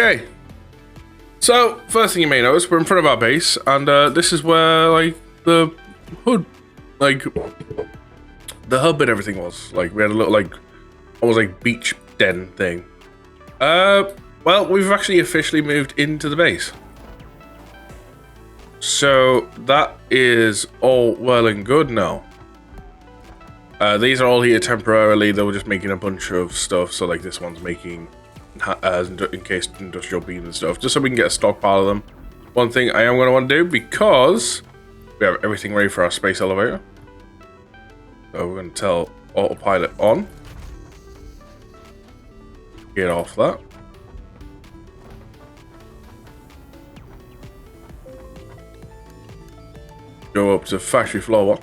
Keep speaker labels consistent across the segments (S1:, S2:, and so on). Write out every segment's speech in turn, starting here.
S1: Okay. So, first thing you may notice, we're in front of our base, and this is where, like, the hood, like, the hub and everything was. Like, we had a little, like, almost like beach den thing. Well, we've actually officially moved into the base. So, that is all well and good now. These are all here temporarily. They were just making a bunch of stuff, so, like, this one's making encased industrial beams and stuff, just so we can get a stockpile of them. One thing I am going to want to do, because we have everything ready for our space elevator, so we're going to tell autopilot on. Get off that. Go up to factory floor 1.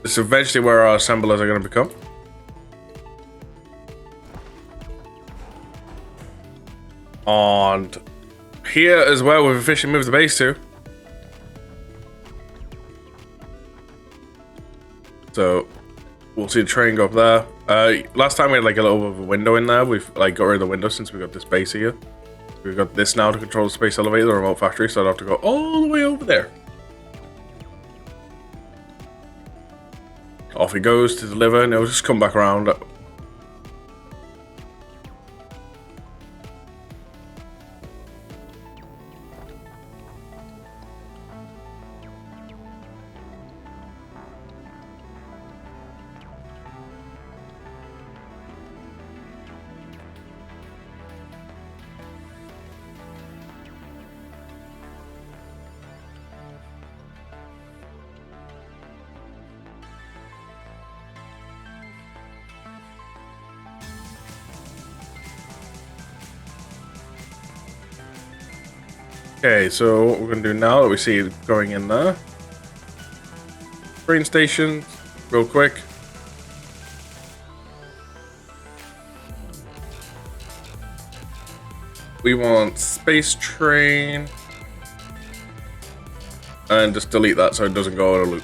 S1: This is eventually where our assemblers are going to become. And here as well, we've officially moved the base to. So we'll see the train go up there. Last time we had like a little bit of a window in there. We've like got rid of the window since we got this base here. We've got this now to control the space elevator, the remote factory, so I don't have to go all the way over there. Off it goes to deliver, and it'll just come back around. Okay, so what we're going to do now that we see it going in there. Train station, real quick. We want space train. And just delete that so it doesn't go out of loop.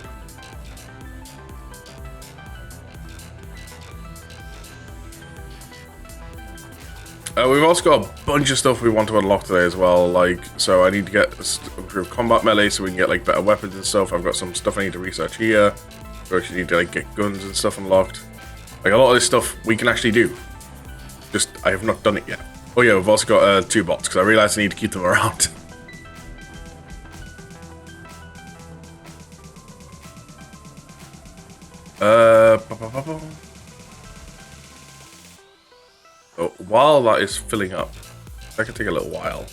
S1: We've also got a bunch of stuff we want to unlock today as well, like, so I need to get improved combat melee so we can get, like, better weapons and stuff. I've got some stuff I need to research here. We actually need to, like, get guns and stuff unlocked. Like, a lot of this stuff we can actually do. Just, I have not done it yet. Oh yeah, we've also got 2 bots, because I realized I need to keep them around. So while that is filling up, that can take a little while.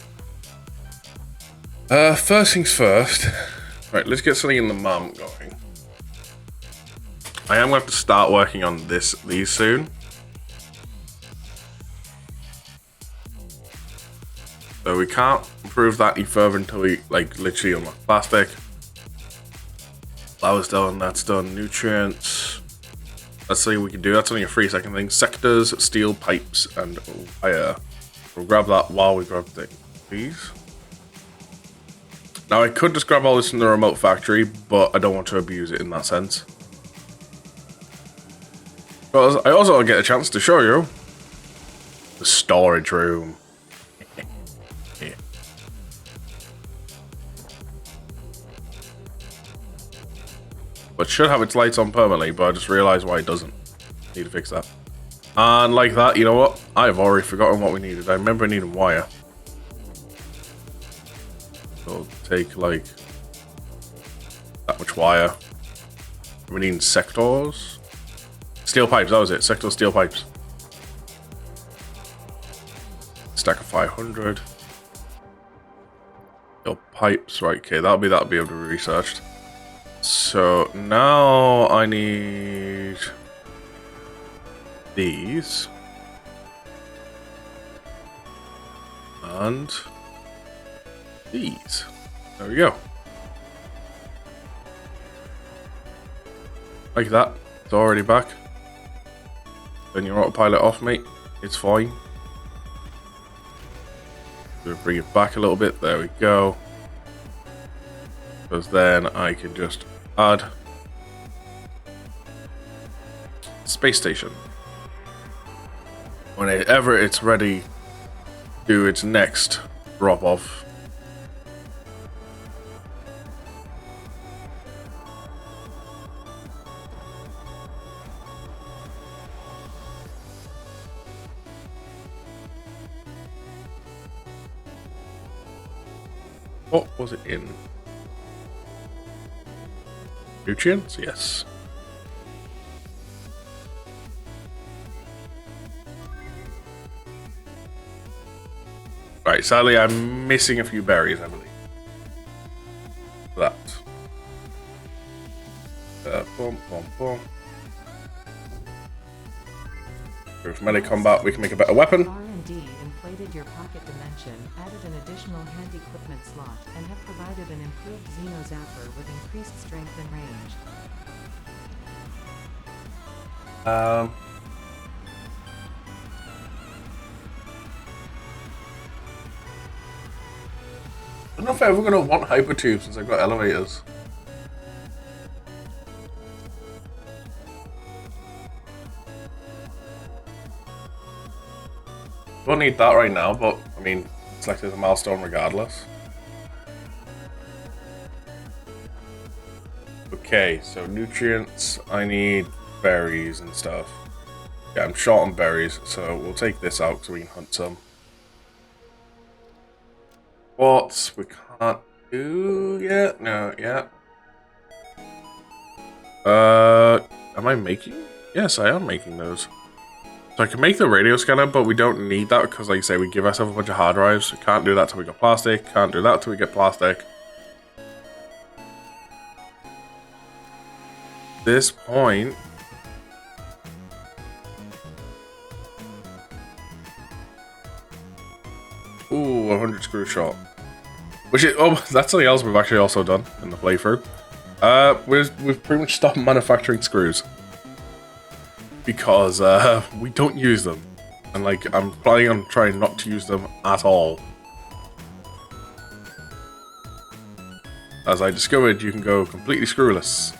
S1: First things first. Right, let's get something in the map going. I am going to have to start working on these soon. So we can't improve that any further until we, like, literally unlock plastic. That was done, that's done. Nutrients. Let's see what we can do. That's only a 3-second thing. Sectors, steel pipes, and wire. We'll grab that while we grab these. Now I could just grab all this from the remote factory, but I don't want to abuse it in that sense. But I also get a chance to show you the storage room. Yeah. But should have its lights on permanently, but I just realized why it doesn't. Need to fix that. And like that, you know what? I've already forgotten what we needed. I remember needing wire. So I'll take like that much wire. We need sectors. Steel pipes, that was it. Sector steel pipes. Stack of 500. Steel pipes, right, okay, that'll be able to be researched. So now I need these and these. There we go. Like that. It's already back. Then your autopilot off, mate. It's fine. We'll bring it back a little bit. There we go. Because then I can just add space station. Whenever it's ready do its next drop off. What was it in? Nutrients? Yes. Right, sadly I'm missing a few berries, I believe. That. Boom, boom, boom. With melee combat, we can make a better weapon.
S2: R&D inflated your pocket dimension, added an additional hand equipment slot, and have provided an improved Xeno Zapper with increased strength and range.
S1: I don't know if I'm ever going to want hypertube since I've got elevators. Don't need that right now, but I mean, it's like there's a milestone regardless. Okay, so nutrients, I need berries and stuff. Yeah, I'm short on berries, so we'll take this out so we can hunt some. What we can't do yet? No, yeah. Am I making? Yes, I am making those. So I can make the radio scanner, but we don't need that because, like I say, we give ourselves a bunch of hard drives. We can't do that till we get plastic. Can't do that till we get plastic. This point, ooh, 100 screw shot. Which is, oh, that's something else we've actually also done in the playthrough. We've pretty much stopped manufacturing screws because we don't use them, and like I'm planning on trying not to use them at all. As I discovered, you can go completely screwless.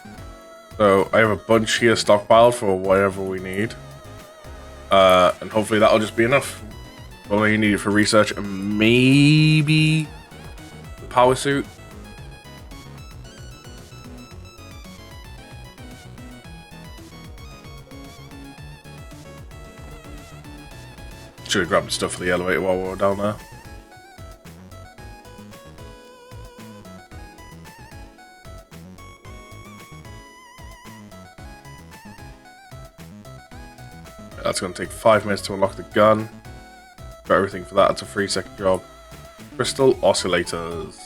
S1: So I have a bunch here stockpiled for whatever we need, and hopefully that'll just be enough. Only need it for research and maybe the power suit. Should have grabbed stuff for the elevator while we were down there. That's going to take 5 minutes to unlock the gun. Got everything for that. It's a 3-second job. Crystal oscillators.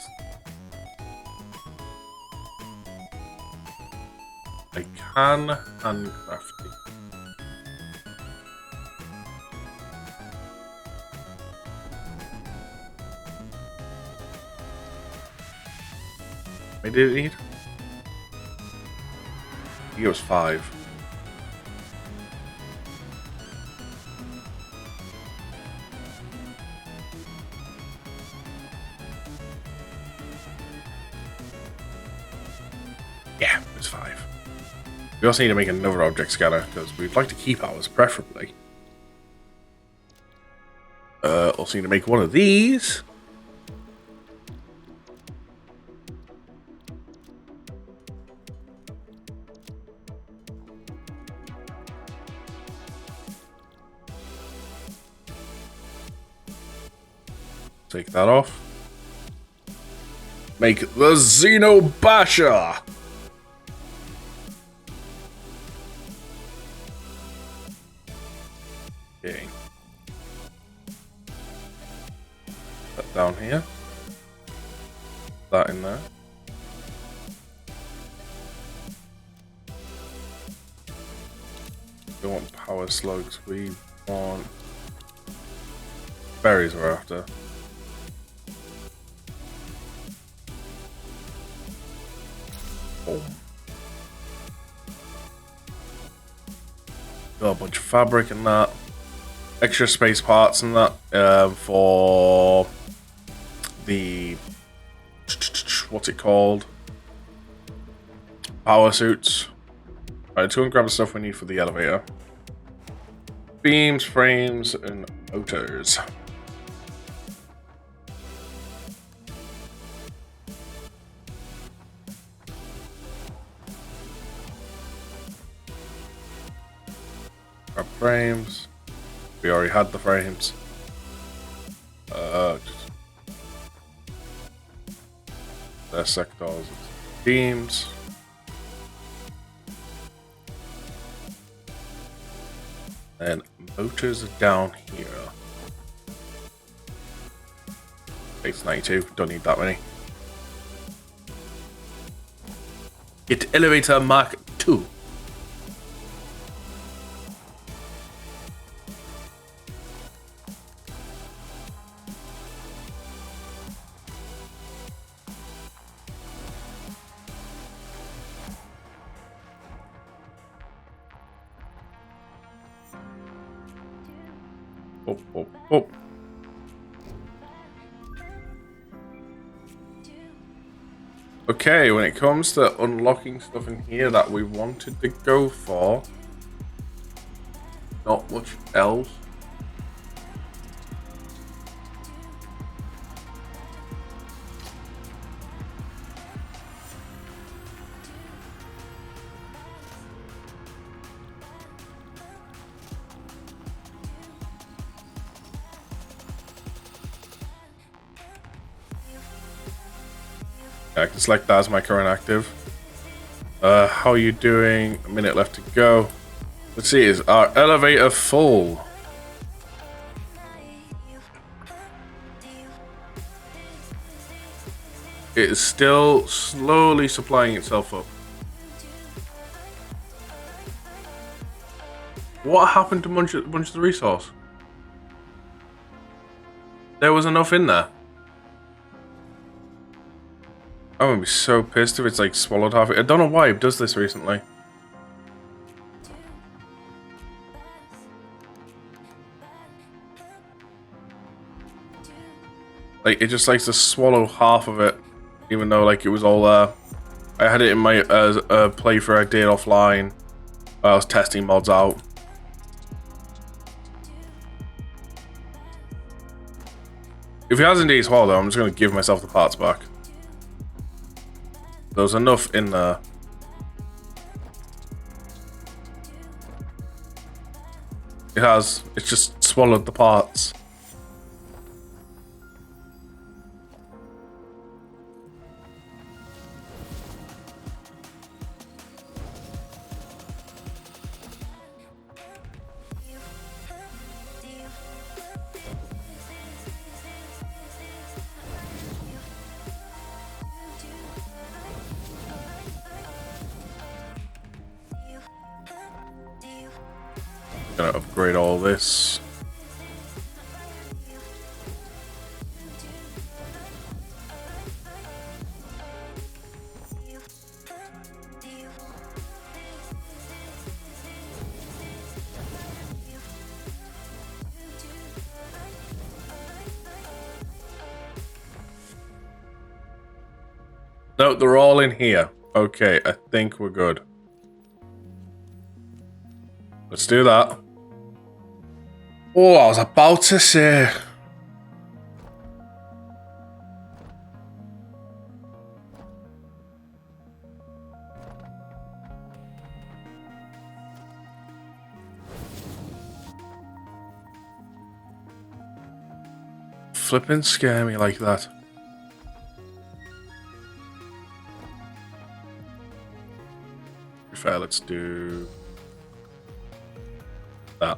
S1: I can handcraft it. I did it need? I think it was 5. Yeah, it's 5. We also need to make another object scanner because we'd like to keep ours, preferably. Also need to make one of these. Take that off. Make the Xeno Basher! Okay. That down here. That in there. We don't want power slugs, we want berries we're after. Got a bunch of fabric and that. Extra space parts and that for the what's it called? Power suits. Alright, let's go and grab the stuff we need for the elevator. Beams, frames, and motors. Grab frames. We already had the frames. Their sectors, beams. And motors are down here. Base 92, don't need that many. Get elevator Mark 2. Oh, oh, oh. Okay, when it comes to unlocking stuff in here that we wanted to go for, not much else. I can select that as my current active. How are you doing? A minute left to go. Let's see, is our elevator full? It is still slowly supplying itself up. What happened to bunch of the resource? There was enough in there. I'm gonna be so pissed if it's like swallowed half. I don't know why it does this recently. Like it just likes to swallow half of it, even though like it was all there. I had it in my playthrough I did offline. While I was testing mods out. If it has indeed swallowed, I'm just gonna give myself the parts back. There's enough in there. It has. It's just swallowed the parts. Gonna upgrade all this. No, they're all in here. Okay, I think we're good. Let's do that. Oh, I was about to say. Flipping scare me like that. Fair, let's do that.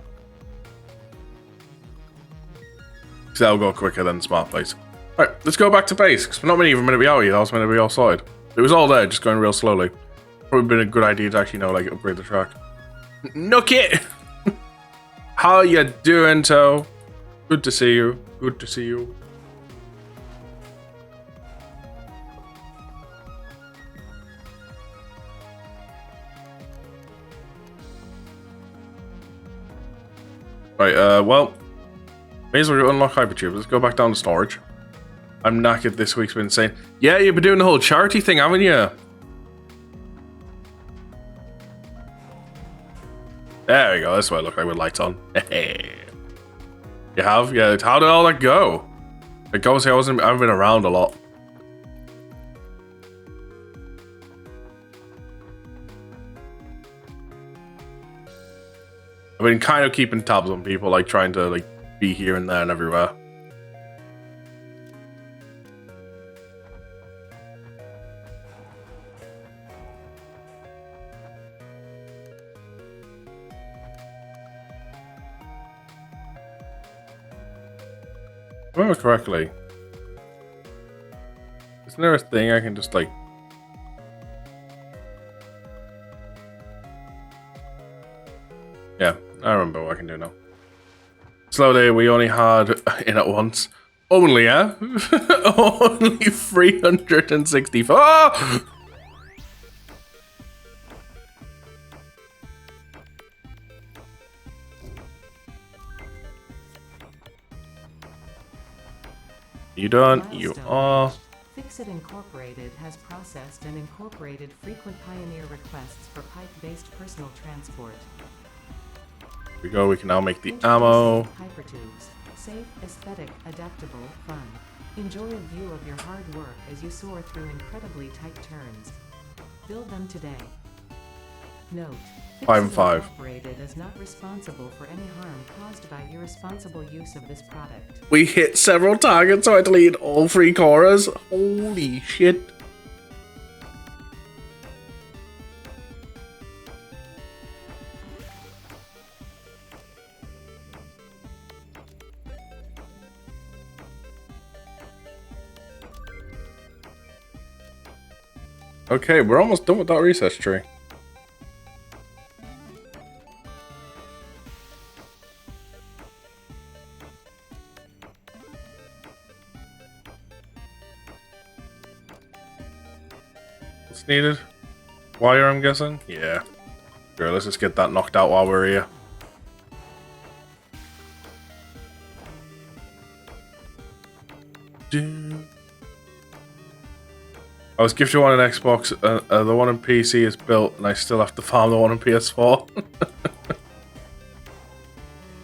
S1: So that'll go quicker than smart base. Alright, let's go back to base, because we're not even meant to be out here. That was meant to be all sorted. It was all there, just going real slowly. Probably been a good idea to actually know, like, upgrade the track. Nook it! How you doing, Toe? Good to see you. Good to see you. Right, well, may as well unlock Hypertube. Let's go back down to storage. I'm knackered. This week's been insane. Yeah, you've been doing the whole charity thing, haven't you? There we go. That's what I look like with lights on. You have? Yeah. How did all that go? Like, obviously, I haven't been around a lot. I've been kind of keeping tabs on people, like trying to like be here and there and everywhere. If I remember correctly, isn't there a thing I can just like... Yeah, I remember what I can do now. Slowly, we only had in at once. Only, yeah? Only 364. Oh! You done? You are.
S2: Fixit Incorporated has processed and incorporated frequent Pioneer requests for pipe-based personal transport.
S1: Here we go, we can now make the ammo.
S2: Hypertubes. Safe, aesthetic, adaptable, fun. Enjoy a view of your hard work as you soar through incredibly tight turns. Build them today. Note,
S1: 5 and 5.
S2: Incorporated is not responsible for any harm caused by irresponsible use of this product.
S1: We hit several targets, so I deleted all 3 cores. Holy shit. Okay, we're almost done with that research tree. What's needed? Wire, I'm guessing? Yeah. Sure, let's just get that knocked out while we're here. I was gifted one on Xbox, the one on PC is built, and I still have to farm the one on PS4.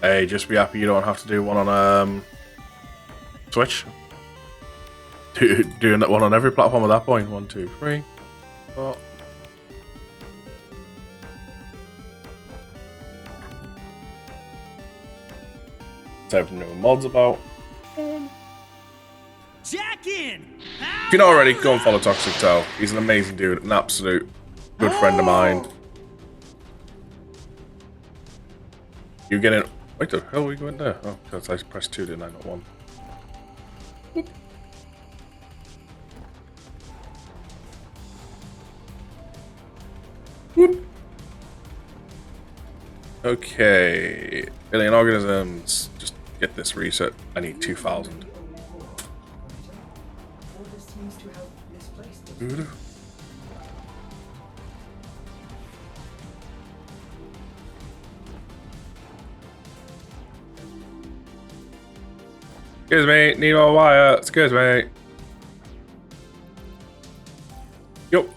S1: Hey, just be happy you don't have to do one on Switch. Doing that one on every platform at that point. 1, 2, 3, 4. Let's have new mods about.
S3: Jack in!
S1: If you're not already, go and follow Toxic Toe. He's an amazing dude, an absolute good friend of mine. You get in. Wait, the hell are we going there? Oh, because I pressed 2, didn't I? Not 1. Whoop. Whoop. Okay. Alien organisms. Just get this reset. I need 2,000. Excuse me, need more wire. Excuse me. Yup.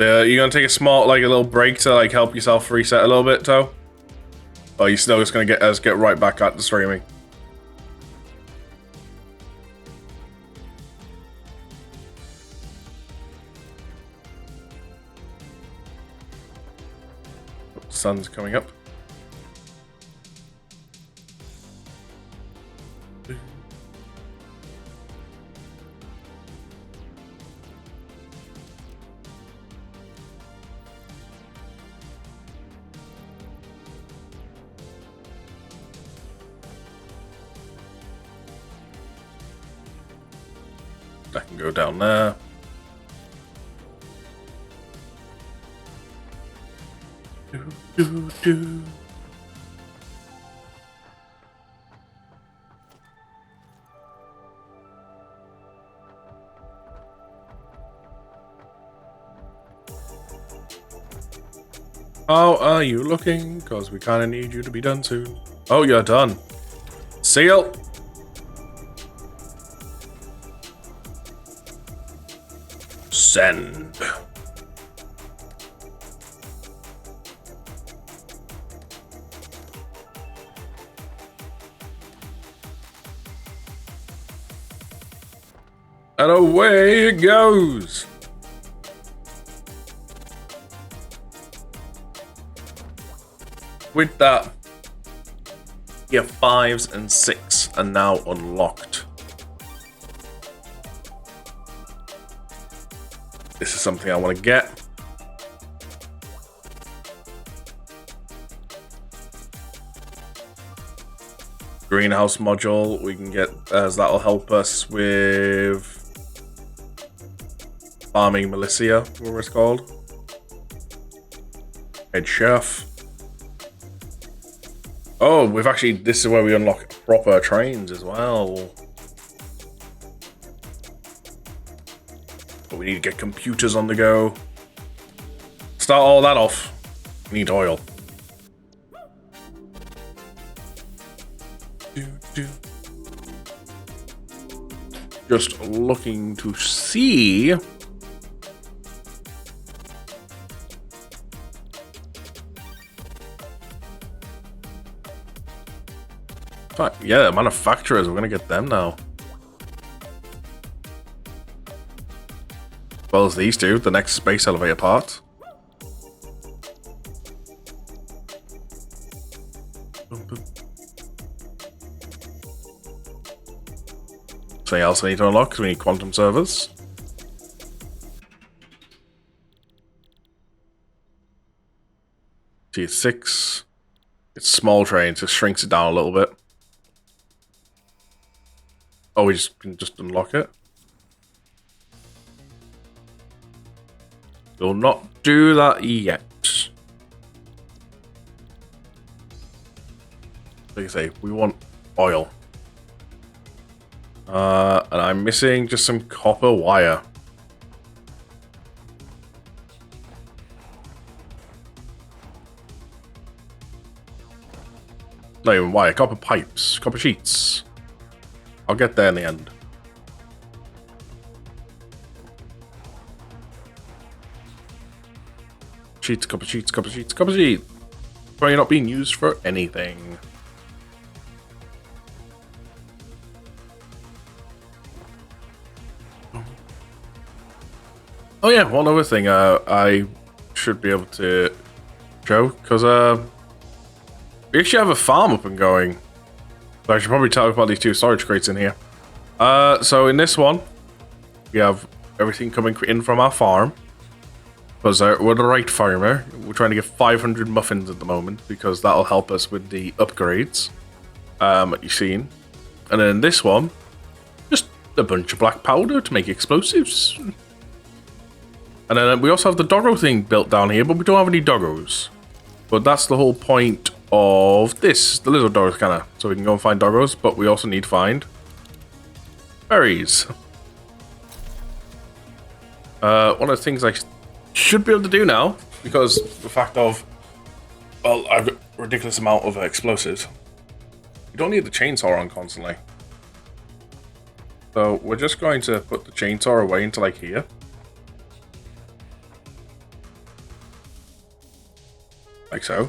S1: You gonna take a small, like a little break to like help yourself reset a little bit, Toe? Or are you still just gonna get us get right back at the streaming? Sun's coming up. I can go down there. Do. How are you looking? Because we kind of need you to be done soon. Oh, you're done. Seal. Send. And away it goes. With that, Gear 5s and 6 are now unlocked. This is something I want to get. Greenhouse module we can get, as that'll help us with farming militia, whatever it's called. Head chef. Oh, we've actually, this is where we unlock proper trains as well. But we need to get computers on the go. Start all that off. We need oil. Just looking to see. Yeah, manufacturers, we're gonna get them now. As well as these two, the next space elevator part. Something else I need to unlock because we need quantum servers. T6. It's small trains, just shrinks it down a little bit. Oh, we can just unlock it. We'll not do that yet. Like I say, we want oil. And I'm missing just some copper wire. Not even wire, copper pipes, copper sheets. I'll get there in the end. Sheets, copper sheets, copper sheets, copper sheets. Probably not being used for anything. Oh yeah, one other thing I should be able to show, because we actually have a farm up and going. So I should probably talk about these two storage crates in here. So in this one, we have everything coming in from our farm. Because we're the right farmer. We're trying to get 500 muffins at the moment, because that'll help us with the upgrades that you've seen. And then this one, just a bunch of black powder to make explosives. And then we also have the doggo thing built down here, but we don't have any doggos. But that's the whole point of this, the little doggo scanner. So we can go and find doggos, but we also need to find berries. One of the things I should be able to do now, because the fact of, well, I've got a ridiculous amount of explosives. You don't need the chainsaw on constantly. So we're just going to put the chainsaw away into like here. Like so.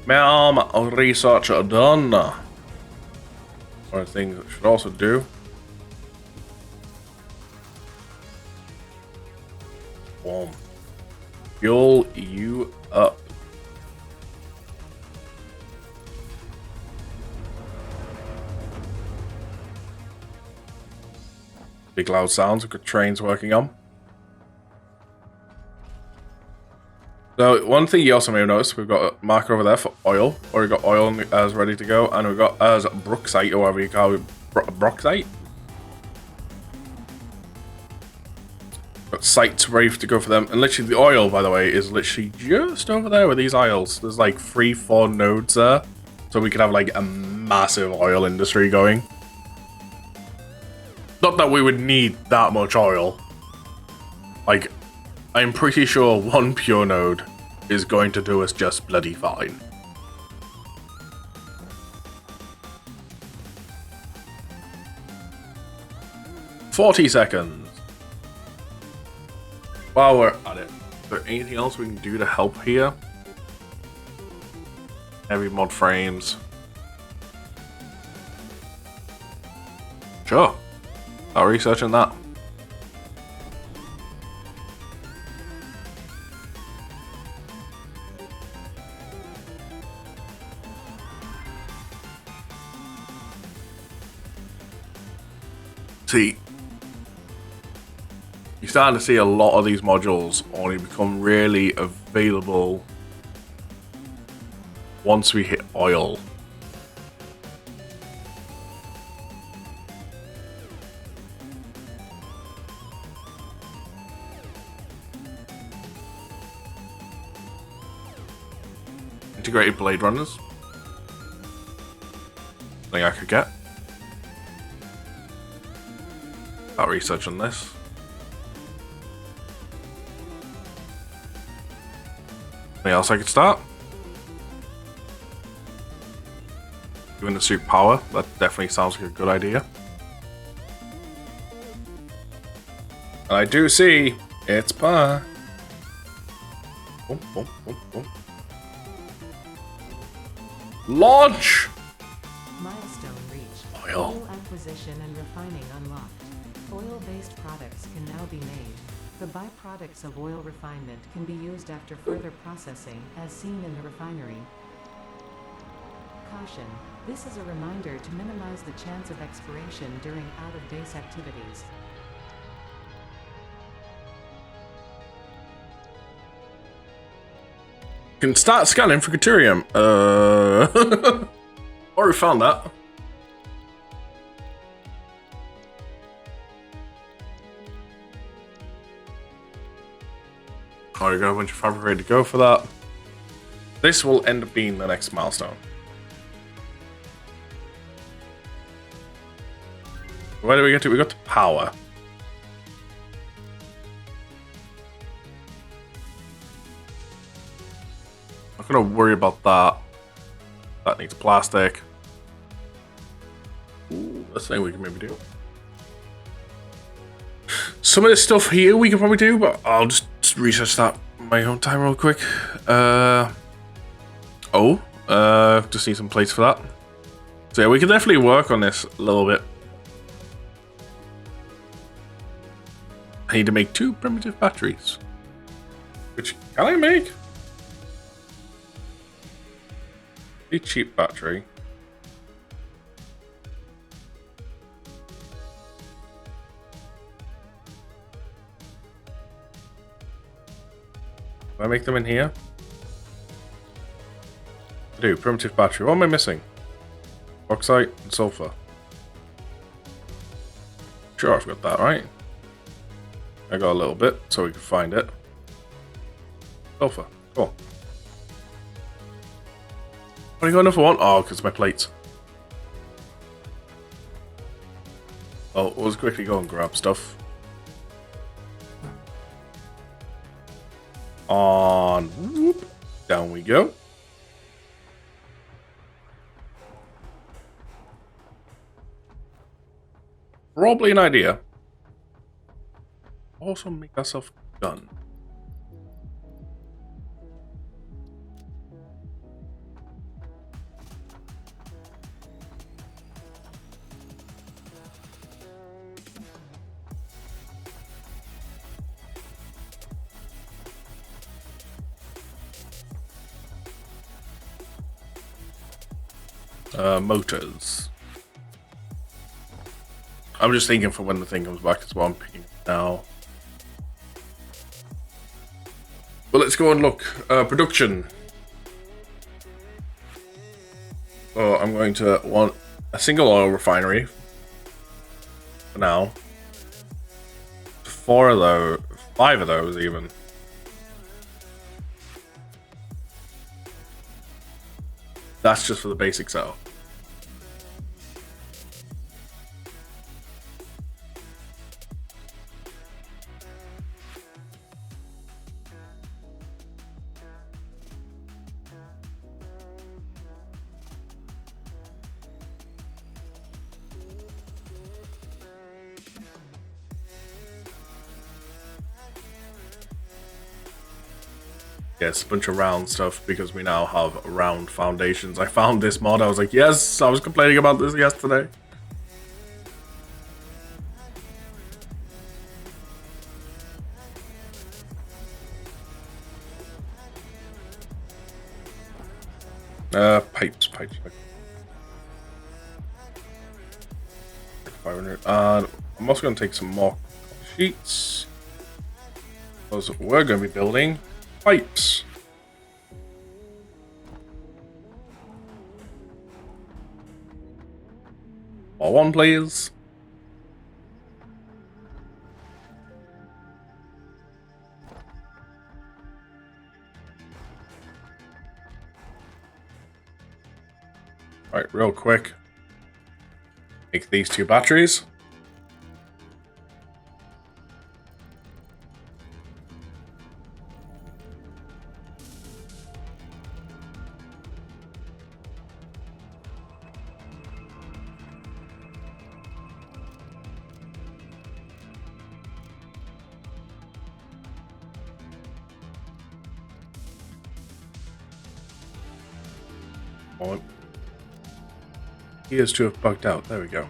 S1: Research done. One of the things that should also do. Boom. Fuel you up. Big loud sounds, we've got trains working on. So one thing you also may have noticed, we've got a marker over there for oil, or we've got oil as ready to go, and we've got as Brooksite, or whatever you call it, Broxite. Got sites ready to go for them, and literally the oil, by the way, is literally just over there with these aisles. There's like 3-4 nodes there, so we could have like a massive oil industry going. Not that we would need that much oil. Like, I'm pretty sure one pure node is going to do us just bloody fine. 40 seconds. While we're at it, is there anything else we can do to help here? Heavy mod frames. Sure. I'll research on that. See, you're starting to see a lot of these modules only become really available once we hit oil. Integrated blade runners. Thing I could get. I'll research on this. Anything else I could start? Giving the suit power, that definitely sounds like a good idea. And I do see it's power. Boom, boom, boom, boom. Launch!
S2: Milestone reached.
S1: Oil.
S2: Oil acquisition and refining unlocked. Oil-based products can now be made. The byproducts of oil refinement can be used after further processing, as seen in the refinery. Caution. This is a reminder to minimize the chance of expiration during out-of-base activities.
S1: Can start scanning for deuterium. Already found that. Already got a bunch of fabric ready to go for that. This will end up being the next milestone. Where do we get to? We got to power. Not gonna worry about that. That needs plastic. Ooh, that's something we can maybe do. Some of this stuff here we can probably do, but I'll just research that in my own time real quick. Just need some plates for that. So yeah, we can definitely work on this a little bit. I need to make 2 primitive batteries. Which can I make? A cheap battery. Can I make them in here? I do. Primitive battery. What am I missing? Bauxite and sulfur. Sure, I've got that, right? I got a little bit, so we can find it. Sulfur. Cool. Only got enough for one? Oh, because my plates. Oh, let's quickly go and grab stuff. On. Whoop. Down we go. Probably an idea. Also make ourselves a gun. Motors. I'm just thinking for when the thing comes back, that's what I'm picking now. Well, let's go and look. Production. So I'm going to want a single oil refinery for now. 4 of those, 5 of those even. That's just for the basic setup. Yes, a bunch of round stuff because we now have round foundations. I found this mod. I was like, yes, I was complaining about this yesterday. Pipes. 500. I'm also going to take some more sheets. Because we're going to be building pipes. More one, please. Right, real quick. Make these 2 batteries. Oh, he is to have bugged out. There we go.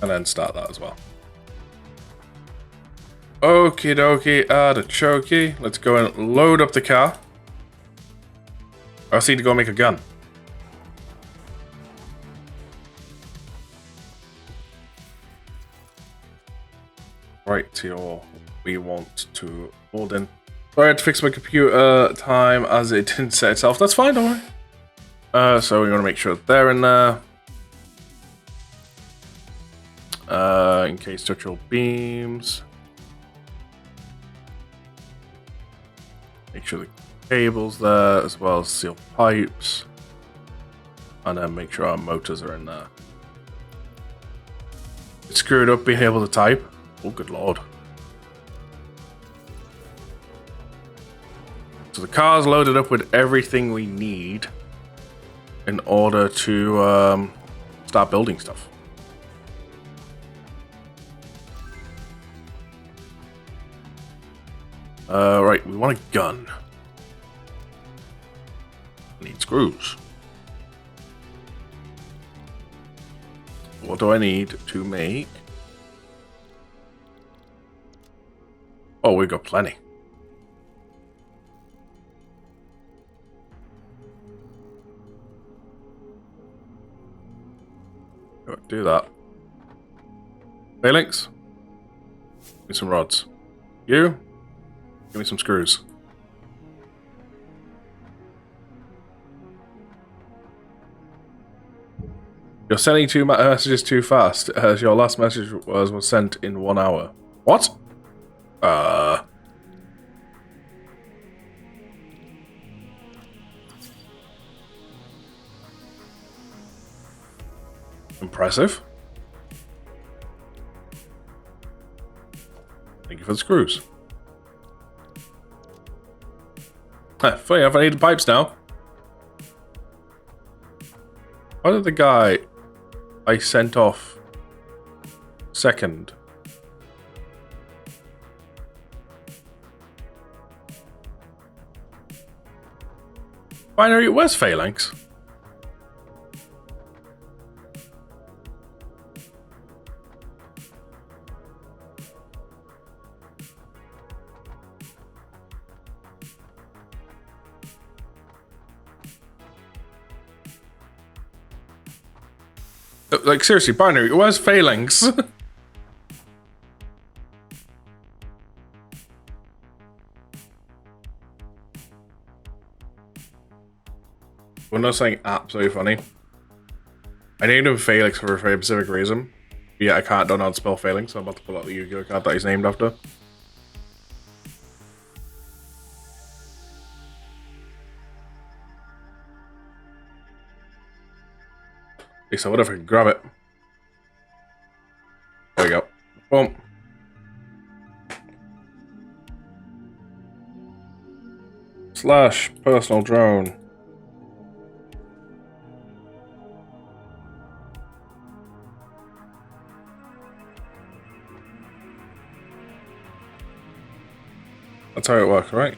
S1: And then start that as well. Okie dokie, artichoke. Let's go and load up the car. I need to go make a gun. Right, here we want to hold in. Sorry, I had to fix my computer time as it didn't set itself. That's fine, don't worry. So we're going to make sure they're in there. In case structural beams. Make sure the cable's there as well as steel pipes. And then make sure our motors are in there. It's screwed up being able to type. Oh, good lord. So the car's loaded up with everything we need in order to start building stuff. Right, we want a gun. Need screws. What do I need to make? Oh, we've got plenty. Do that. Phalanx? Give me some rods. You? Give me some screws. You're sending 2 messages too fast, as your last message was sent in 1 hour. What? Impressive. Thank you for the screws. Funny enough, I need the pipes now. Why did the guy I sent off second? Binary, where's Phalanx? Like, seriously, Binary, where's Phalanx? Well, not saying absolutely funny. I named him Phalanx for a very specific reason. Yeah, I can't don't know how to spell Phalanx, so I'm about to pull out the Yu-Gi-Oh card that he's named after. So what if I can grab it? There we go. Boom. Slash personal drone. That's how it works, right?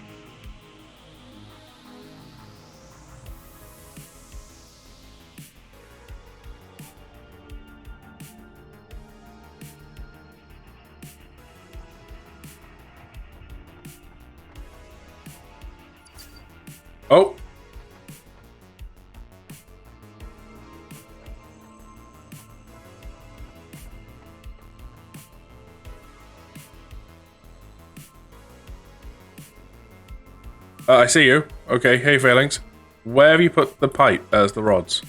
S1: Oh! I see you. Okay, hey Failings. Where have you put the pipe as the rods?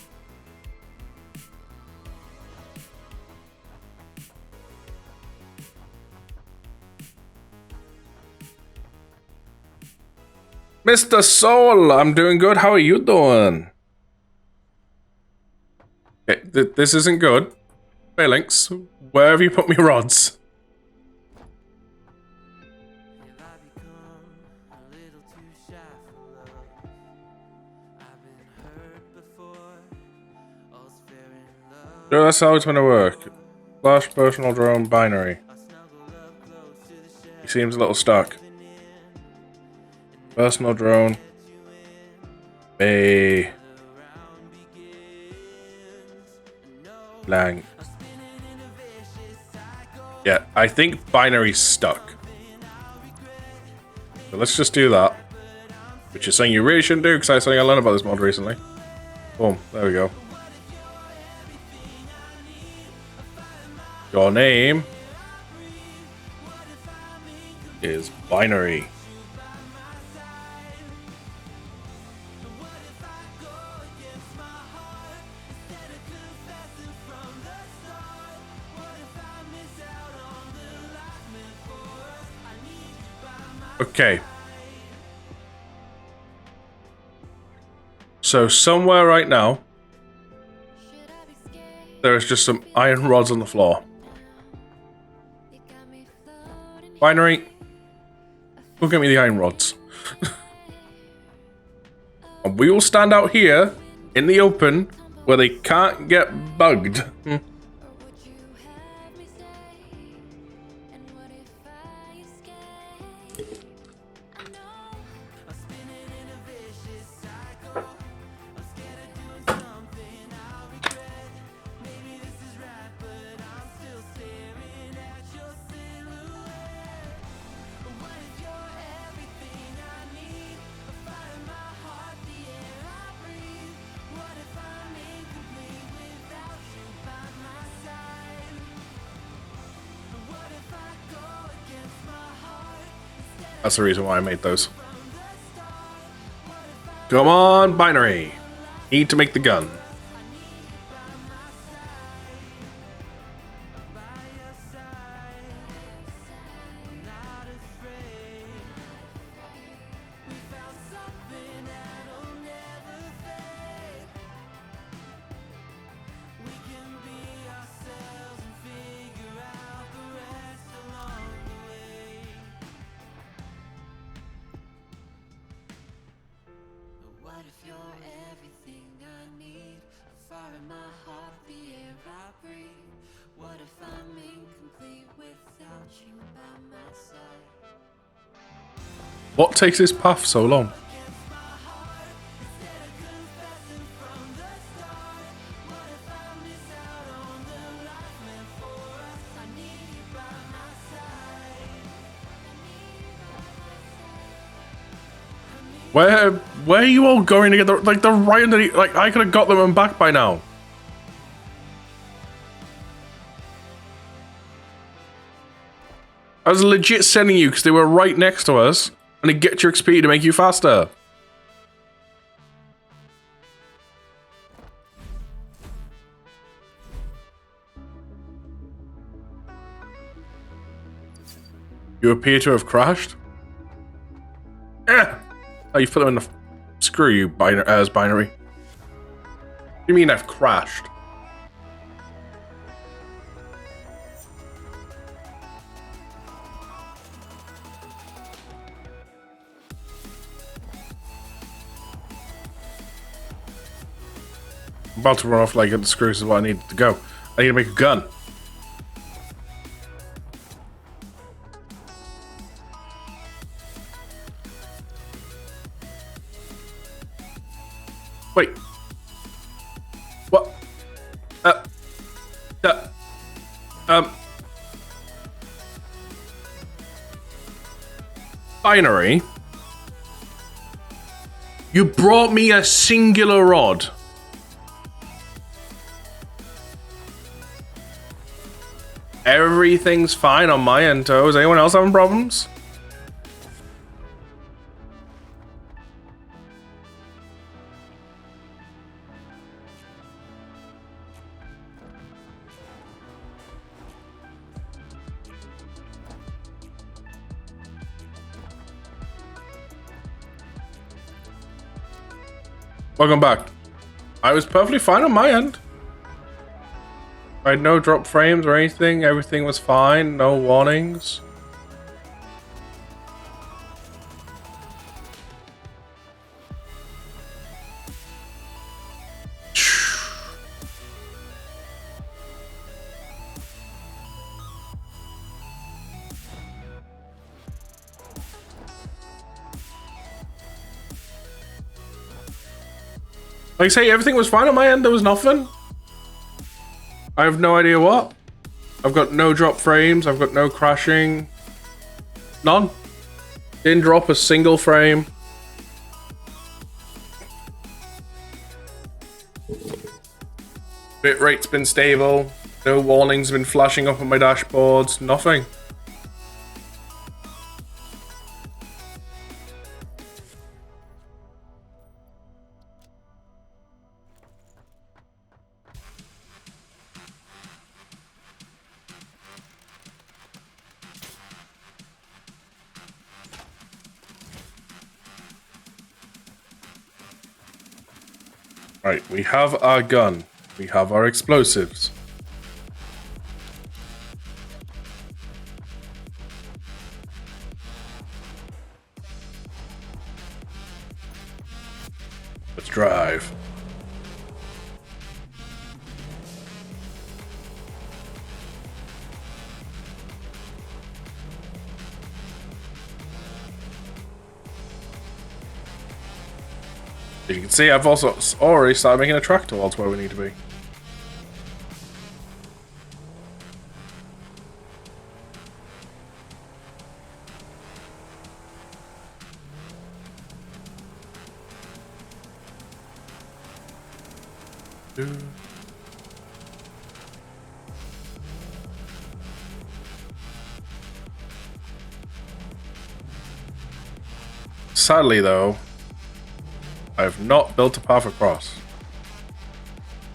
S1: Mr. Soul, I'm doing good. How are you doing? Okay, this isn't good. Failings, where have you put me rods? No, that's how it's gonna work. Flash personal drone binary. He seems a little stuck. Personal drone. Blank. Yeah, I think binary's stuck. So let's just do that. Which is something you really shouldn't do, because that's something I learned about this mod recently. Boom, there we go. Your name is binary. Okay. So somewhere right now, there is just some iron rods on the floor. Binary, go get me the iron rods. And we will stand out here in the open where they can't get bugged. That's the reason why I made those. Come on, binary. Need to make the gun. What takes this path so long? Where are you all going to get the, like, the right underneath? Like, I could have got them and back by now. I was legit sending you because they were right next to us, and to get your XP to make you faster. You appear to have crashed. Oh, you put them in the... Screw you, binary. What do you mean I've crashed? I'm about to run off like the screws is what I need to go. I need to make a gun. Wait. What? Binary. You brought me a singular rod. Everything's fine on my end, Toe. Is anyone else having problems? Welcome back. I was perfectly fine on my end. I had no drop frames or anything. Everything was fine. No warnings. Like I say, everything was fine on my end. There was nothing. I have no idea what. I've got no drop frames. I've got no crashing. None. Didn't drop a single frame. Bitrate's been stable. No warnings been flashing up on my dashboards. Nothing. Right, we have our gun. We have our explosives. Let's drive. As you can see, I've also already started making a track towards where we need to be. Sadly, though, I have not built a path across.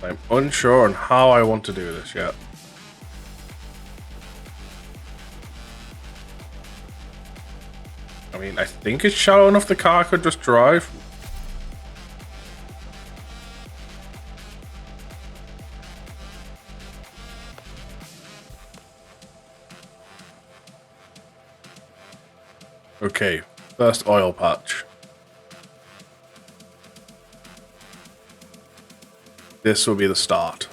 S1: I'm unsure on how I want to do this yet. I mean, I think it's shallow enough the car could just drive. Okay, first oil patch. This will be the start.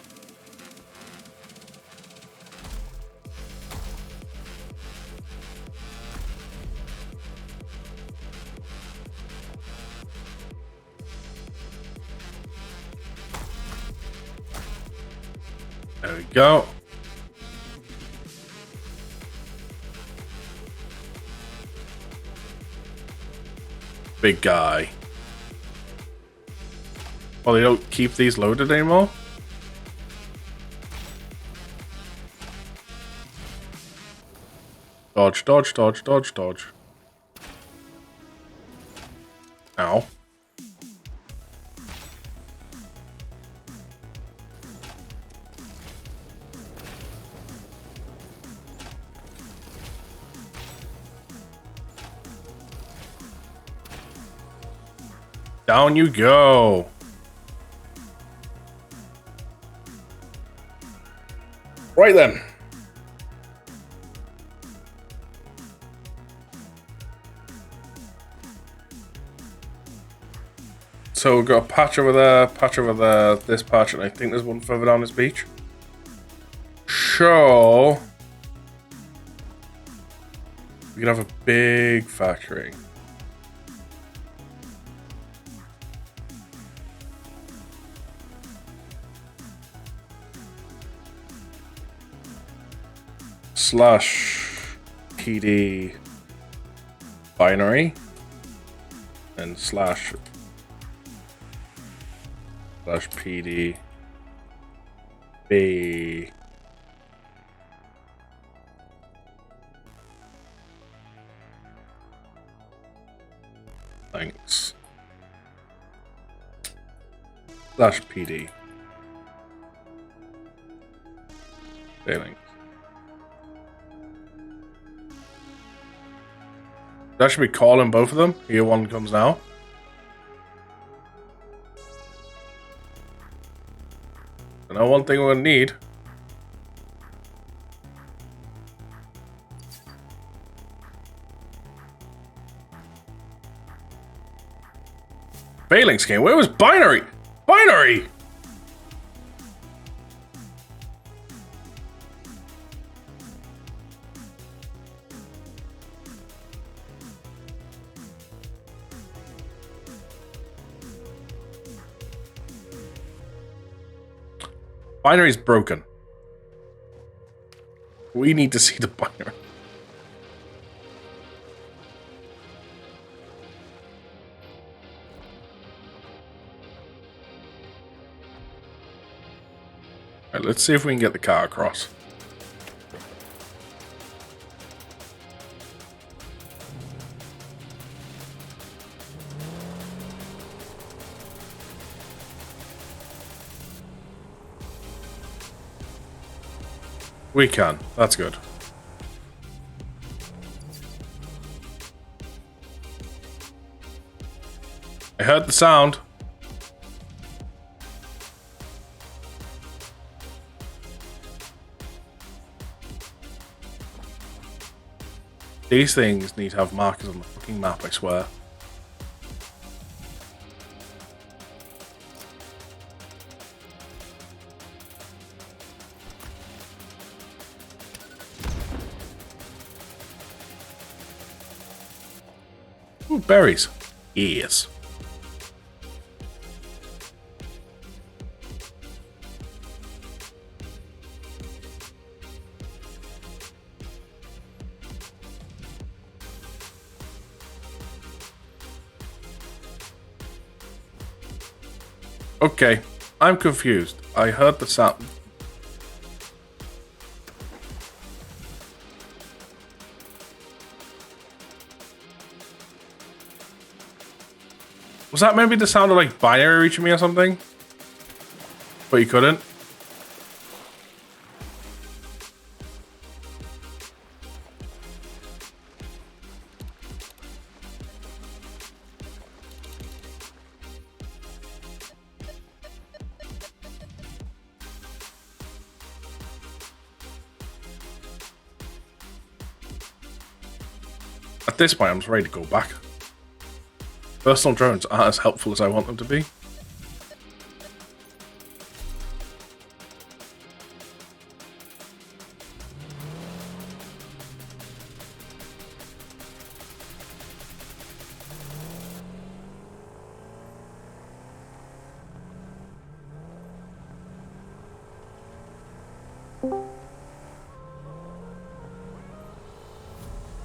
S1: There we go. Big guy. Oh, they don't keep these loaded anymore? Dodge, dodge, dodge, dodge, dodge. Ow. Down you go. Right then. So we've got a patch over there, this patch, and I think there's one further down this beach. So we can have a big factory. slash PD binary and slash PD B. Thanks. Slash PD. Failing. That should be calling both of them. Here one comes now. I know one thing we're gonna need. Failing scheme. Where was binary? Binary! Binary's broken. We need to see the binary. Alright, let's see if we can get the car across. We can. That's good. I heard the sound. These things need to have markers on the fucking map, I swear. Ooh, berries. Yes. Okay, I'm confused. I heard the sound. Was that maybe the sound of like binary reaching me or something? But you couldn't? At this point, I'm just ready to go back. Personal drones aren't as helpful as I want them to be.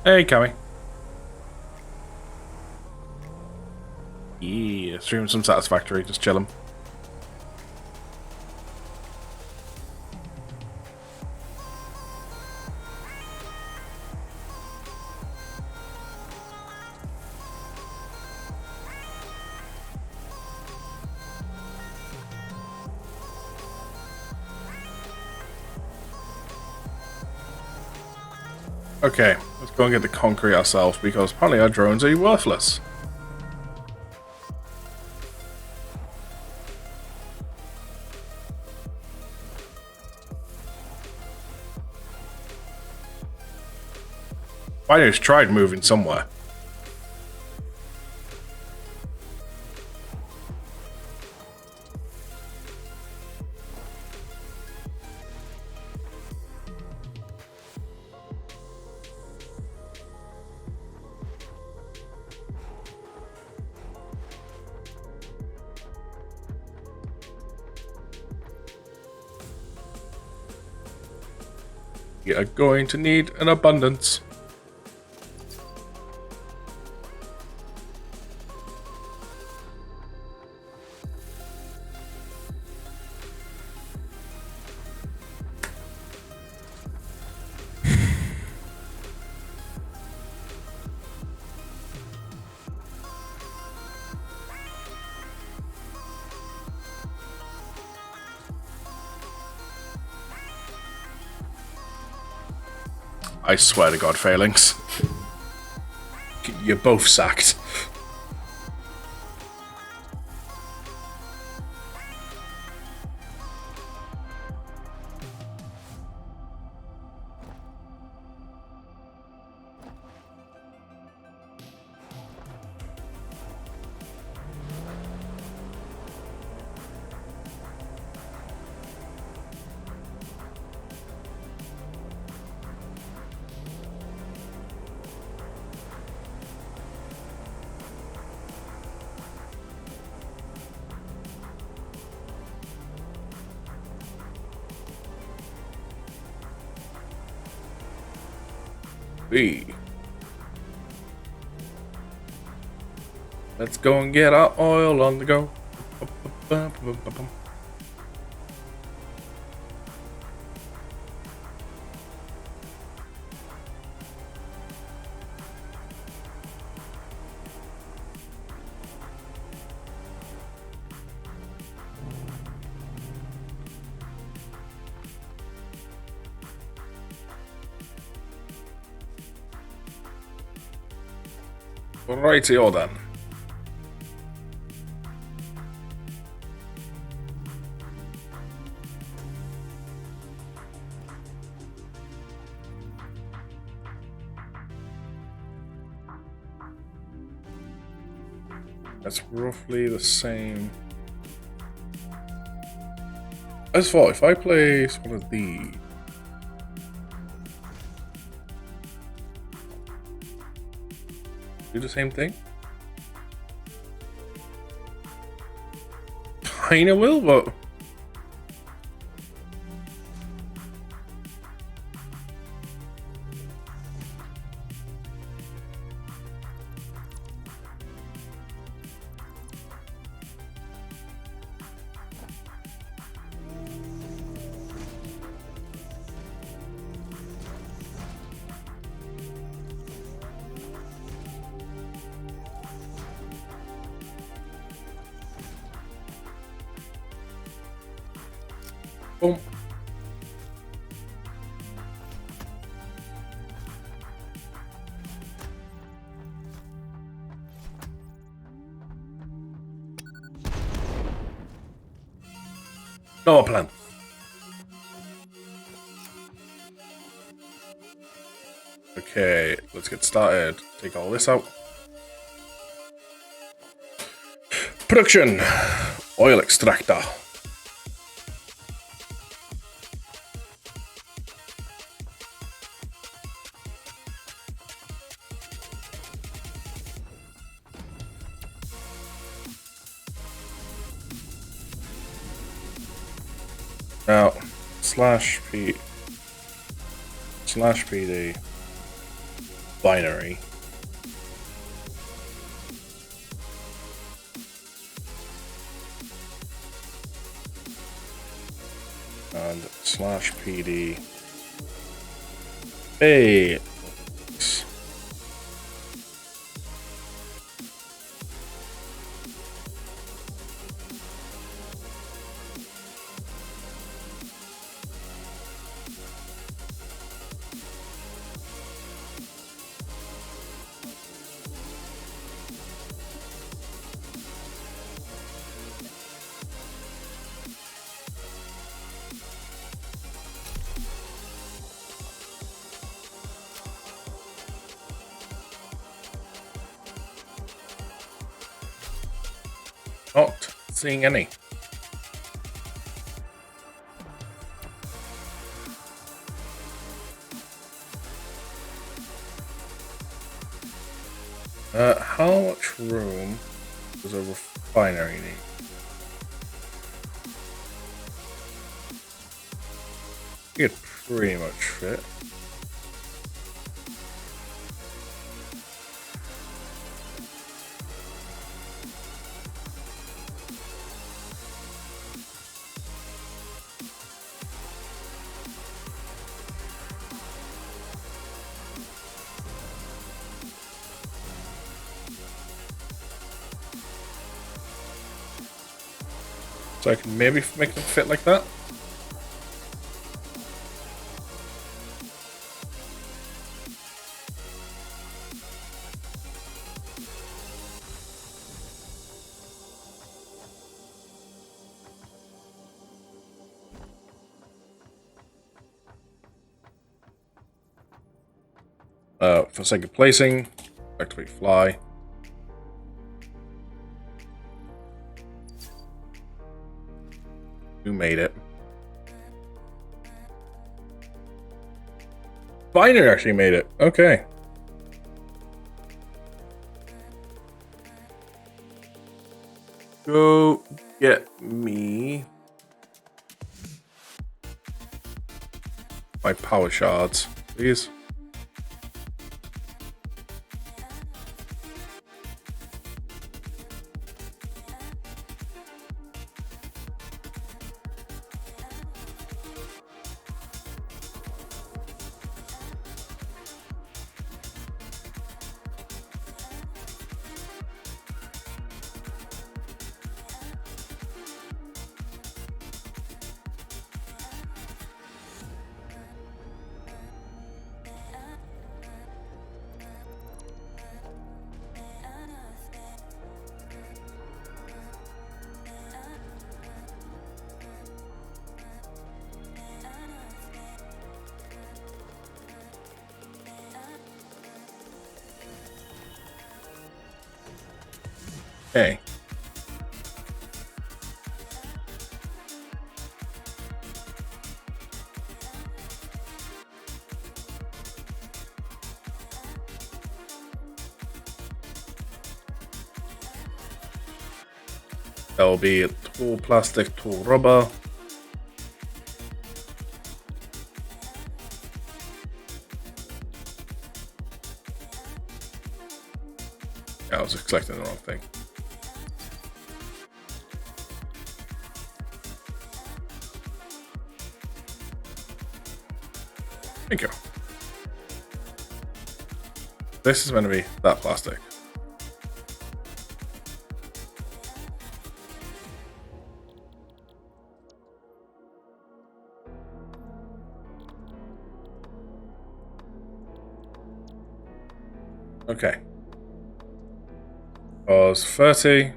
S1: Hey, Cammy. Yeah, streaming some Satisfactory, just chilling. Okay, let's go and get the concrete ourselves because apparently our drones are worthless. Binary's tried moving somewhere. We are going to need an abundance. I swear to God, failings. You're both sacked. Let's go and get our oil on the go. Rightio then. That's roughly the same. As far if I place one of these. Do the same thing? Kinda will, but boom. No plan. Okay, let's get started. Take all this out. Production. Oil extractor. Now, /pd binary and /pd a. Not seeing any. How much room does a refinery need? You could pretty much fit. So I can maybe make them fit like that. For sake of placing, activate fly. Who made it? Binary actually made it. Okay. Go get me my power shards, please. Okay. That will be 2 plastic, 2 rubber. I was selecting the wrong thing. Thank you. This is meant to be that plastic. Okay. Was 30.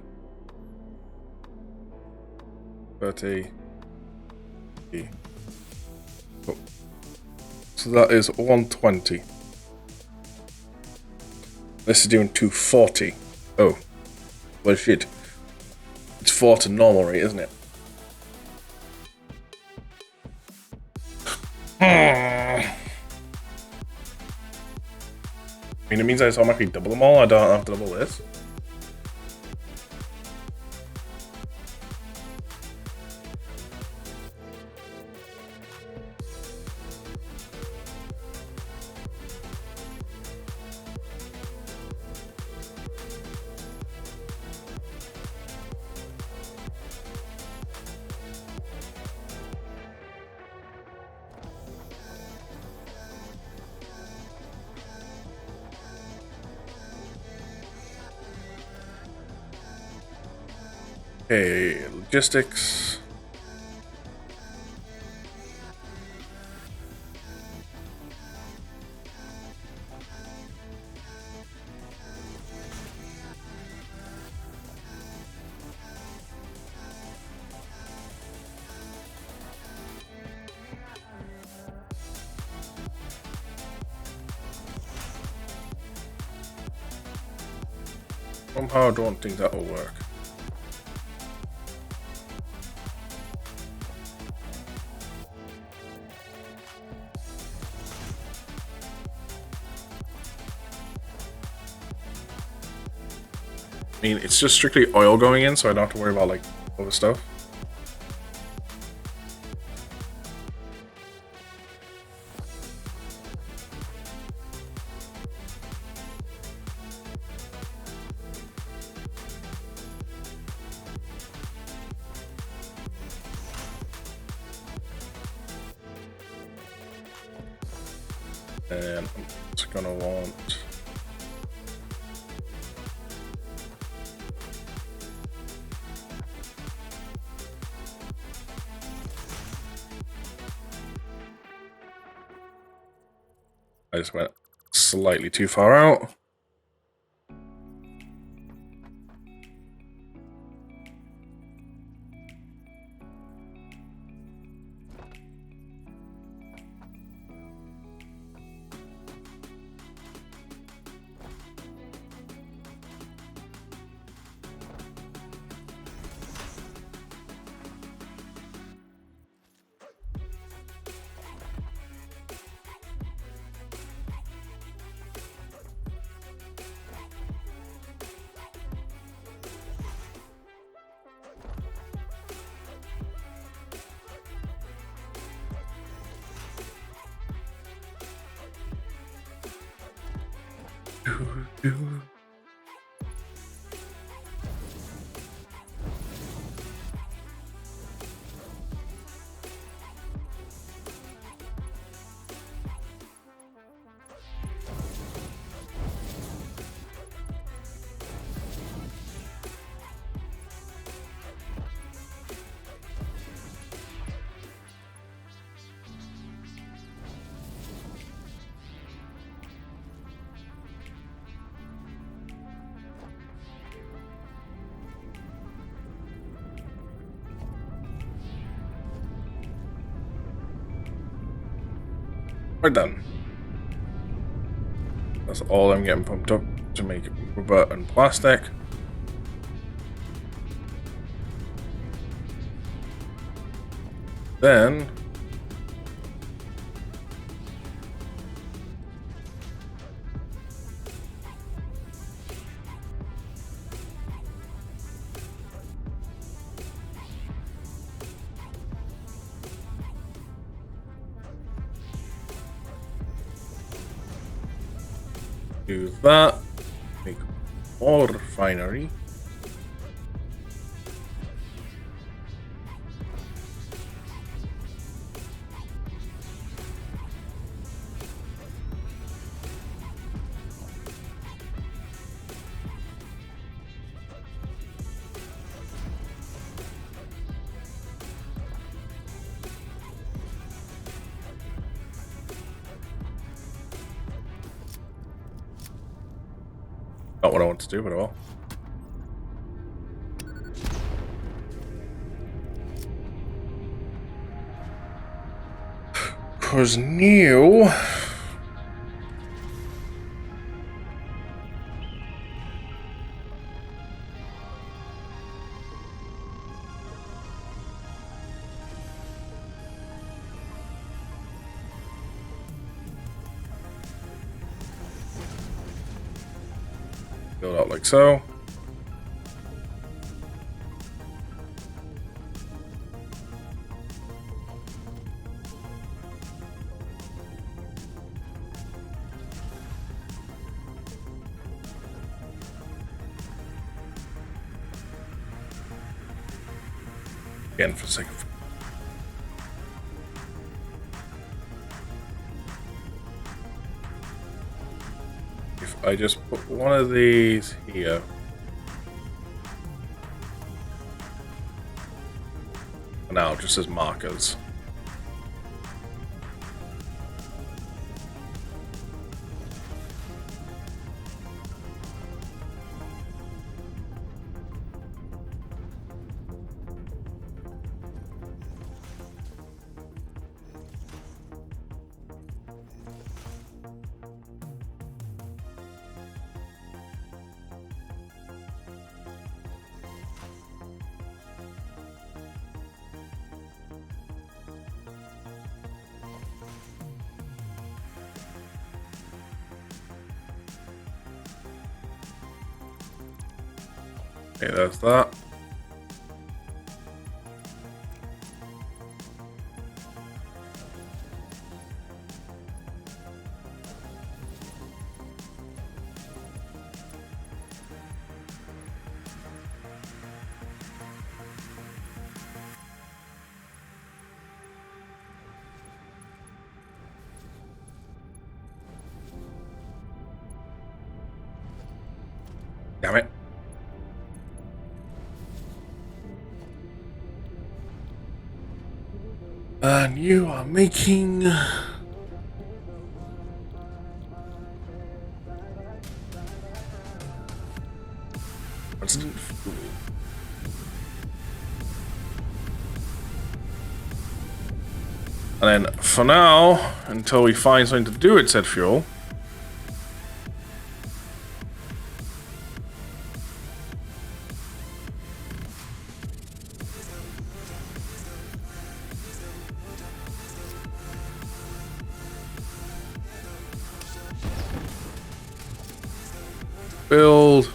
S1: 30. Oh. So that is 120. This is doing 240. Oh. Well, shit. It's 4 to normal rate, isn't it? I mean, it means I automatically double them all. I don't have to double this. Okay, logistics. Somehow I don't think that will work. I mean, it's just strictly oil going in, so I don't have to worry about, like, other stuff. And I'm just gonna want I just went slightly too far out. We're done. That's all I'm getting pumped up to make rubber and plastic. Then do that. Make more refinery. Not what I want to do, but well. Cause new. Build out like so. Again, for the sake of if I just put one of these here. Now, just as markers. Okay, there's that. Damn it. And you are making... Resident fuel. And then, for now, until we find something to do with said fuel... Build.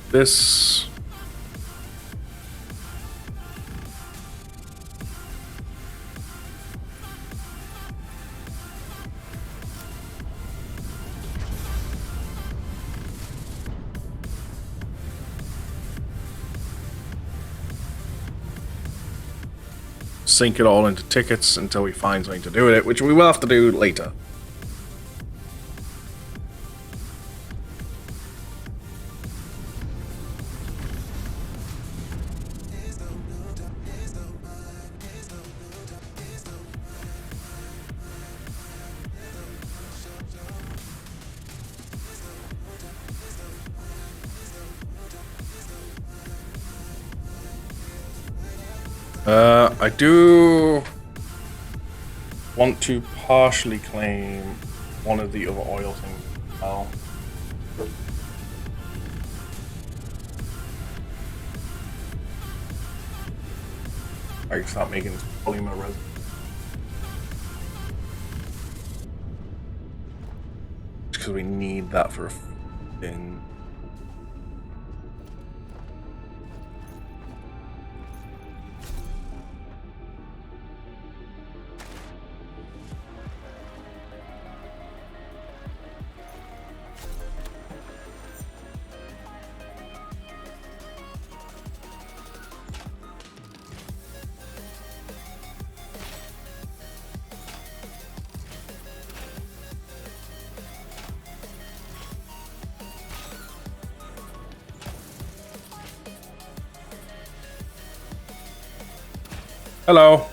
S1: This. Sink it all into tickets until we find something to do with it, which we will have to do later. I do want to partially claim one of the other oil things as well. I can start making polymer resin. Because we need that for a thing. Hello.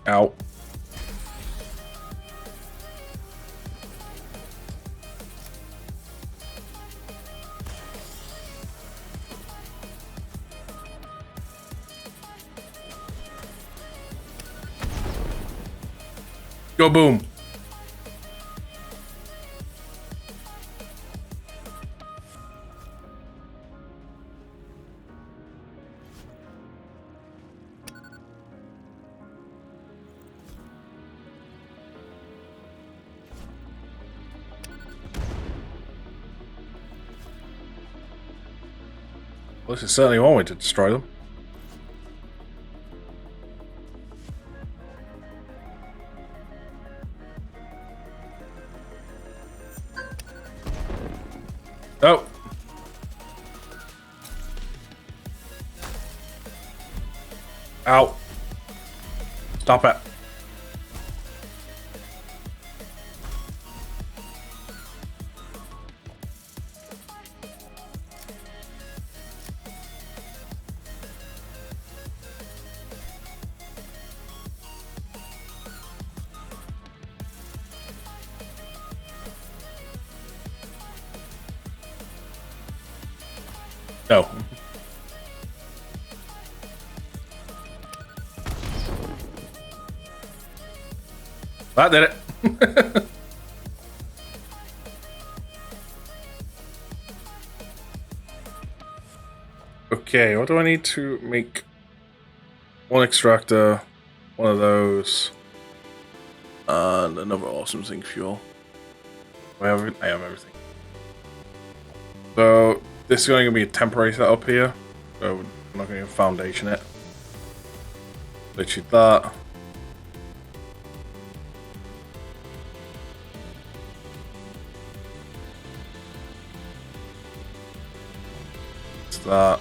S1: Ow. Go boom. Well, this is certainly one way to destroy them. Oh. Ow. Stop it. No. That did it. Okay, what do I need to make? One extractor, one of those, and another awesome zinc fuel. I have everything. So this is going to be a temporary setup here. So I'm not going to foundation it. Literally that. that.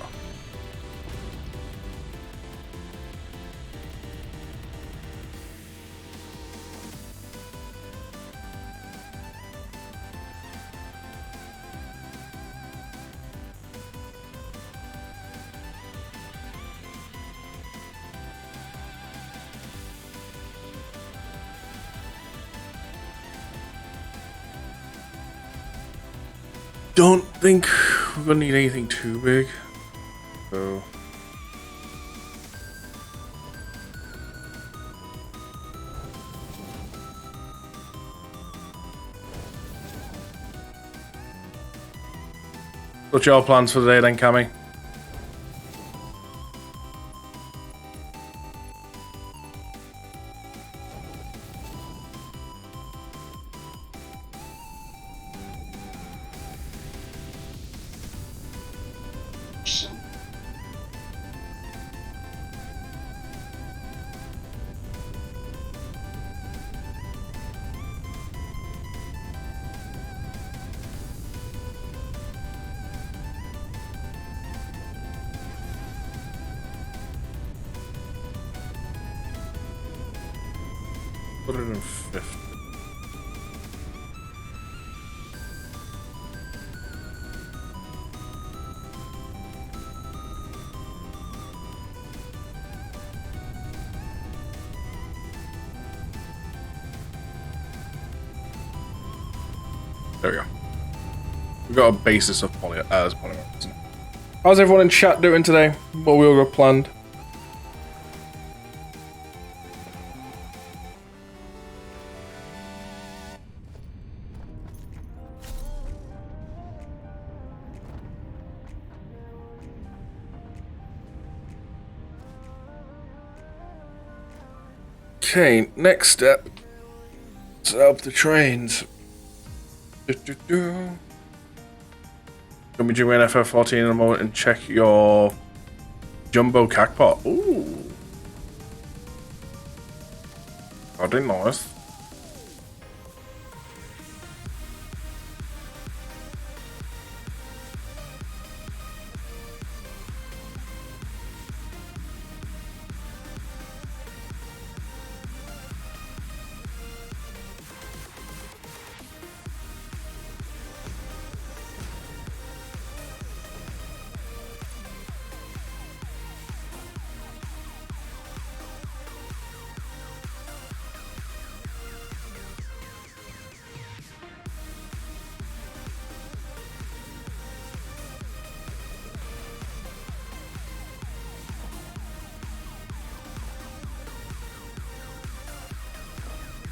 S1: Don't think we're gonna need anything too big. So what's your plans for the day then, Cammy? Put it in 50. There we go. We've got a basis of polymers. How's everyone in chat doing today? What we all got planned? Okay, next step. Set up the trains. Gonna be doing FF14 in a moment and check your jumbo cacpot. Ooh. Pretty nice.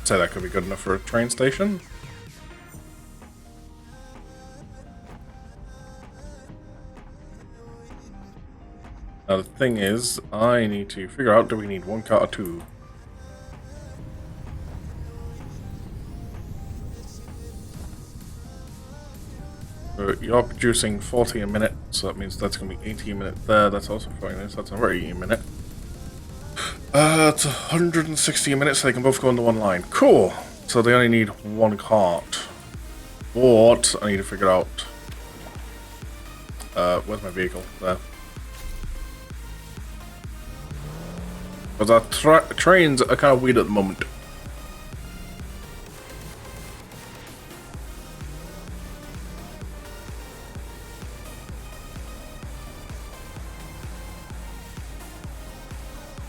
S1: Say that could be good enough for a train station. Now the thing is, I need to figure out, do we need one car or two? So you're producing 40 a minute, so that means that's going to be 80 a minute there. That's also 40 minutes, that's another 80 a minute. It's 160 a minute, so they can both go into one line. Cool! So they only need one cart. But I need to figure out... where's my vehicle? There. Because our trains are kind of weird at the moment.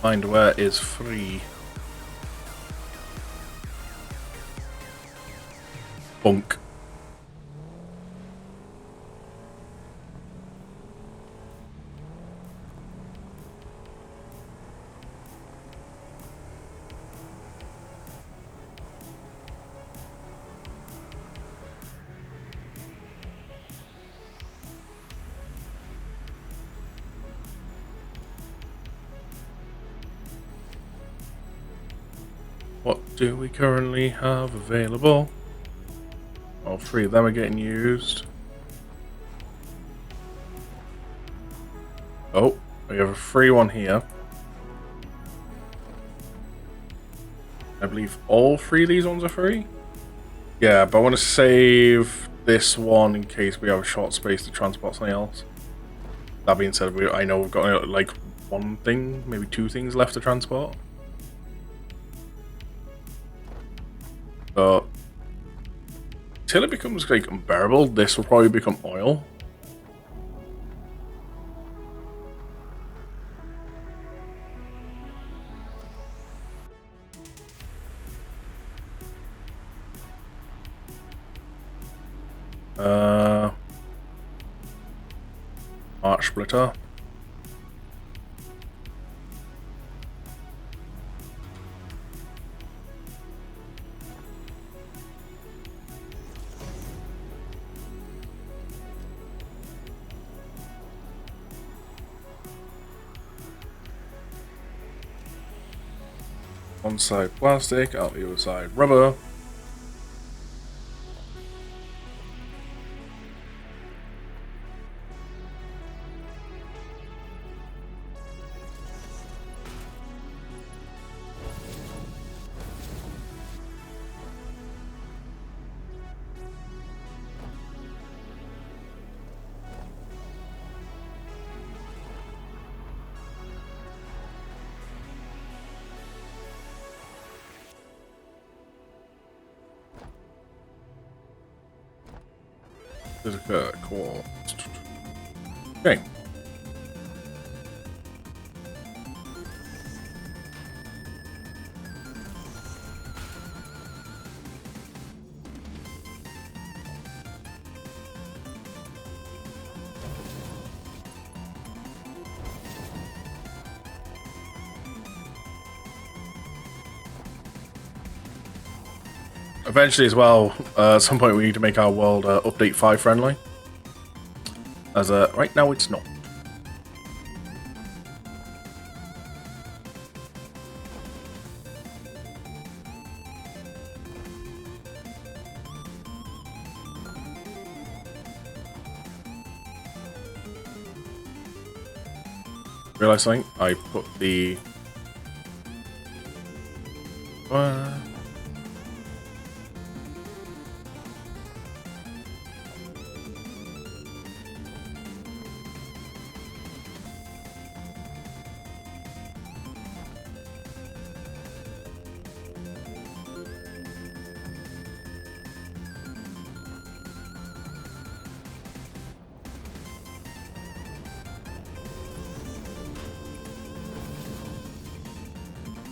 S1: Find where is free. Bunk. What do we currently have available? All three of them are getting used. Oh, we have a free one here. I believe all three of these ones are free? Yeah, but I want to save this one in case we have a short space to transport something else. That being said, I know we've got like one thing, maybe two things left to transport. So, till it becomes like unbearable, this will probably become oil. Arch splitter. One side plastic, out the other side rubber. Cool. Okay. Eventually as well, at some point we need to make our world update 5 friendly. As right now it's not. Realize something? I put the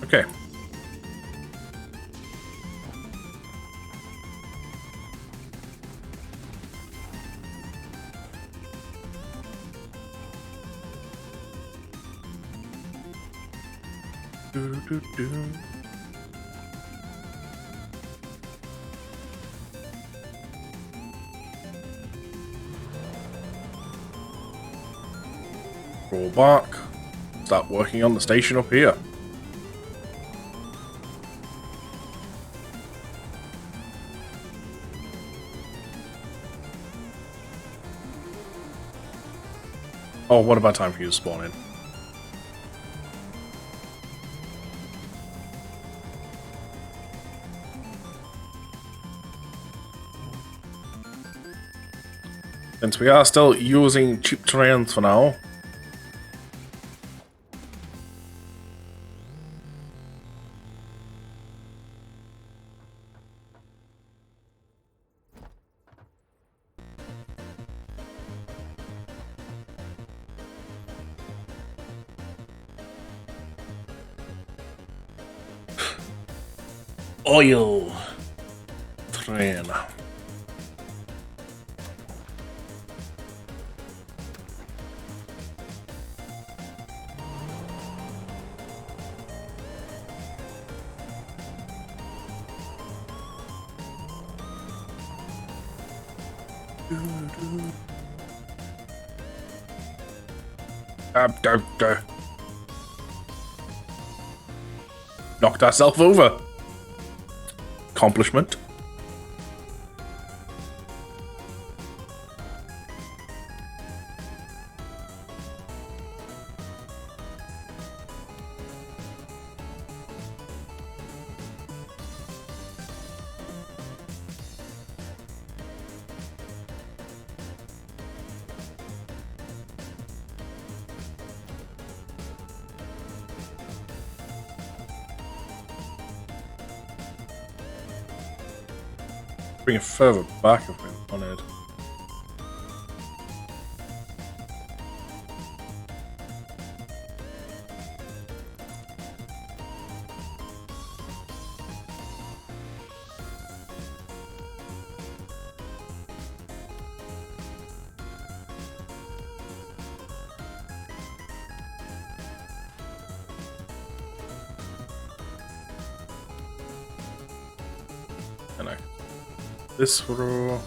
S1: okay. Roll back. Start working on the station up here. Oh, what about time for you to spawn in? Since we are still using cheap terrains for now. Oil train. Knocked ourselves over. Accomplishment. Bring it further back if we wanted. And I this through.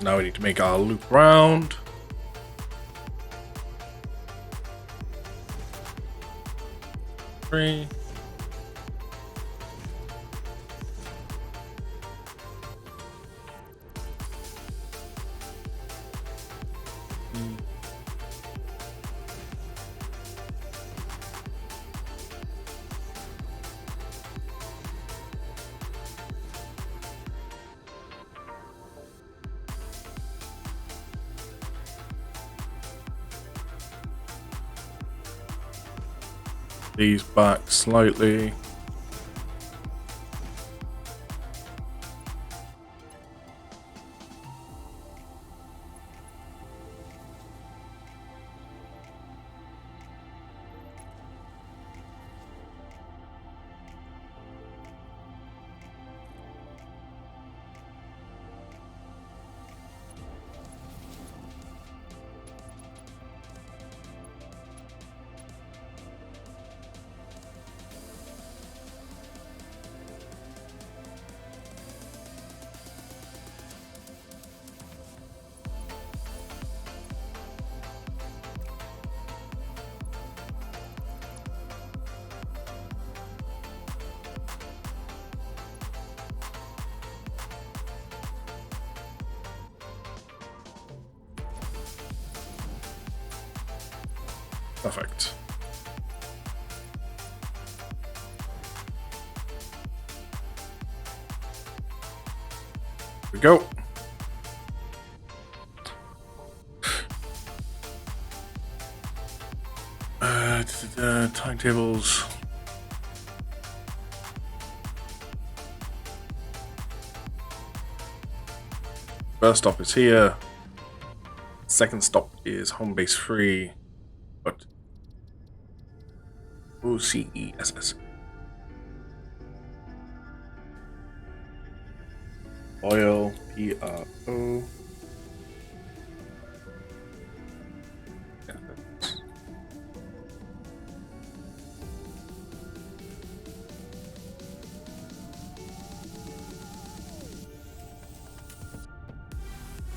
S1: So now we need to make our loop round. Three. These back slightly. Perfect. Here we go. Timetables. First stop is here. Second stop is home base 3. But OCESS. Oil PRO.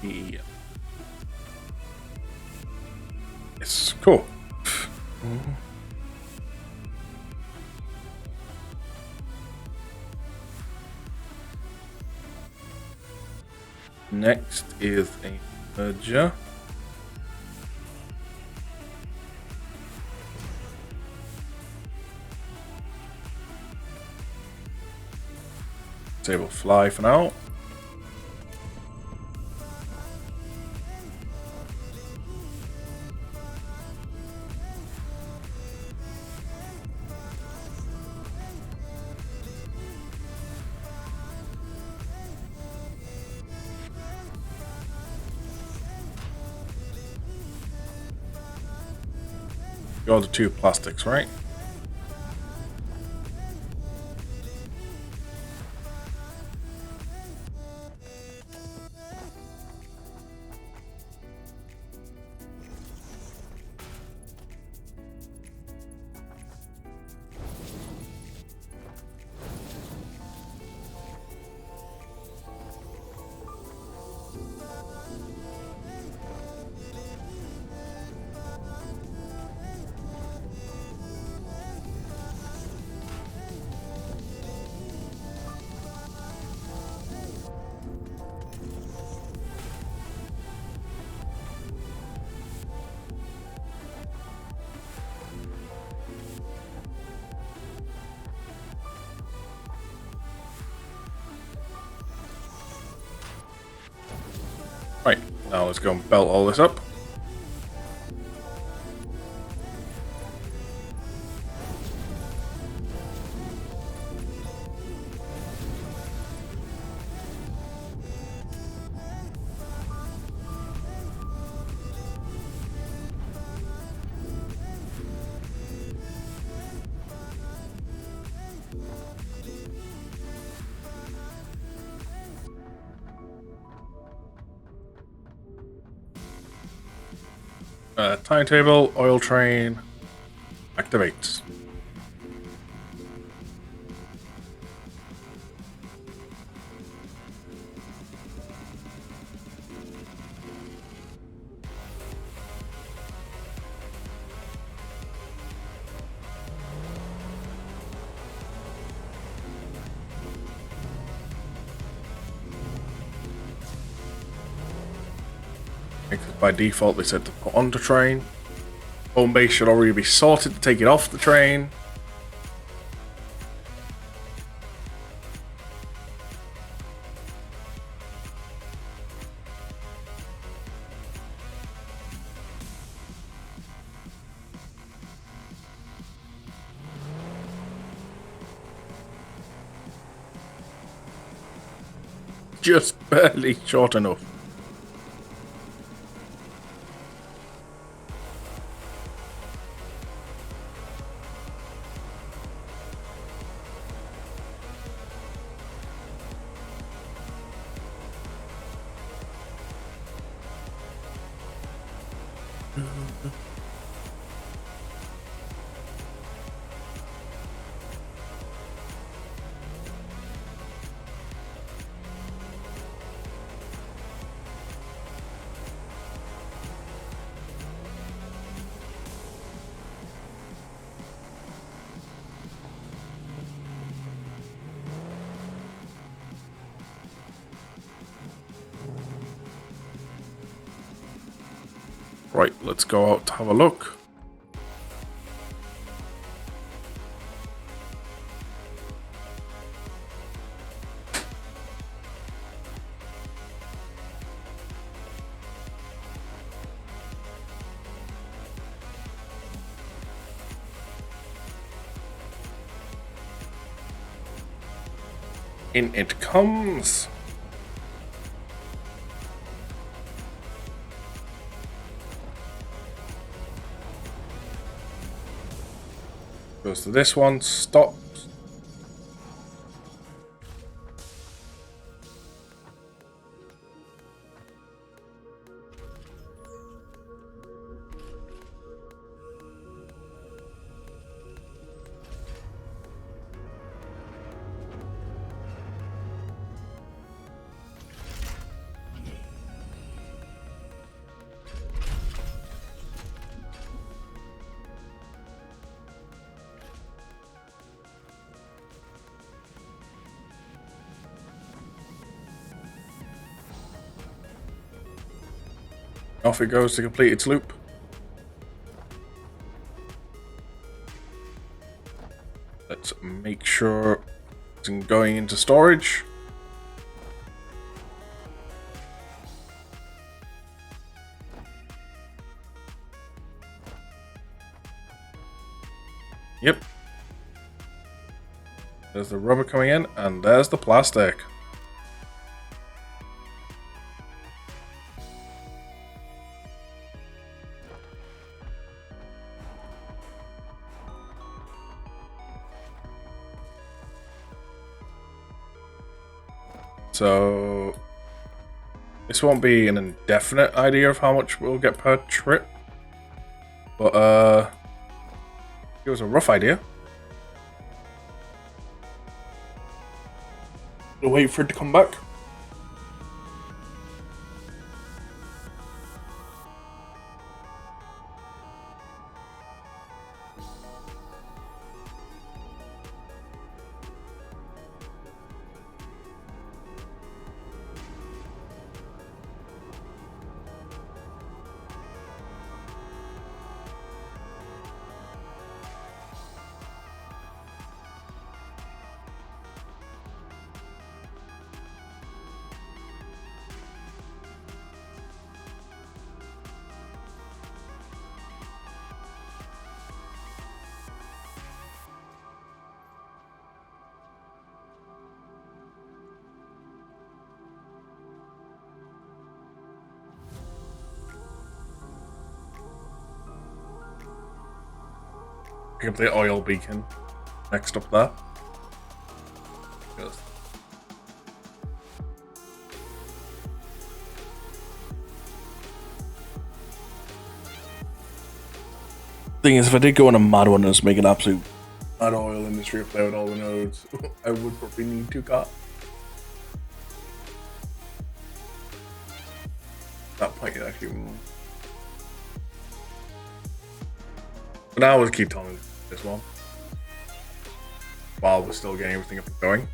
S1: Yeah. Yes, cool. Next is a merger. Disable fly for now. Go to 2 plastics, right? Right, now let's go and belt all this up. Timetable, oil train, activates. Because by default they said to put onto train. Home base should already be sorted to take it off the train. Just barely short enough. Right, let's go out to have a look. In it comes. Goes to this one, stops. Off it goes to complete its loop. Let's make sure it's going into storage. Yep. There's the rubber coming in, and there's the plastic. So this won't be an indefinite idea of how much we'll get per trip, but it was a rough idea. We'll wait for it to come back. Pick up the oil beacon next up there. Yes. Thing is, if I did go on a mad one and just make an absolute mad oil industry up there with all the nodes, I would probably need 2 cars. That point actually. But now we'll keep telling this one while we're still getting everything up and going.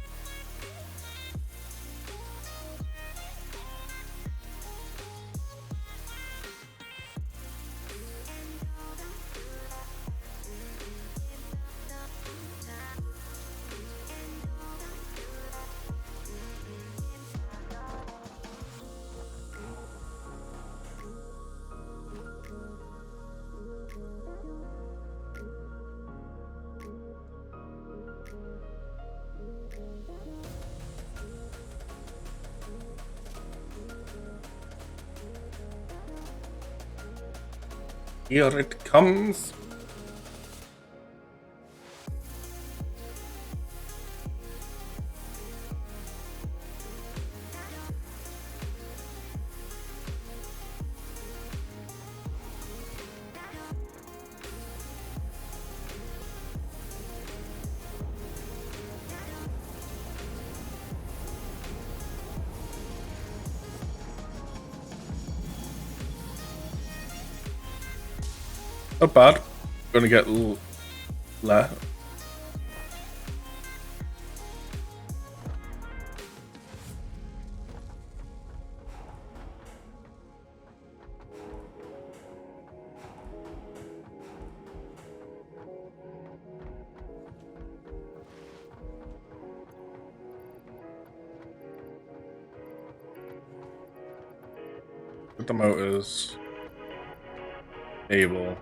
S1: Here it comes. Not bad. Gonna get left. With the motors. Able.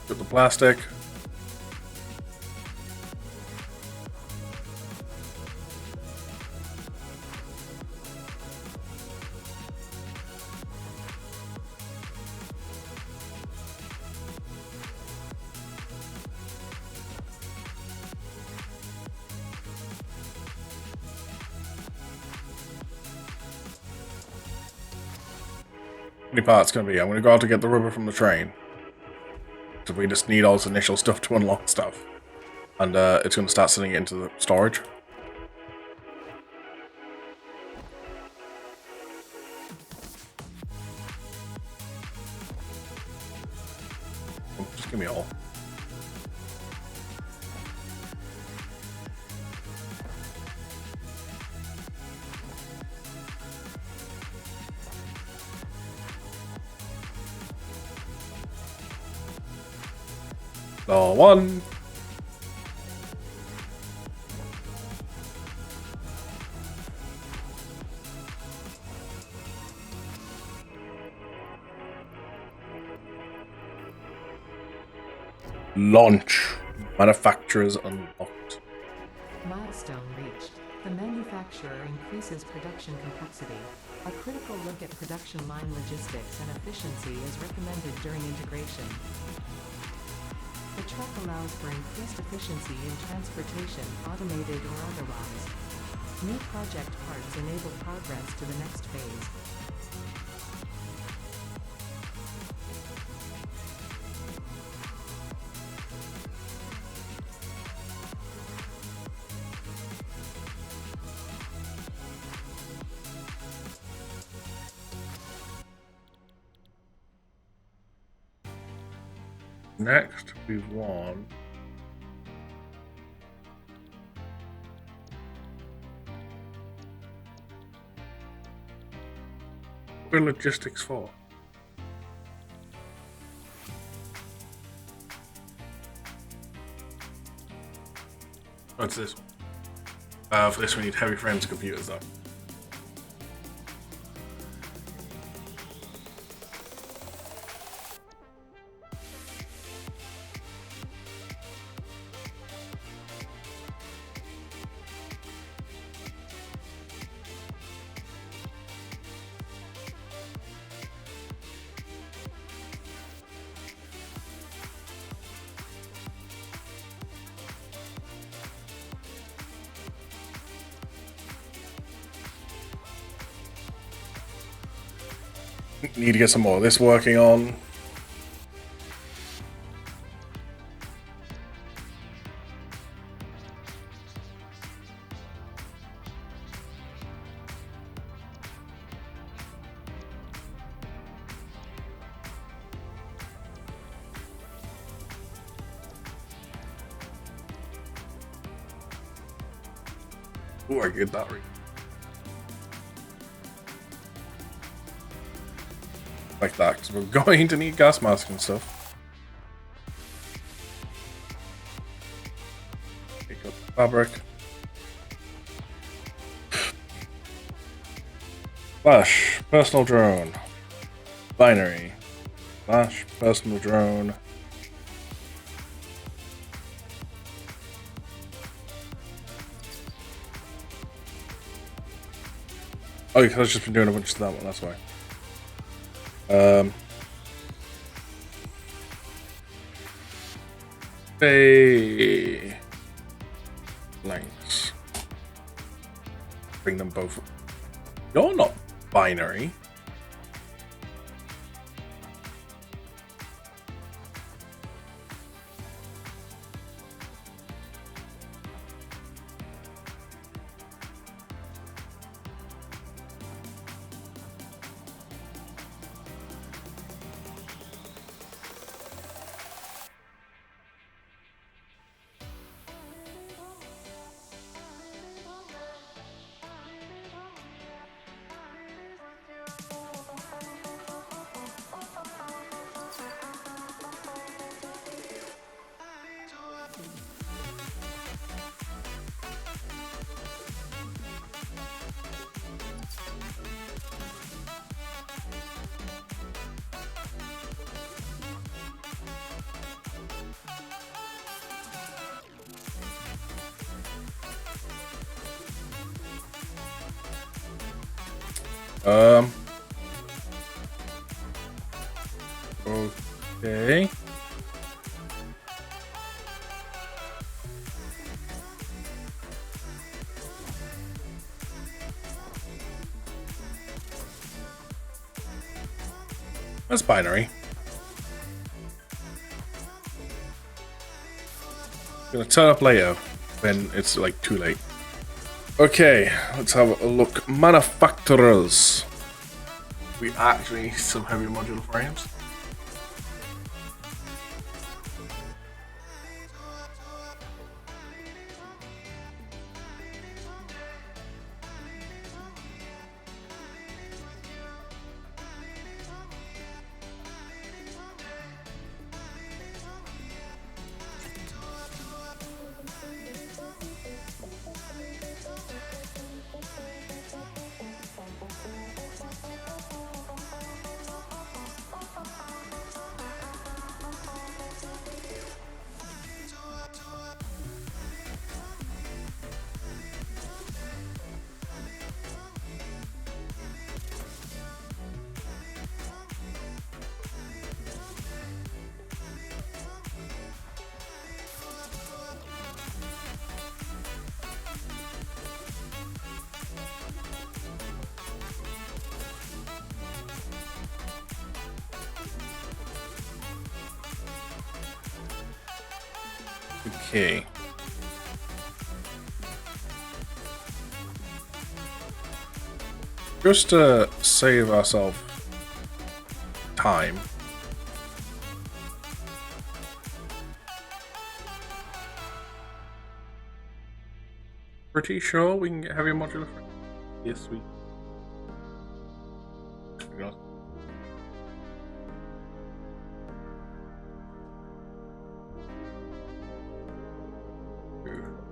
S1: Get the plastic. How many parts gonna be? I'm gonna go out to get the rubber from the train. So we just need all this initial stuff to unlock stuff. And it's going to start sending it into the storage. Oh, just give me all. One. Launch. Manufacturers unlocked.
S2: Milestone reached. The manufacturer increases production complexity. A critical look at production line logistics and efficiency is recommended during integration. The truck allows for increased efficiency in transportation, automated or otherwise. New project parts enable progress to the next phase.
S1: Next, we want what are logistics for? What's this one? For this we need heavy frames computers though. Need to get some more of this working on. Oh, I get that right. Like that, because we're going to need gas masks and stuff. Pick up the fabric. Flash, personal drone. Binary. Flash, personal drone. Oh, because I've just been doing a bunch of that one, that's why. Hey. Links. Bring them both. You're not binary. Okay. That's binary. Gonna turn up later when it's like too late. Okay, let's have a look. Manufacturers. We actually need some heavy modular frames. Okay. Just to save ourselves time. Pretty sure we can get heavy modular frame. Yes, we. Forgot.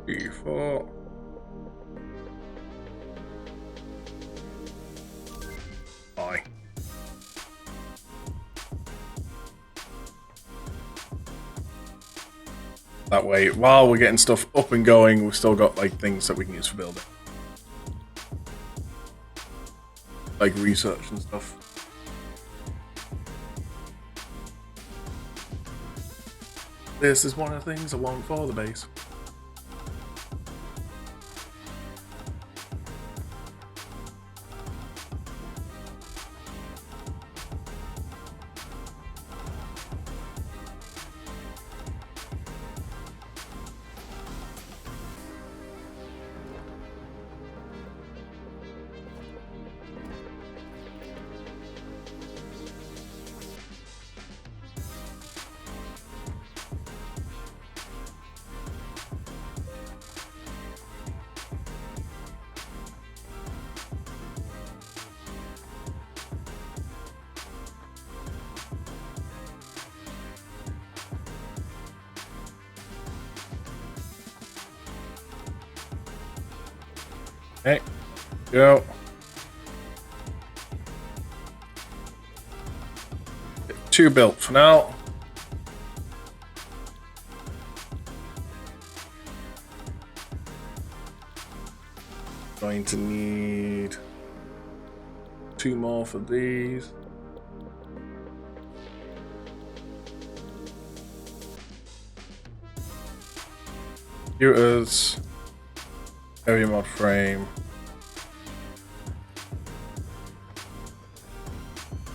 S1: Before. Bye. That way, while we're getting stuff up and going, we've still got like things that we can use for building. Like research and stuff. This is one of the things I want for the base. Okay, go. Get 2 built for now. Going to need 2 more for these. Computers, heavy mod frame,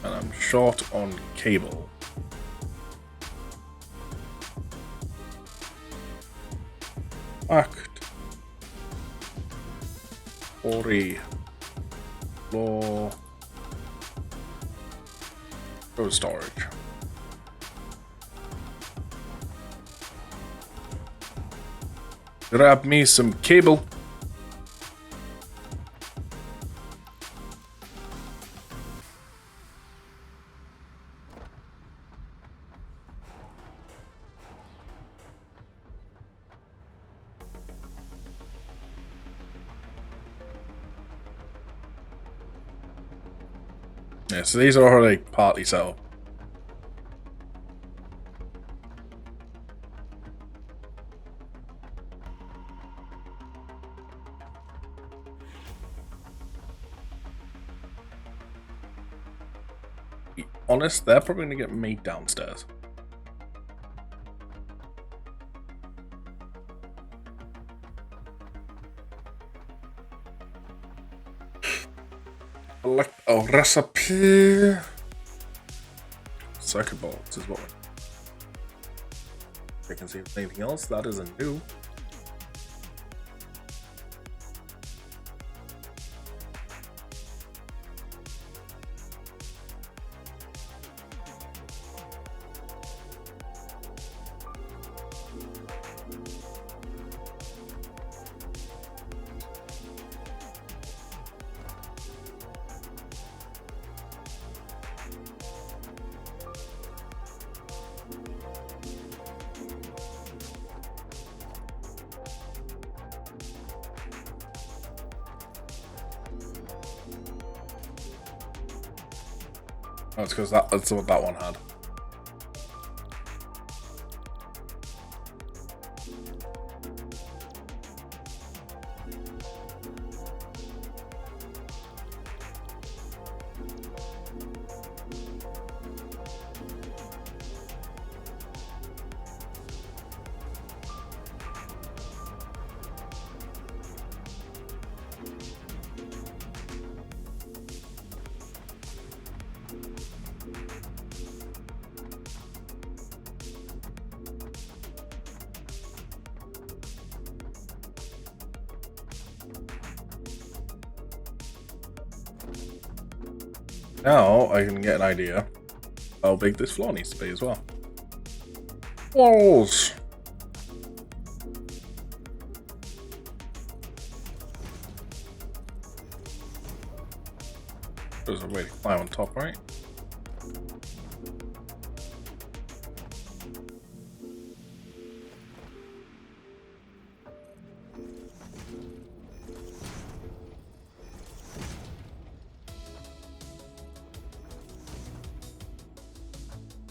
S1: and I'm short on cable. Fact. 40. Floor. Go storage. Grab me some cable. Yeah, so these are like partly set up. To be honest, they're probably gonna get made downstairs. Select a recipe. Circuit boards is what I can see if there's anything else that isn't new. Oh, it's because that's what that one had. Now I can get an idea how big this floor needs to be as well. Walls. There's a way to climb on top, right?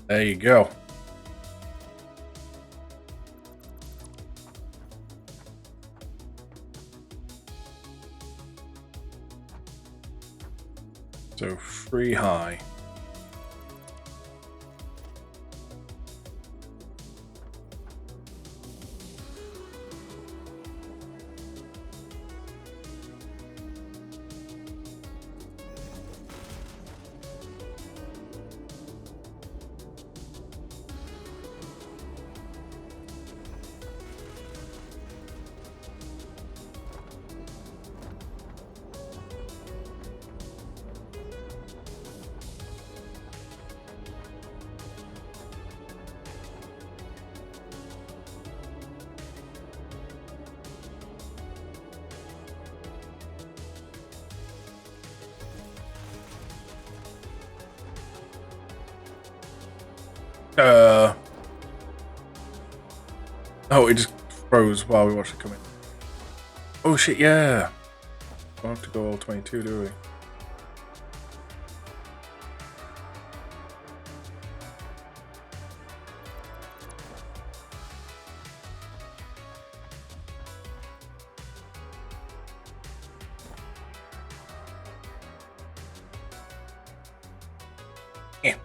S1: There you go. So 3 high. Oh, it just froze while we watched it come in. Oh shit, yeah. Don't have to go all 22, do we? Yeah.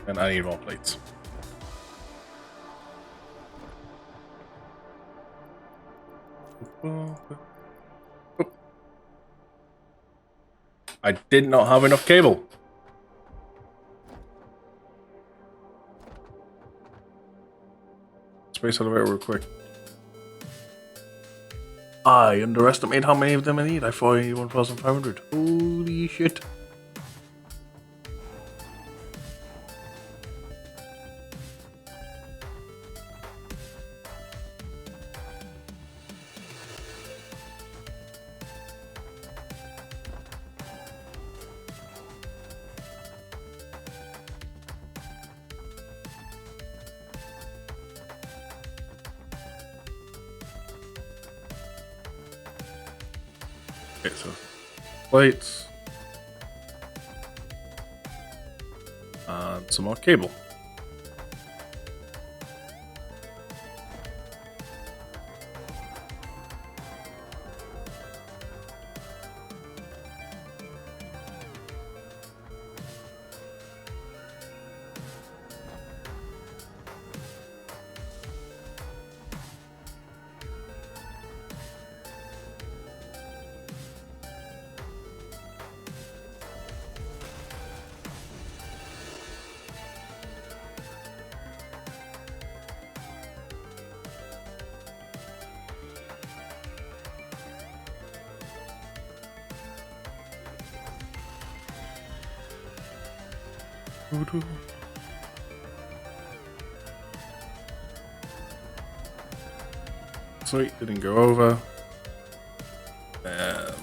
S1: And I need more plates. I did not have enough cable. Space elevator real quick. I underestimated how many of them I need. I thought I needed 1,500. Holy shit. Okay, so plates and some more cable. Sweet, didn't go over. And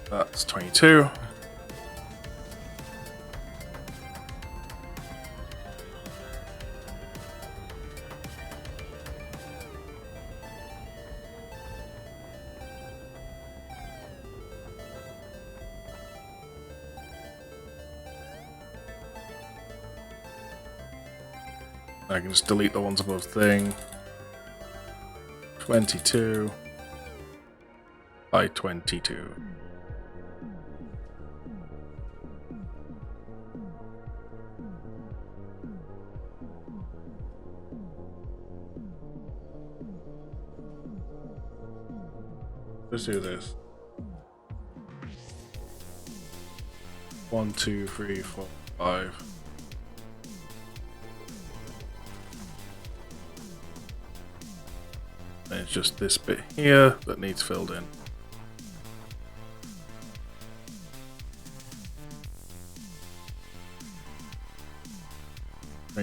S1: that's 22. I can just delete the ones above thing. 22 by 22. Let's do this. 1, 2, 3, 4, 5. And it's just this bit here that needs filled in.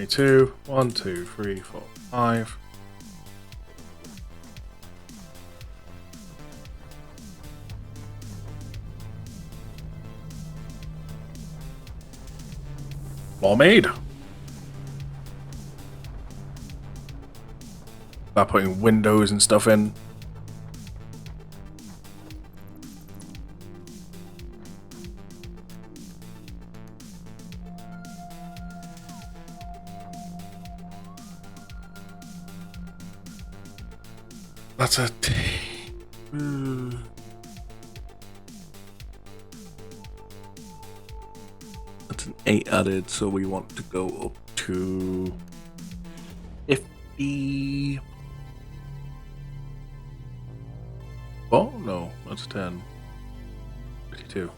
S1: Two, 1, 2, 3, 4, 5. All made. Start putting windows and stuff in. That's a that's an 8 added, so we want to go up to 50. Oh no, that's 10. 52.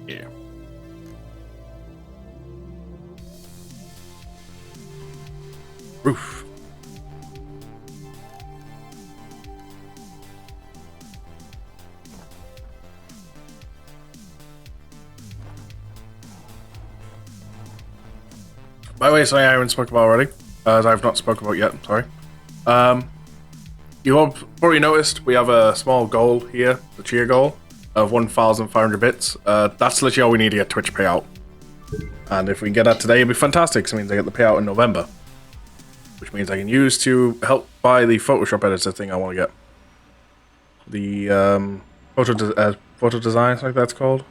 S1: Yeah. Roof. By the way, something I haven't spoken about already, as I've not spoken about yet, sorry. You have probably noticed we have a small goal here, the cheer goal, of 1,500 bits. That's literally all we need to get Twitch payout. And if we can get that today, it'd be fantastic, because it means I get the payout in November. Which means I can use to help buy the Photoshop editor thing I want to get. The photo design, I think that's called.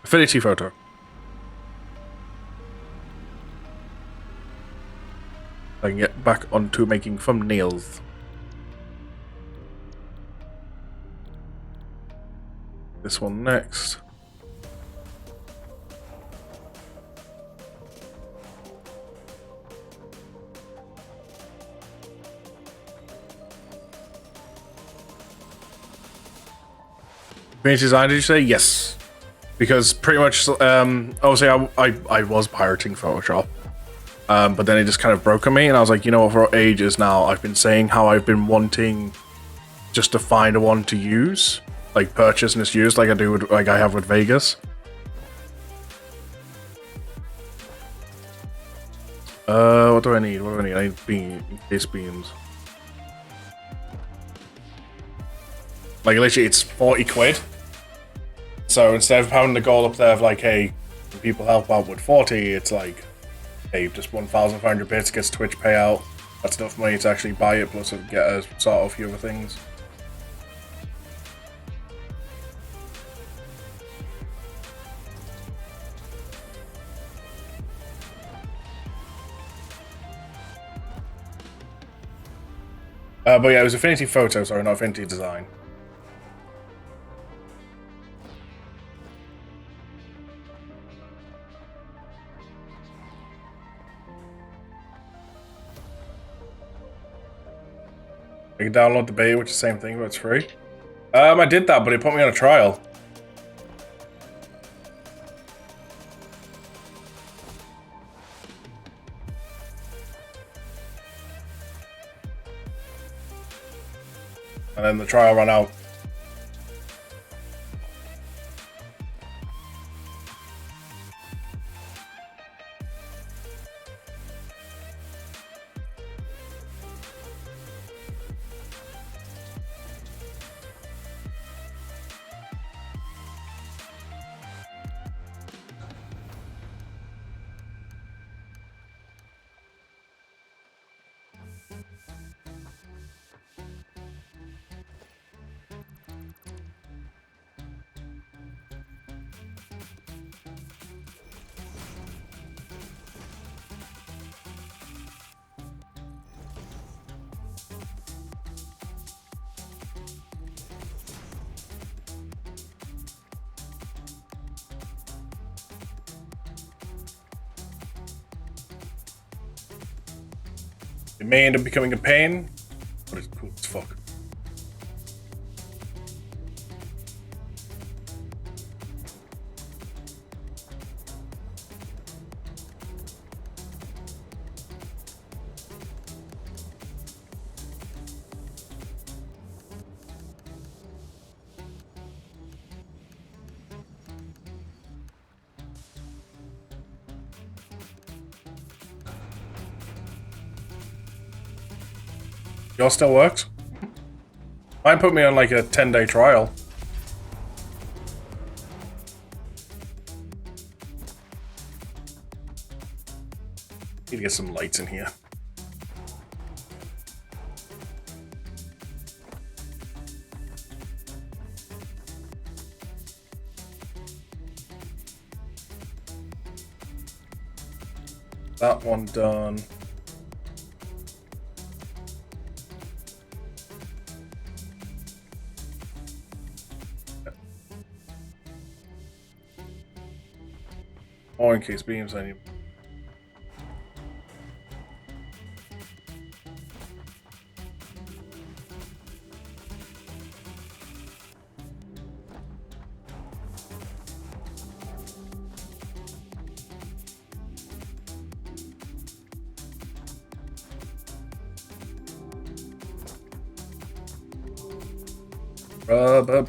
S1: Affinity Photo. I can get back onto making thumbnails. This one next. Finish design, did you say? Yes. Because pretty much, obviously I was pirating Photoshop. But then it just kind of broke on me, and I was like, you know what, for ages now, I've been saying how I've been wanting just to find a one to use. Like, purchase and just use, like I do with, like I have with Vegas. What do I need? What do I need? I need case beams. Like, literally, it's 40 quid. So instead of having the goal up there of like, hey, can people help out with 40, it's like, hey, just 1,500 bits gets Twitch payout. That's enough money to actually buy it, plus get a sort of few other things. But yeah, it was Affinity Photo, sorry, not Affinity Design. I can download the beta, which is the same thing, but it's free. I did that, but it put me on a trial. And then the trial ran out. It may end up becoming a pain, but it's cool as fuck. Yours still works? Mine put me on like a 10-day trial. Need to get some lights in here. That one done. Or in case beams, I need.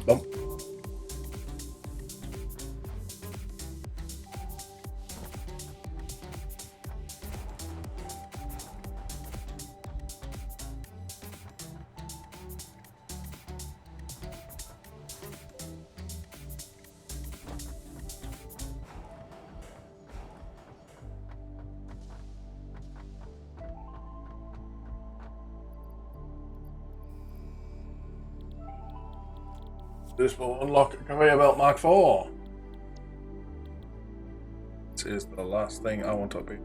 S1: Bump. This will unlock conveyor belt Mark IV. This is the last thing I want to be.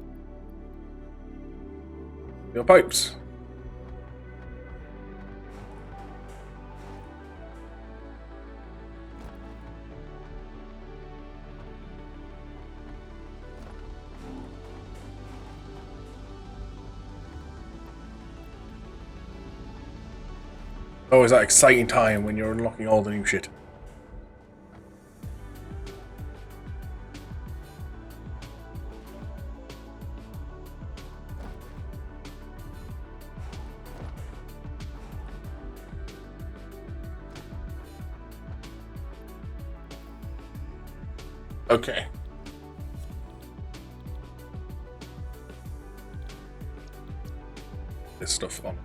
S1: Your pipes. Always that exciting time when you're unlocking all the new shit. Okay. This stuff on.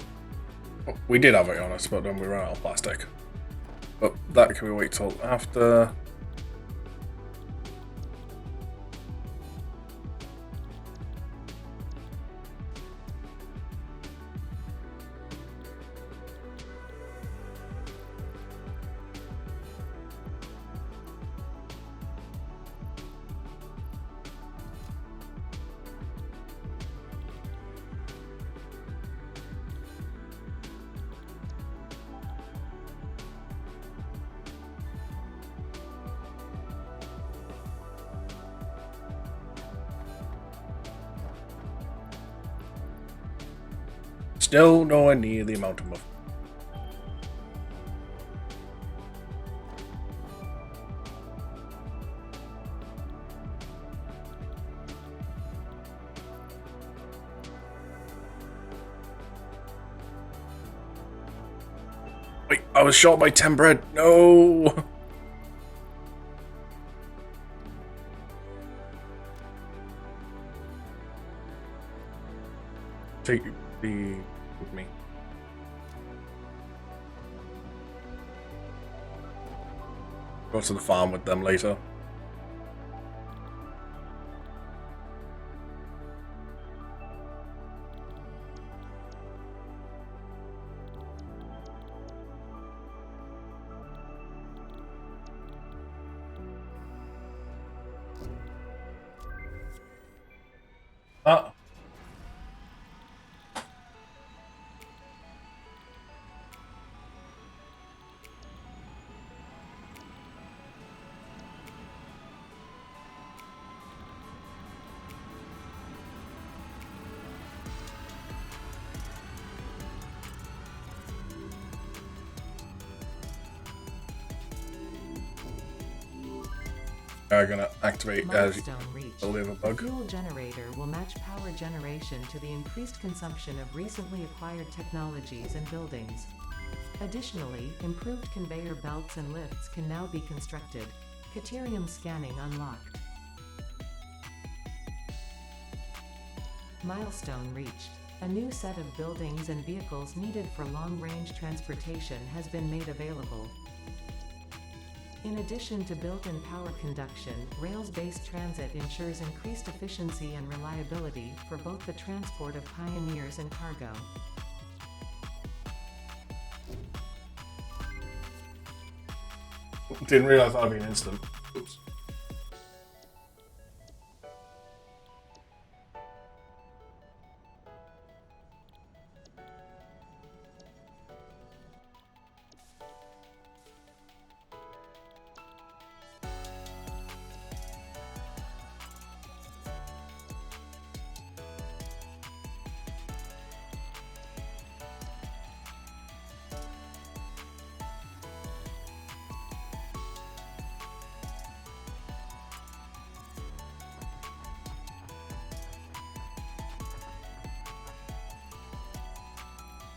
S1: Oh, we did have it on us, but then we ran out of plastic. But that can we wait till after. Still nowhere near the amount of muffin. Wait, I was shot by 10 bread. No. Take the with me. Go to the farm with them later. Ah. Are gonna activate as a liver bug.
S2: The fuel generator will match power generation to the increased consumption of recently acquired technologies and buildings. Additionally, improved conveyor belts and lifts can now be constructed. Caterium scanning unlocked. Milestone reached. A new set of buildings and vehicles needed for long-range transportation has been made available. In addition to built-in power conduction, rails-based transit ensures increased efficiency and reliability for both the transport of pioneers and cargo.
S1: Didn't realize that'd be an instant. Oops.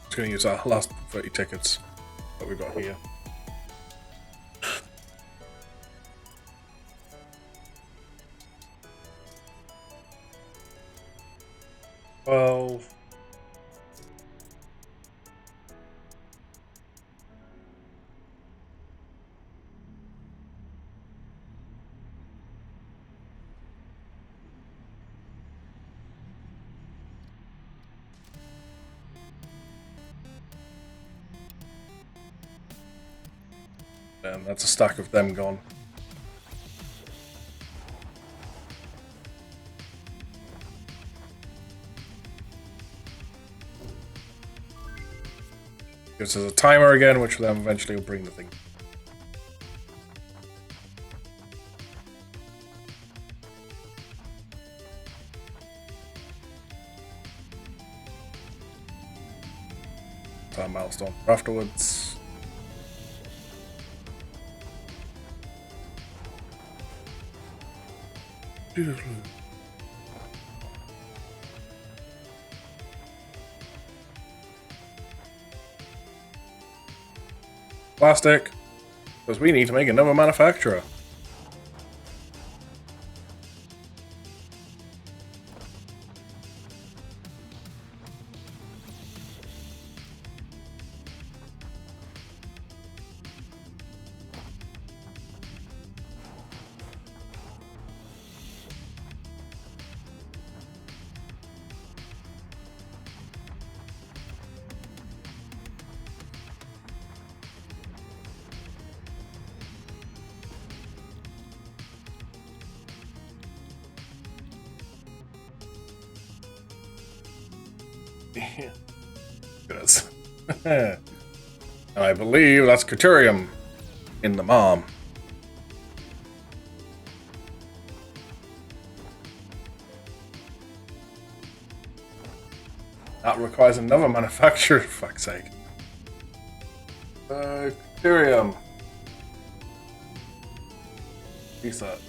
S1: Just gonna use our last 30 tickets that we've got here. Well, And that's a stack of them gone. This is a timer again, which then eventually will bring the thing. Time milestone for afterwards. Plastic, because we need to make another manufacturer. Goodness. And I believe that's Caterium in the mom. That requires another manufacturer, for fuck's sake. Caterium. Reset.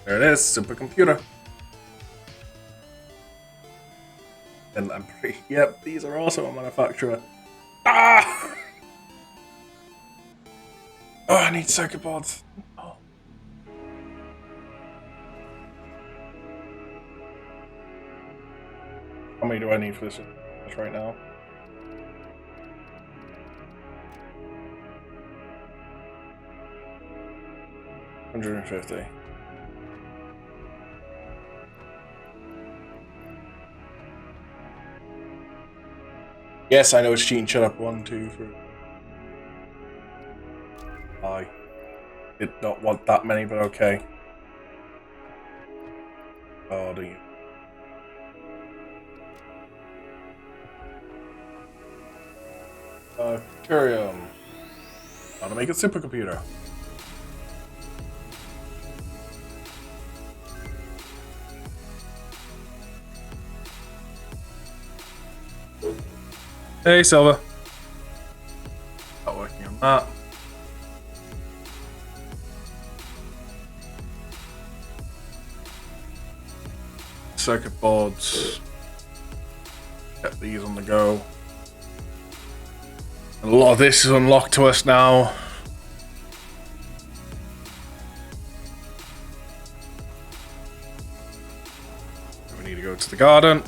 S1: There it is, supercomputer. And I'm pretty. Yep, these are also a manufacturer. Ah! Oh, I need circuit boards. Oh. How many do I need for this right now? $150. Yes, I know it's cheating. Shut up. 1, 2, 3. I did not want that many, but okay. Oh, do you? Curium. How to make a supercomputer. Hey, Silva. Not working on that. Circuit boards. Get these on the go. A lot of this is unlocked to us now. We need to go to the garden.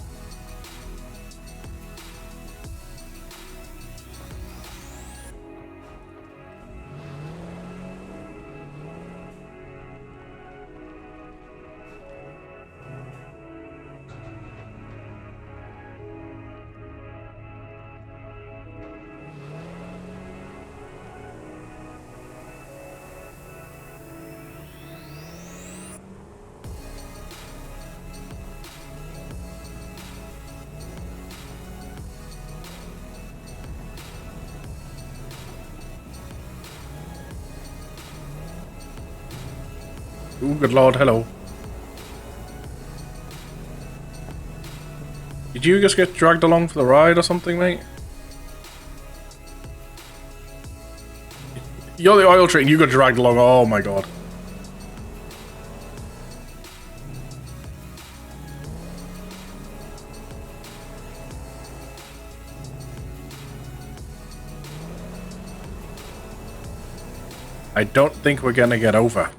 S1: Ooh, good lord, hello. Did you just get dragged along for the ride or something, mate? You're the oil train, you got dragged along, oh my god. I don't think we're gonna get over.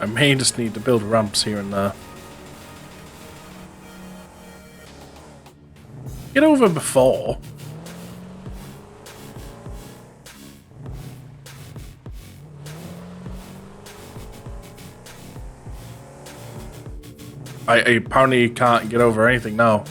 S1: I may just need to build ramps here and there. get over before. I apparently can't get over anything now.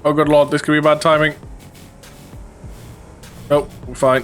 S1: Oh good lord, this could be bad timing. Nope, we're fine.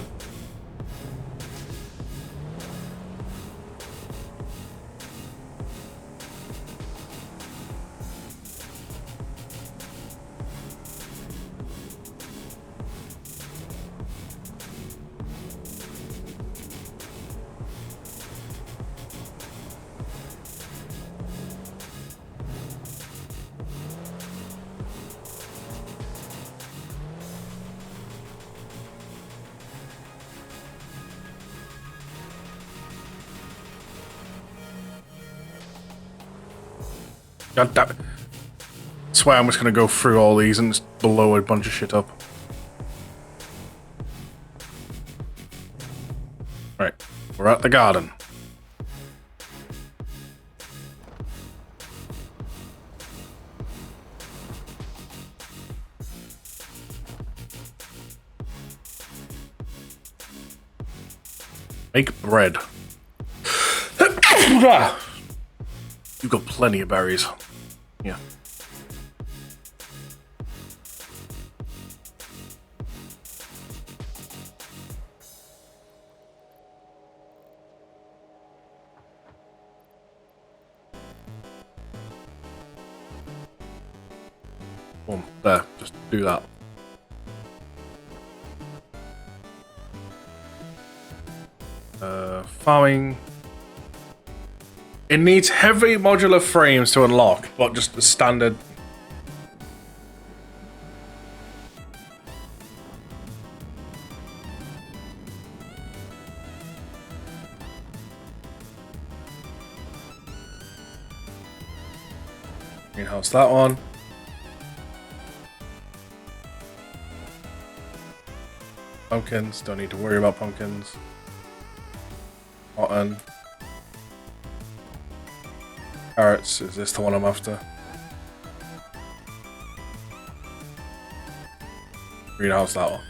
S1: God damn it. I swear I'm just gonna go through all these and just blow a bunch of shit up. Right, we're at the garden. Make bread. You've got plenty of berries. Yeah. Boom. There. Just do that. Farming. It needs heavy modular frames to unlock, but just the standard. Greenhouse that one. Pumpkins, don't need to worry about pumpkins. Cotton. Carrots, is this the one I'm after? Greenhouse that one.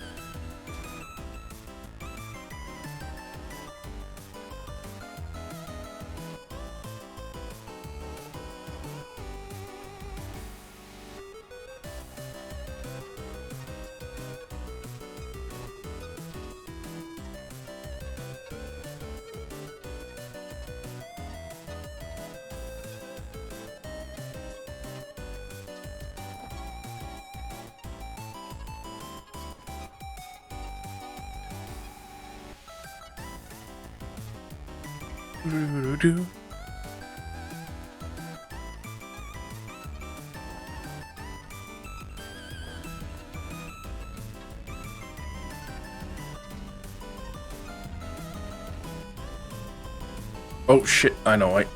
S1: Oh shit, I know, right?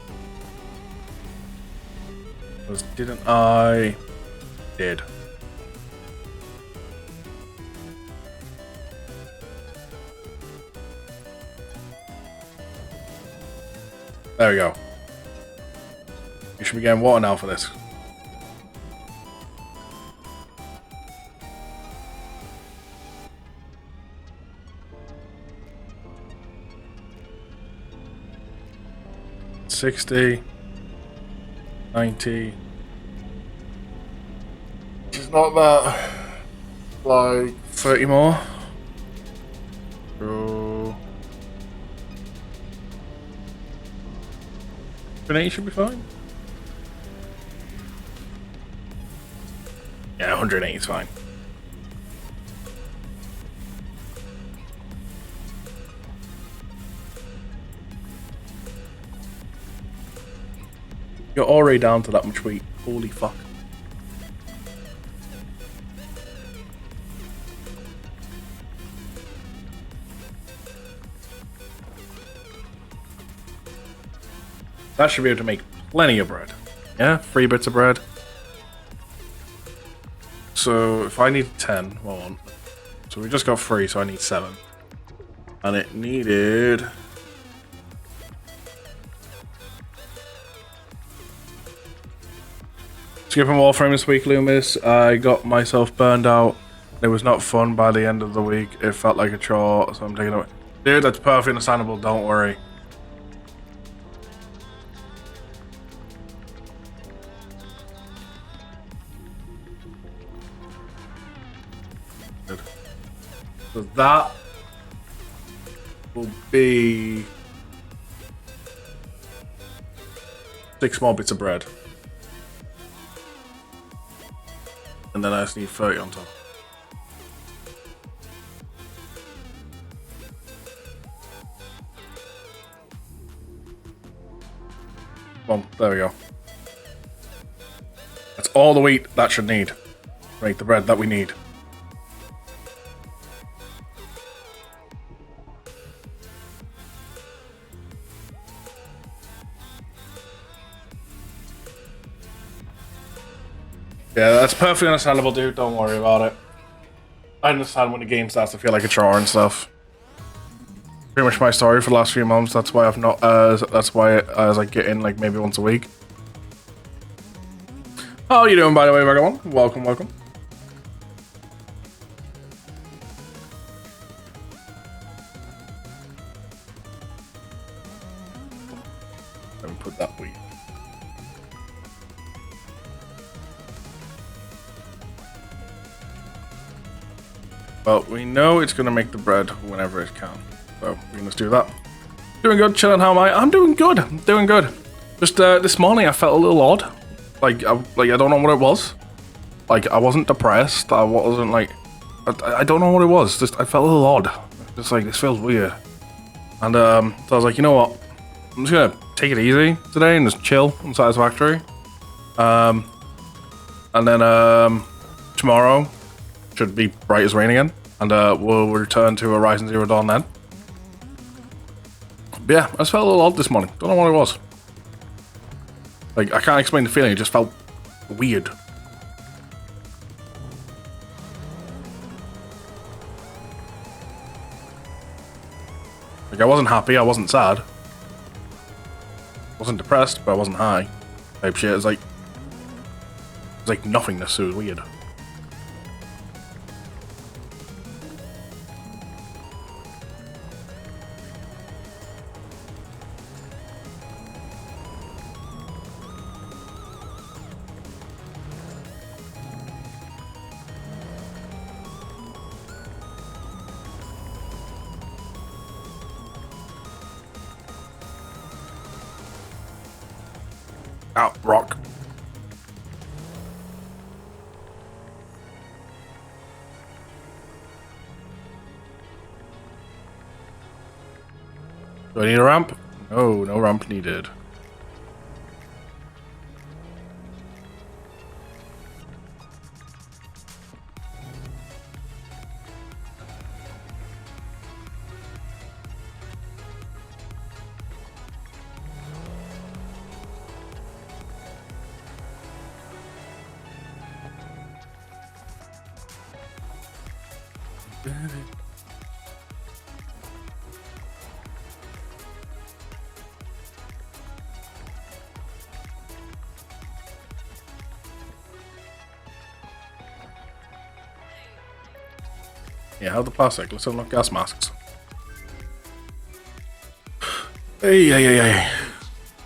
S1: Didn't I? Did. There we go. You should be getting water now for this. $60, $90. It's not that. Like 30 more. So grenade should be fine. Yeah, 180 is fine. You're already down to that much wheat. Holy fuck. That should be able to make plenty of bread. Yeah, 3 bits of bread. So if I need 10, hold on. So we just got 3, so I need 7. And it needed... Skipping Warframe this week, Lumus. I got myself burned out. It was not fun by the end of the week. It felt like a chore, so I'm taking it away. Dude, that's perfectly understandable, don't worry. So that will be 6 more bits of bread. And then I just need 30 on top. Boom, there we go. That's all the wheat that should need to make the bread that we need. Yeah, that's perfectly understandable, dude. Don't worry about it. I understand when the game starts to feel like a chore and stuff. Pretty much my story for the last few months. That's why I've not. That's why I was like getting like maybe once a week. How are you doing, by the way, everyone? Welcome, welcome. Let me put that wheat. Well, we know it's gonna make the bread whenever it can, so we can just do that. Doing good, chilling. How am I? I'm doing good. I'm doing good. Just this morning, I felt a little odd. Like I don't know what it was. Like I wasn't depressed. I wasn't like I don't know what it was. Just I felt a little odd. Just like this feels weird. And so I was like, you know what? I'm just gonna take it easy today and just chill on Satisfactory. And then tomorrow should be bright as rain again, and we'll return to Horizon Zero Dawn then. But yeah, I just felt a little odd this morning. Don't know what it was. Like, I can't explain the feeling, it just felt weird. Like, I wasn't happy, I wasn't sad. I wasn't depressed, but I wasn't high. Type shit, it's like nothingness, so it was weird. Out, rock. Do I need a ramp? No, no ramp needed. Yeah, how the plastic? Let's unlock gas masks. Hey.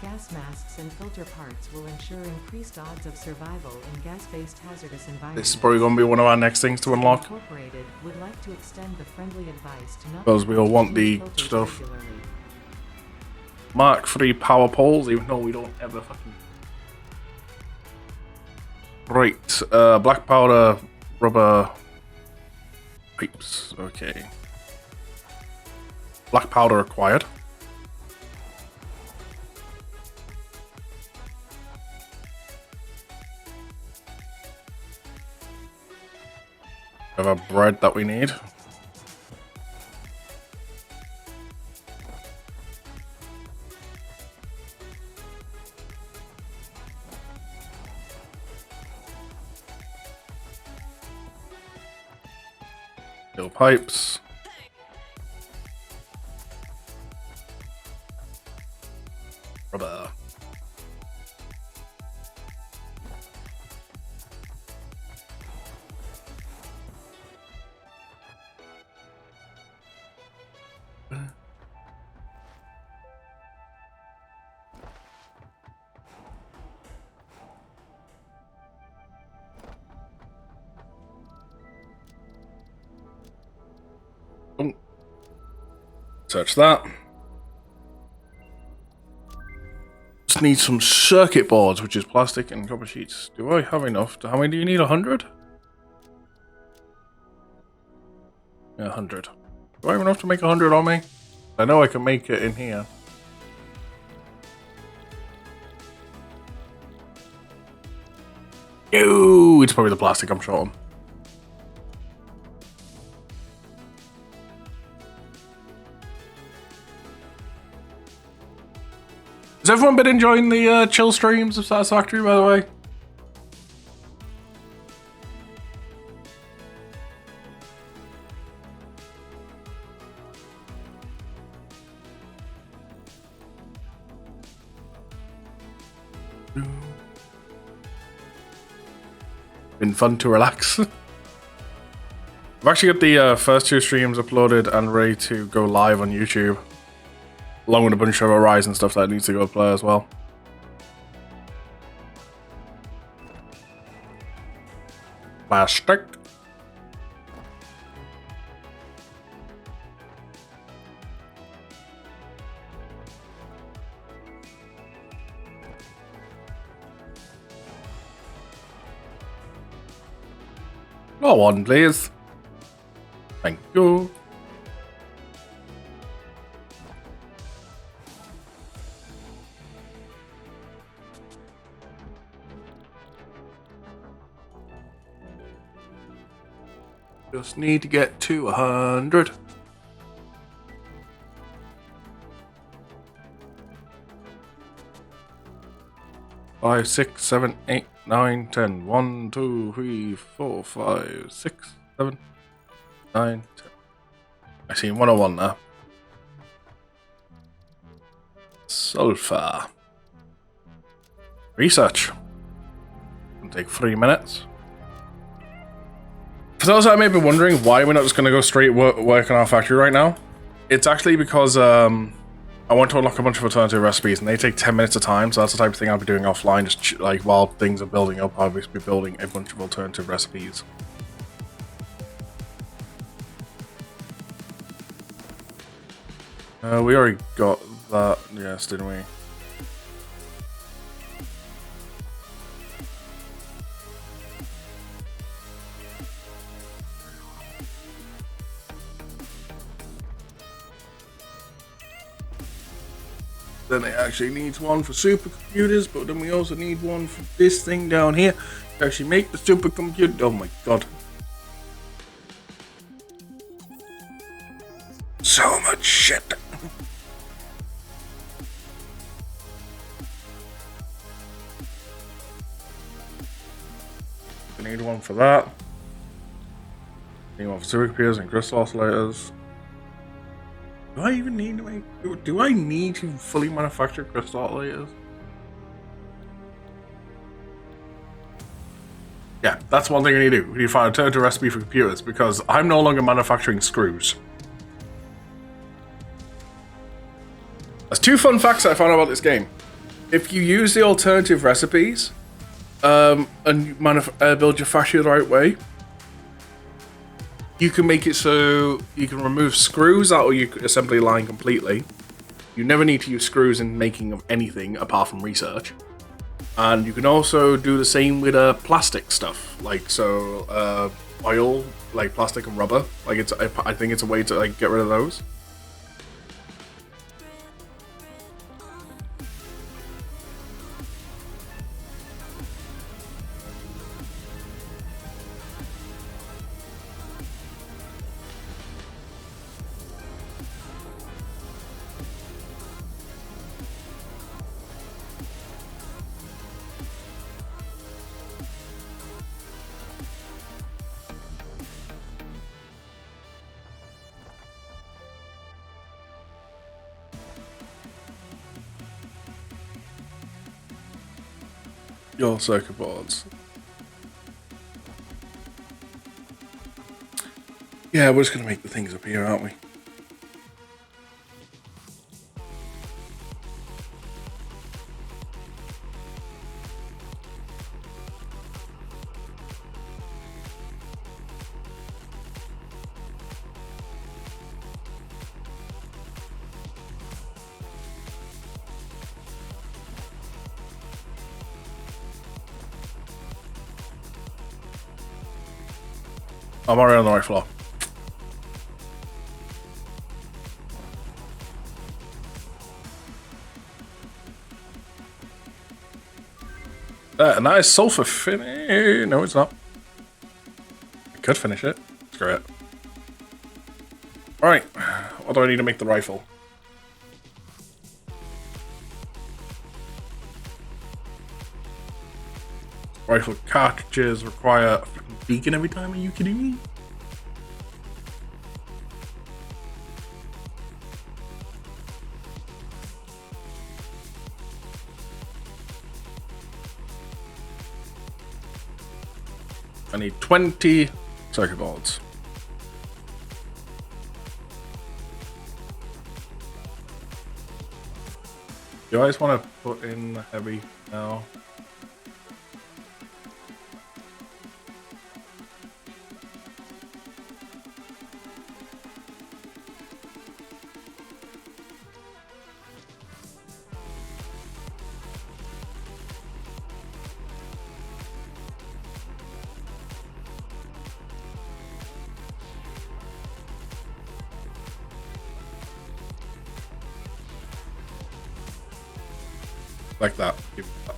S2: Gas masks and filter parts will ensure increased odds of survival in gas-based hazardous environments.
S1: This is probably going to be one of our next things to unlock.
S2: Incorporated would like to extend the friendly advice to not
S1: Because we all want the
S2: filters
S1: stuff.
S2: regularly.
S1: Mark 3 power poles, even though we don't ever fucking... Right, black powder, rubber... pipes, okay. Black powder acquired. We have our bread that we need. Steel pipes. Rubber. Oh. Search that. Just need some circuit boards, which is plastic and copper sheets. Do I have enough? How many do you need? 100? Yeah, 100. Do I have enough to make 100 on me? I know I can make it in here. Ew, it's probably the plastic I'm short on. Has everyone been enjoying the chill streams of Satisfactory, by the way? Been fun to relax. I've actually got the first 2 streams uploaded and ready to go live on YouTube, along with a bunch of Horizon stuff that needs to go play as well. Plastic. Go on, please. Thank you. Just need to get to 100. Five, 6, 7, 8, 9, 10. 1, 2, 3, 4, 5, 6, 7, 9, 10. I see 101 there. Sulfur. Research. It'll take 3 minutes. For those that may be wondering why we're not just going to go straight work on our factory right now, it's actually because I want to unlock a bunch of alternative recipes and they take 10 minutes a time, so that's the type of thing I'll be doing offline, just like while things are building up. I'll be building a bunch of alternative recipes. We already got that, yes, didn't we? Then it actually needs one for supercomputers, but then we also need one for this thing down here to actually make the supercomputer. Oh my god. So much shit. We need one for that. Need one for supercomputers and crystal oscillators. Do I even need to make... Do I need to fully manufacture crystal oscillators? Yeah, that's one thing I need to do. We need to find an alternative recipe for computers, because I'm no longer manufacturing screws. There's 2 fun facts that I found out about this game. If you use the alternative recipes, and you build your factory the right way, you can make it so you can remove screws out of your assembly line completely. You never need to use screws in making of anything apart from research. And you can also do the same with plastic stuff, like oil, like plastic and rubber. Like I think it's a way to like get rid of those. Your circuit boards. Yeah, we're just gonna make the things up here, aren't we? I'm already on the right floor. A nice sulfur finish. No, it's not. I could finish it. Screw it. Alright. What do I need to make the rifle? Rifle cartridges require a freaking beacon every time. Are you kidding me? I need 20 circuit boards. Do you guys want to put in the heavy now? Like that. Give it that.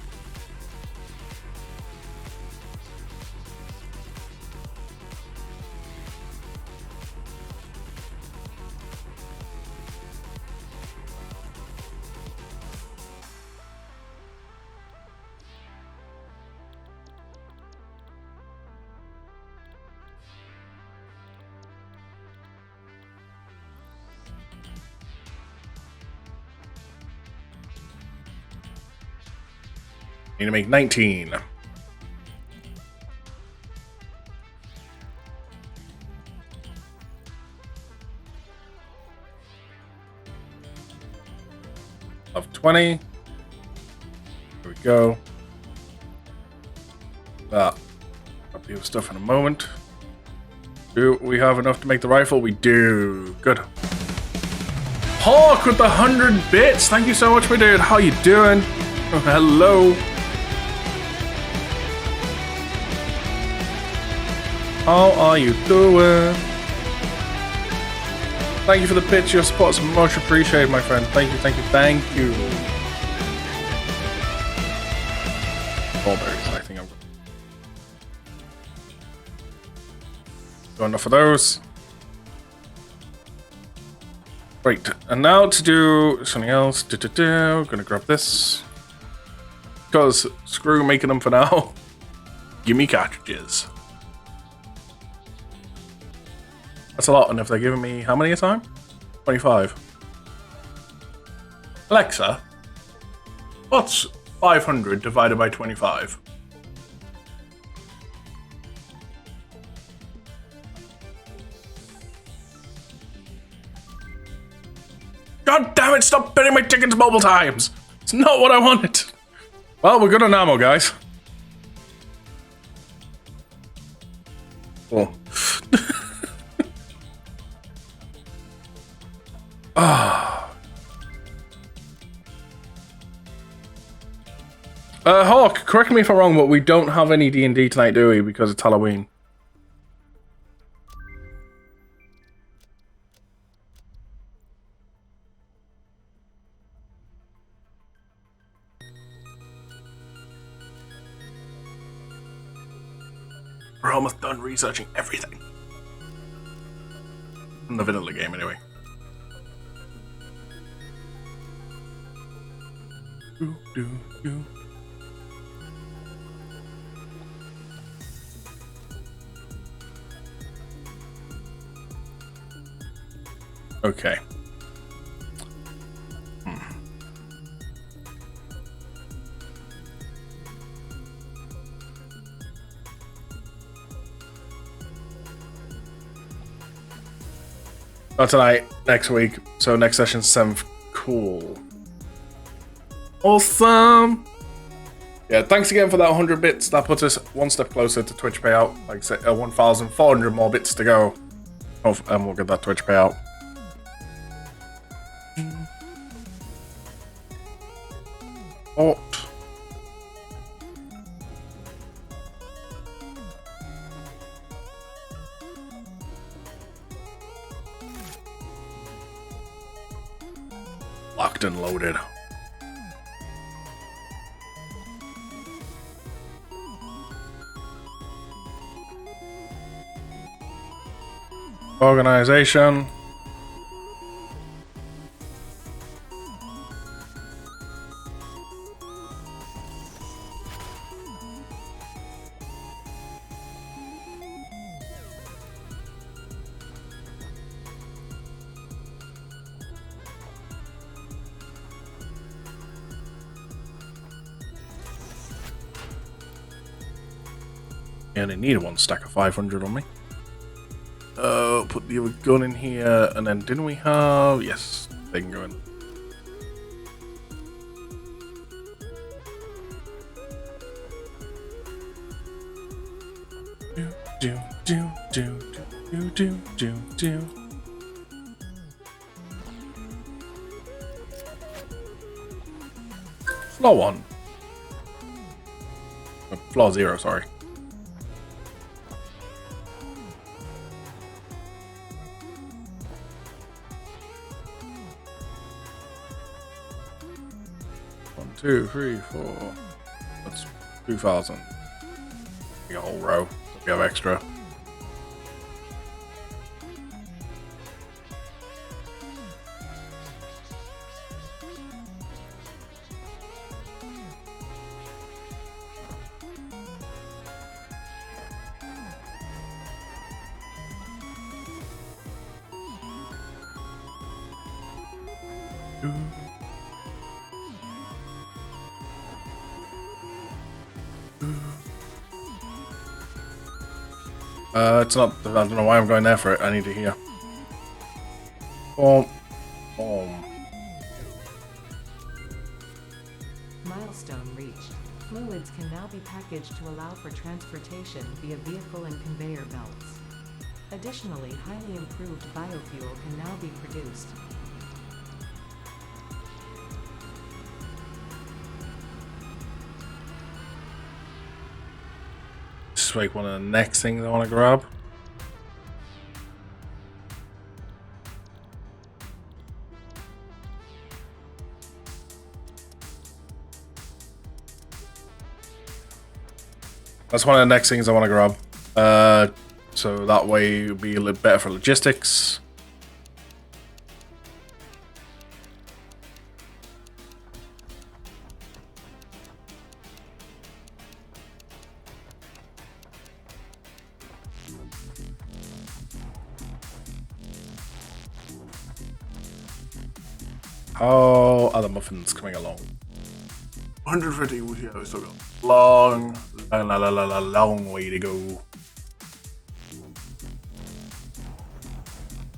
S1: Need to make 19. Of 20. Here we go. I'll deal with stuff in a moment. Do we have enough to make the rifle? We do. Good. Hawk with the 100 bits. Thank you so much, my dude. How you doing? Oh, hello. How are you doing? Thank you for the pitch. Your support is much appreciated, my friend. Thank you, thank you, thank you. Strawberries, I think I'm got enough of those. Right, and now to do something else. Gonna grab this. Because screw making them for now. Give me cartridges. That's a lot, and if they're giving me how many a time? 25. Alexa, what's 500 divided by 25? God damn it, stop bidding my tickets multiple times! It's not what I wanted! Well, we're good on ammo, guys. Oh. Hawk, correct me if I'm wrong, but we don't have any D&D tonight, do we? Because it's Halloween. We're almost done researching everything. In the vanilla game, anyway. Okay. Not tonight, next week. So next session's 7th. Cool. Awesome! Yeah, thanks again for that 100 bits. That puts us one step closer to Twitch payout. Like I said, 1,400 more bits to go. Oh, and we'll get that Twitch payout. Oh. Locked and loaded. Organization. Yeah, they need one stack of 500 on me. Put the other gun in here, and then didn't we have... Yes, they can go in. Do. Floor 1. Floor 0, sorry. Two, three, four. That's 2,000. A whole row. We have extra. It's not. I don't know why I'm going there for it. I need to hear. Boom. Boom.
S2: Milestone reached. Fluids can now be packaged to allow for transportation via vehicle and conveyor belts. Additionally, highly improved biofuel can now be produced.
S1: This is like one of the next things I want to grab. That's one of the next things I want to grab. So that way it'll be a little better for logistics. How are the muffins coming along? 150, yeah, we still got long way to go.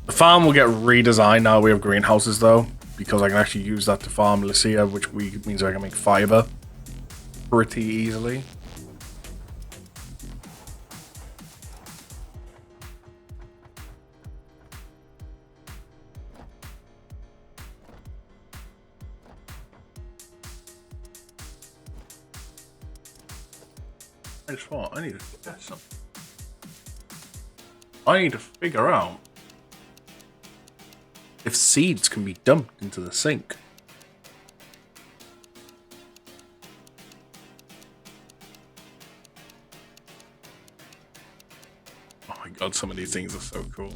S1: The farm will get redesigned now we have greenhouses though, because I can actually use that to farm Lycia, which means I can make fiber pretty easily. I need to get something. I need to figure out if seeds can be dumped into the sink. Oh my god, some of these things are so cool.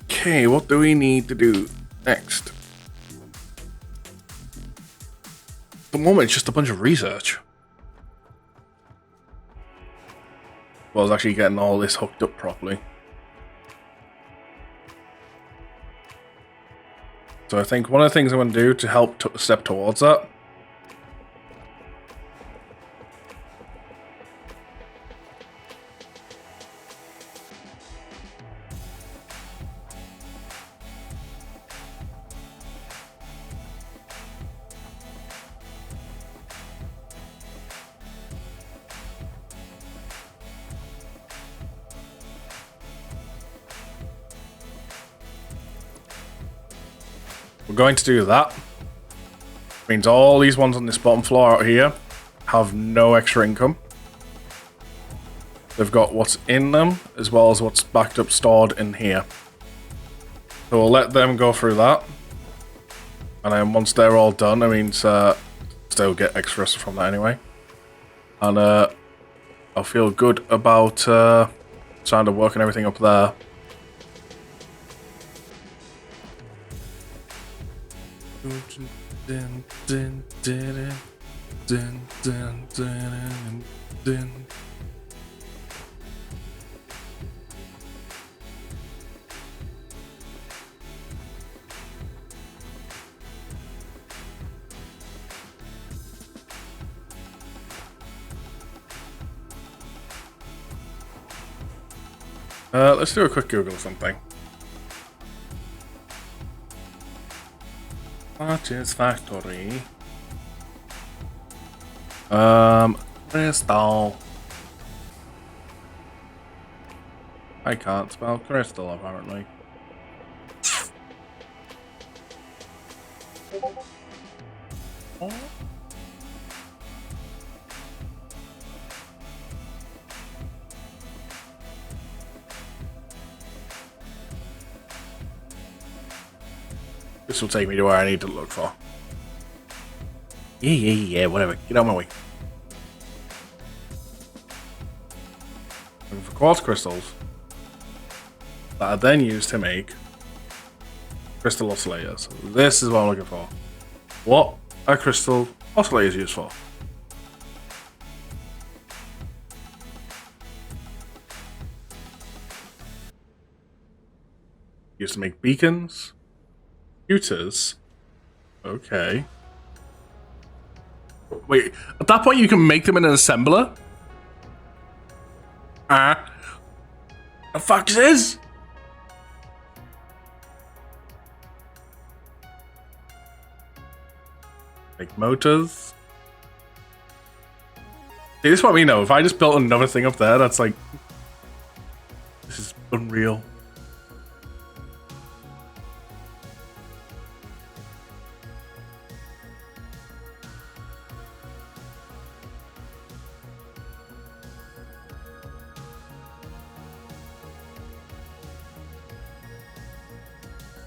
S1: Okay, what do we need to do next? At the moment, it's just a bunch of research. well as actually getting all this hooked up properly. So I think one of the things I'm going to do to help step towards that we're going to do that. Means all these ones on this bottom floor out here have no extra income. They've got what's in them as well as what's backed up stored in here. So we'll let them go through that. And then once they're all done, I mean, still get extra from that anyway. And I'll feel good about trying to work and everything up there. Let's do a quick Google or something. Satisfactory. Crystal. I can't spell crystal apparently. This will take me to where I need to look for. Yeah, whatever. Get out of my way. Looking for quartz crystals that are then used to make crystal oscillators. This is what I'm looking for. What are crystal oscillators used for? Used to make beacons. Computers. Okay. Wait, at that point you can make them in an assembler? The fuck is this? Make motors. See, this is what I mean though. If I just built another thing up there, that's like... This is unreal.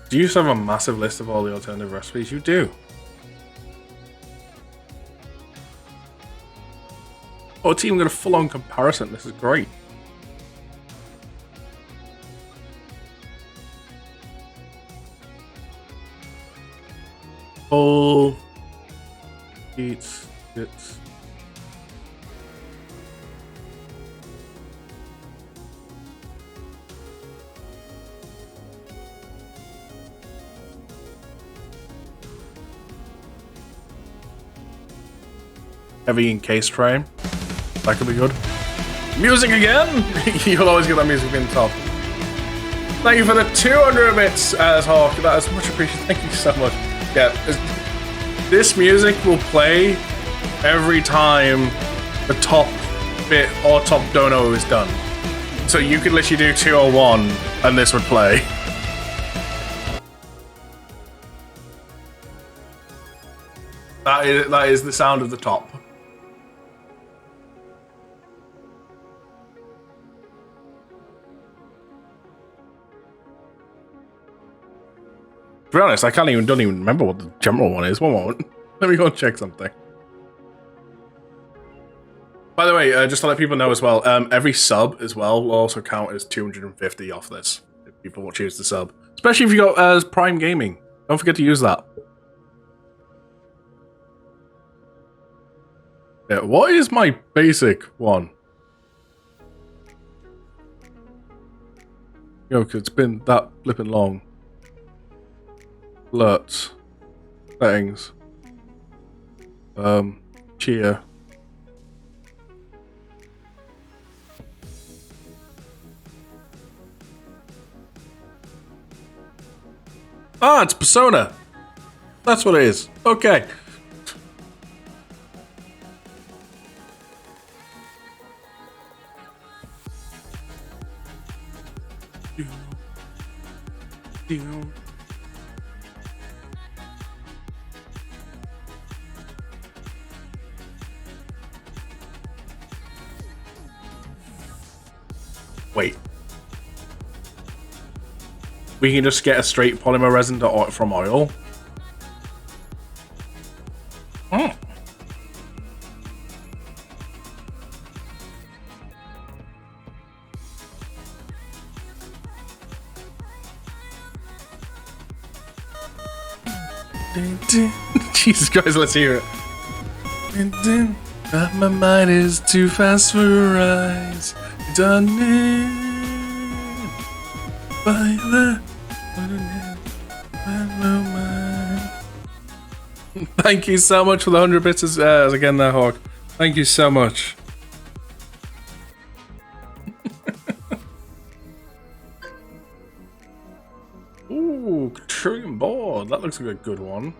S1: Do you have a massive list of all the alternative recipes? You do. Oh, it's even got a full-on comparison. This is great. Full eats it's heavy encased frame. That could be good. Music again? You'll always get that music in the top. Thank you for the 200 bits, Hawk. That is much appreciated. Thank you so much. Yeah, this music will play every time the top bit or top dono is done. So you could literally do 201 and this would play. That is the sound of the top. To be honest, I don't even remember what the general one is. One moment. Let me go and check something. By the way, just to let people know as well, every sub as well will also count as 250 off this. If people will choose the sub. Especially if you got as Prime Gaming. Don't forget to use that. Yeah, what is my basic one? You know, 'cause it's been that flipping long. Alerts. Settings. Cheer. Ah, it's Persona. That's what it is. Okay. Wait. We can just get a straight polymer resin from oil? Hmm. Jesus Christ, let's hear it. My mind is too fast for your eyes. Done it by the. Thank you so much for the 100 bits again there, Hawk. Thank you so much. Ooh, Trillion board. That looks like a good one.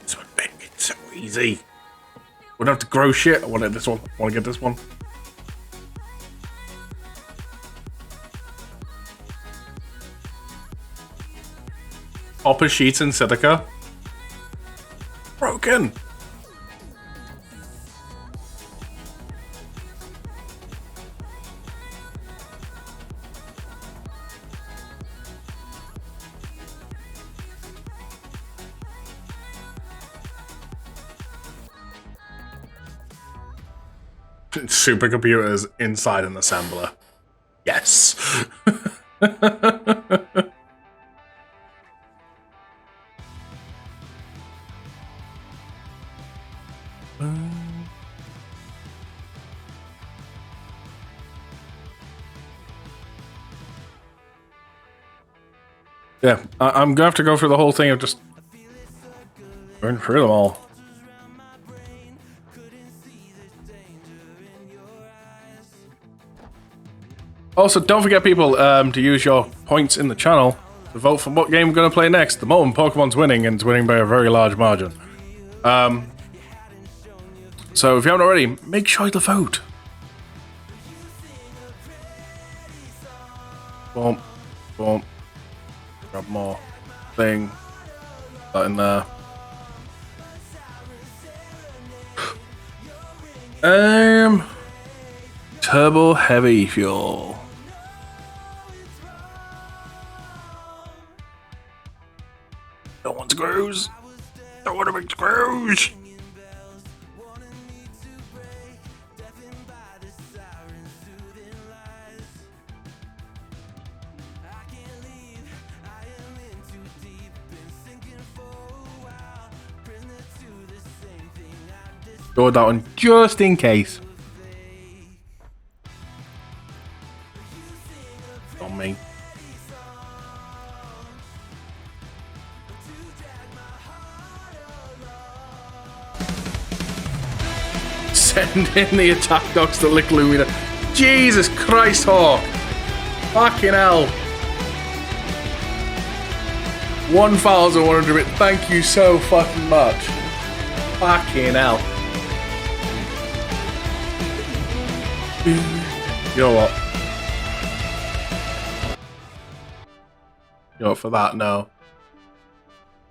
S1: This would make it so easy. We don't have to grow shit. I want this one. I want to get this one. Copper sheets in silica. Broken. Supercomputers inside an assembler. Yes. Yeah, I'm gonna have to go through the whole thing of just going through them all. Also, don't forget, people, to use your points in the channel to vote for what game we're going to play next. The moment Pokemon's winning, and it's winning by a very large margin. So if you haven't already, make sure to vote. Boom, boom. Grab more thing. That in there. Turbo heavy fuel. Don't want screws. Don't want to make screws. Go that one just in case. On me. Send in the attack dogs to lick Lumina. Jesus Christ, Hawk. Fucking hell. 1,100 bit. Thank you so fucking much. Fucking hell. You know what? You know what, for that, no.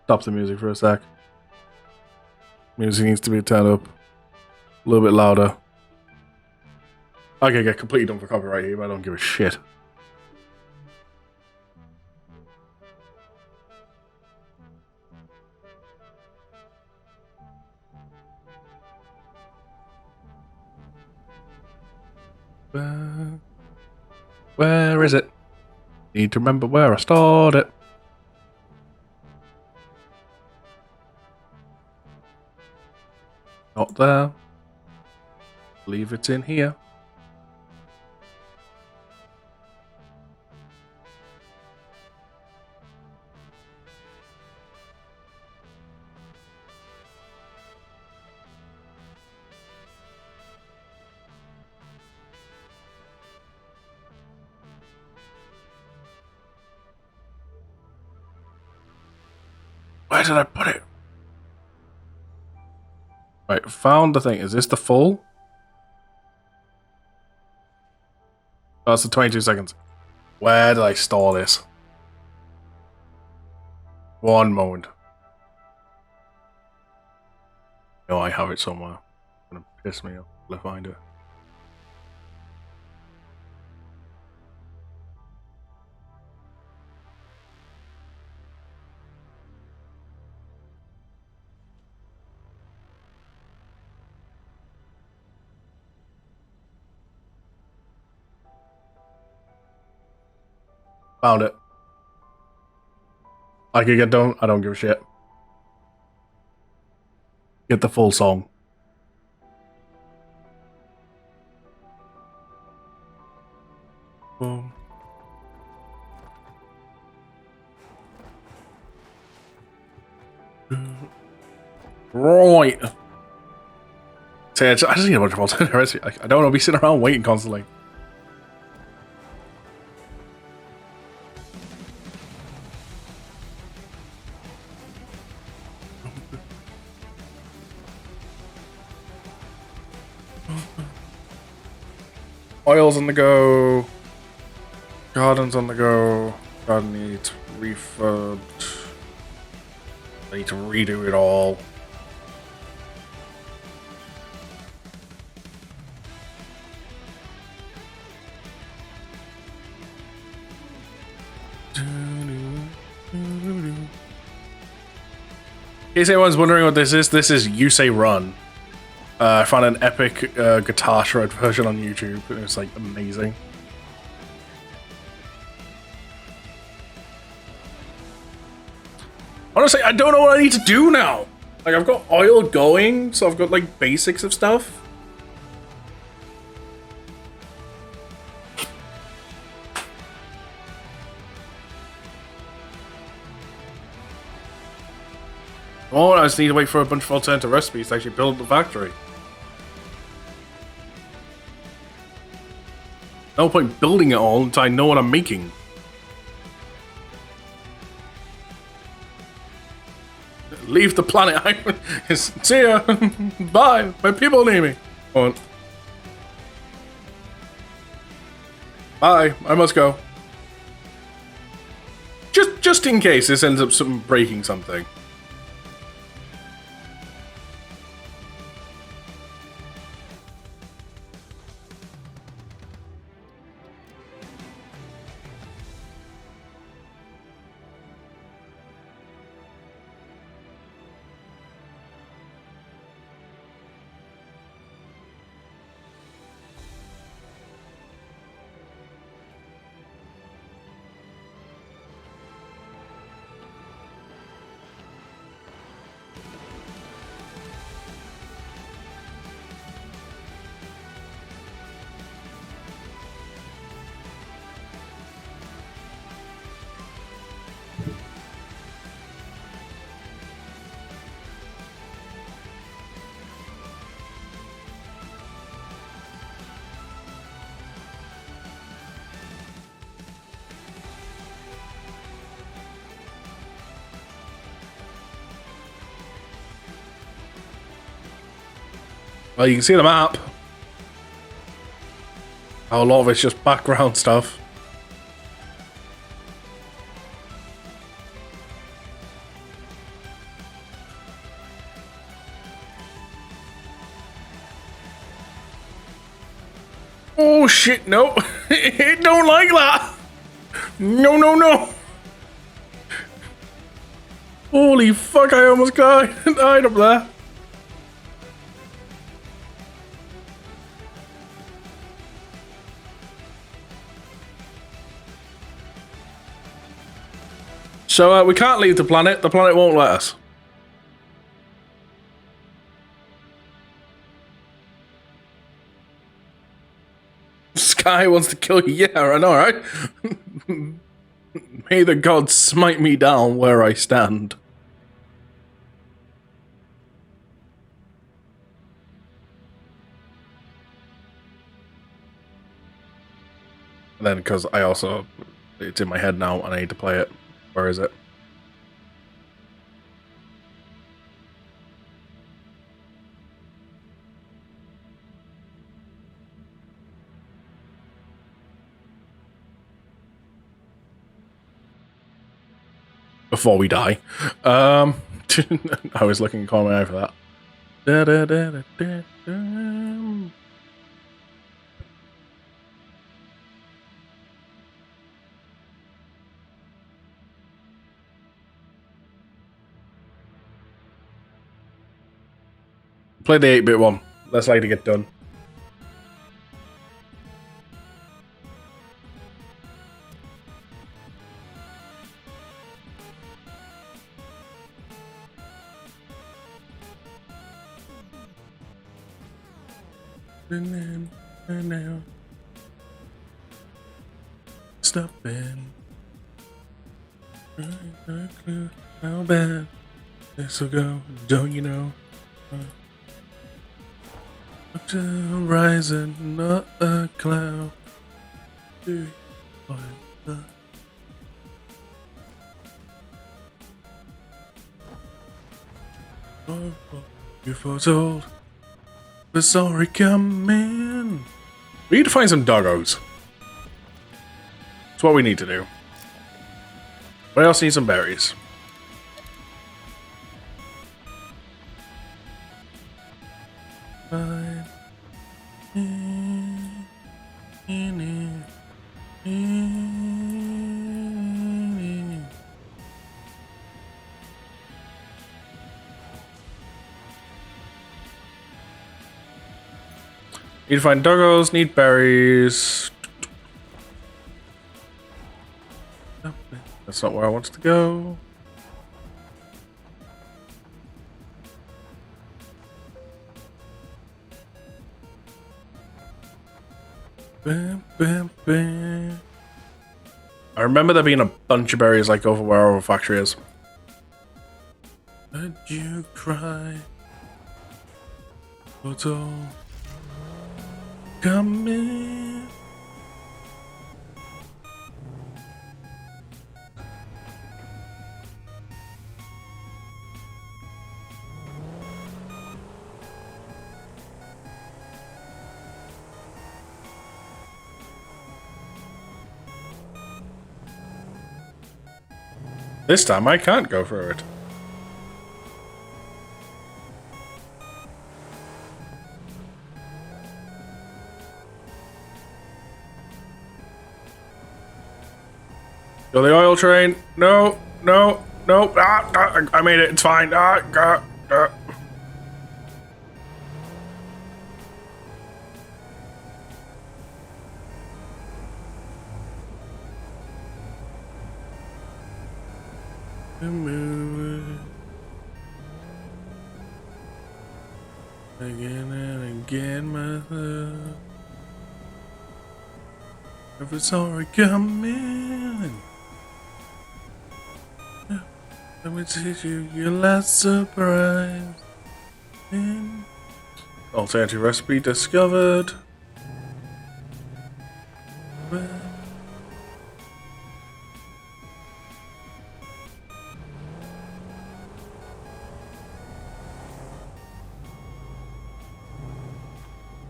S1: Stop the music for a sec. Music needs to be turned up a little bit louder. I could get completely done for copyright here, but I don't give a shit. Where is it? Need to remember where I stored it. Not there. believe it's in here. Where did I put it? Right, found the thing. Is this the full? Oh, it's the 22 seconds. Where did I store this? One moment. No, I have it somewhere. It's gonna piss me off till I find it. Found it. I could get done. I don't give a shit. Get the full song. Boom. Right. See, I just need a bunch of alternative recipes. I don't want to be sitting around waiting constantly. Oil's on the go. Garden's on the go. Garden needs refurbed. I need to redo it all. In case anyone's wondering what this is You Say Run. I found an epic guitar shred version on YouTube. It was like amazing. Honestly, I don't know what I need to do now. Like, I've got oil going, so I've got like basics of stuff. Oh, I just need to wait for a bunch of alternative recipes to actually build the factory. No point building it all until I know what I'm making. Leave the planet. See ya. Bye. My people need me. Hold on. Bye. I must go. Just in case this ends up breaking something. Well, you can see the map. How a lot of it's just background stuff. Oh shit, no. It don't like that. No, no, no. Holy fuck, I almost died up there. So we can't leave the planet. The planet won't let us. sky wants to kill you. Yeah, I know, right? May the gods smite me down where I stand. And then, because I also, it's in my head now and I need to play it. Where is it? Before we die. I was looking in my eye for that. Da, da, da, da, da, da. Play the 8-bit one. Let's like to get done. Stop it. How bad this will go, don't you know? Up to the horizon, not a cloud. Oh, you foretold. The sorry coming. We need to find some doggos. That's what we need to do. What else needs some berries? Fine. Need to find doggos, need berries. That's not where I wanted to go. Bam, bam, bam. I remember there being a bunch of berries like over where our factory is. Let you cry. Photo. Come in. This time I can't go for it. Go the oil train. No, no, no. I made it. It's fine. Again and again, my love. If it's already coming, let me teach you your last surprise. Alternative recipe discovered.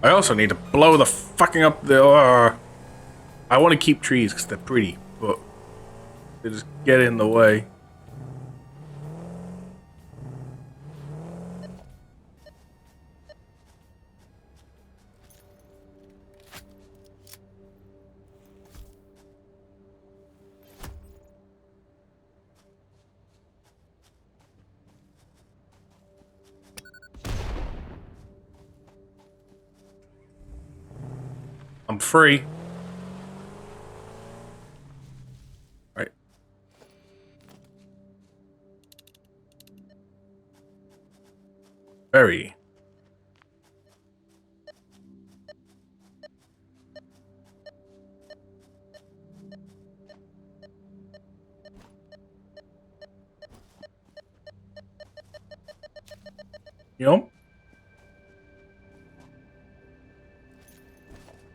S1: I also need to blow the fucking up the. I want to keep trees because they're pretty, but they just get in the way. I'm free. Right. Very. Yup.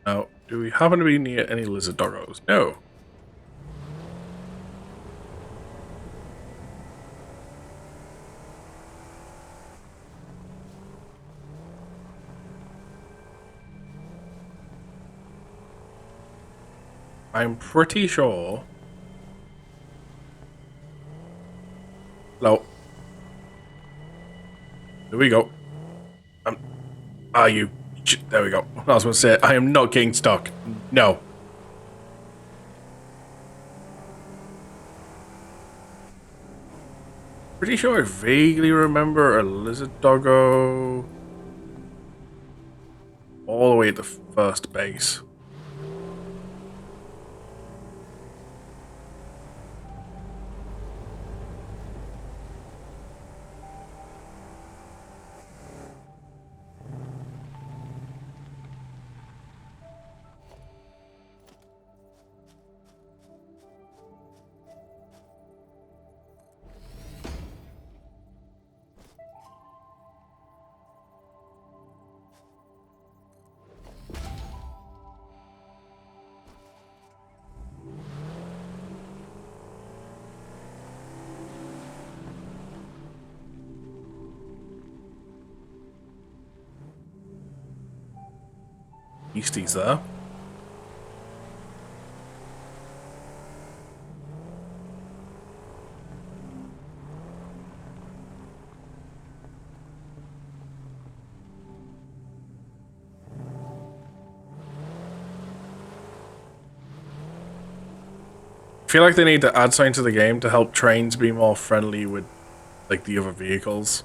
S1: Now, do we happen to be near any lizard doggos? No. I'm pretty sure. Hello. There we go. Are you? There we go. I was going to say, I am not getting stuck. No. Pretty sure I vaguely remember a lizard doggo all the way at the first base. Beasties there. I feel like they need to add something to the game to help trains be more friendly with, like, the other vehicles.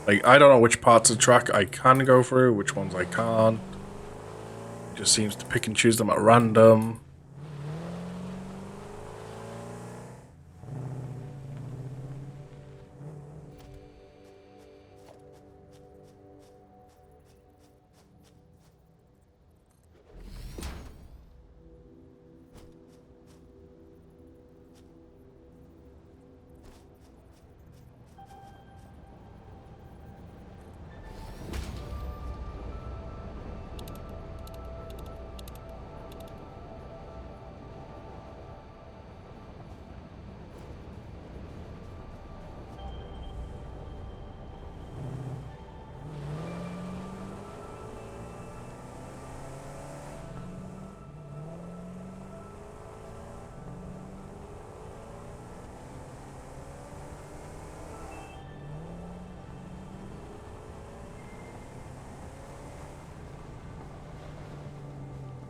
S1: Like, I don't know which parts of the track I can go through, which ones I can't. It just seems to pick and choose them at random.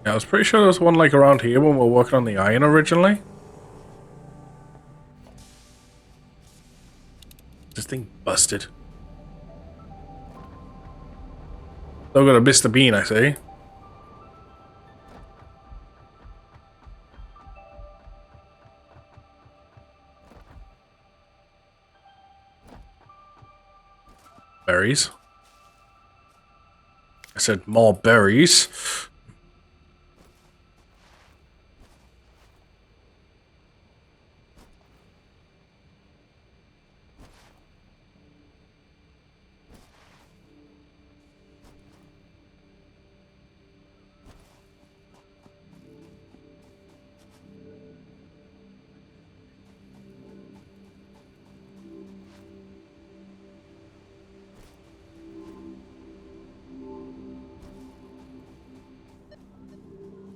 S1: Yeah, I was pretty sure there was one like around here when we were working on the iron originally. This thing busted. Still got a Mr. Bean, I see. Berries. I said more berries.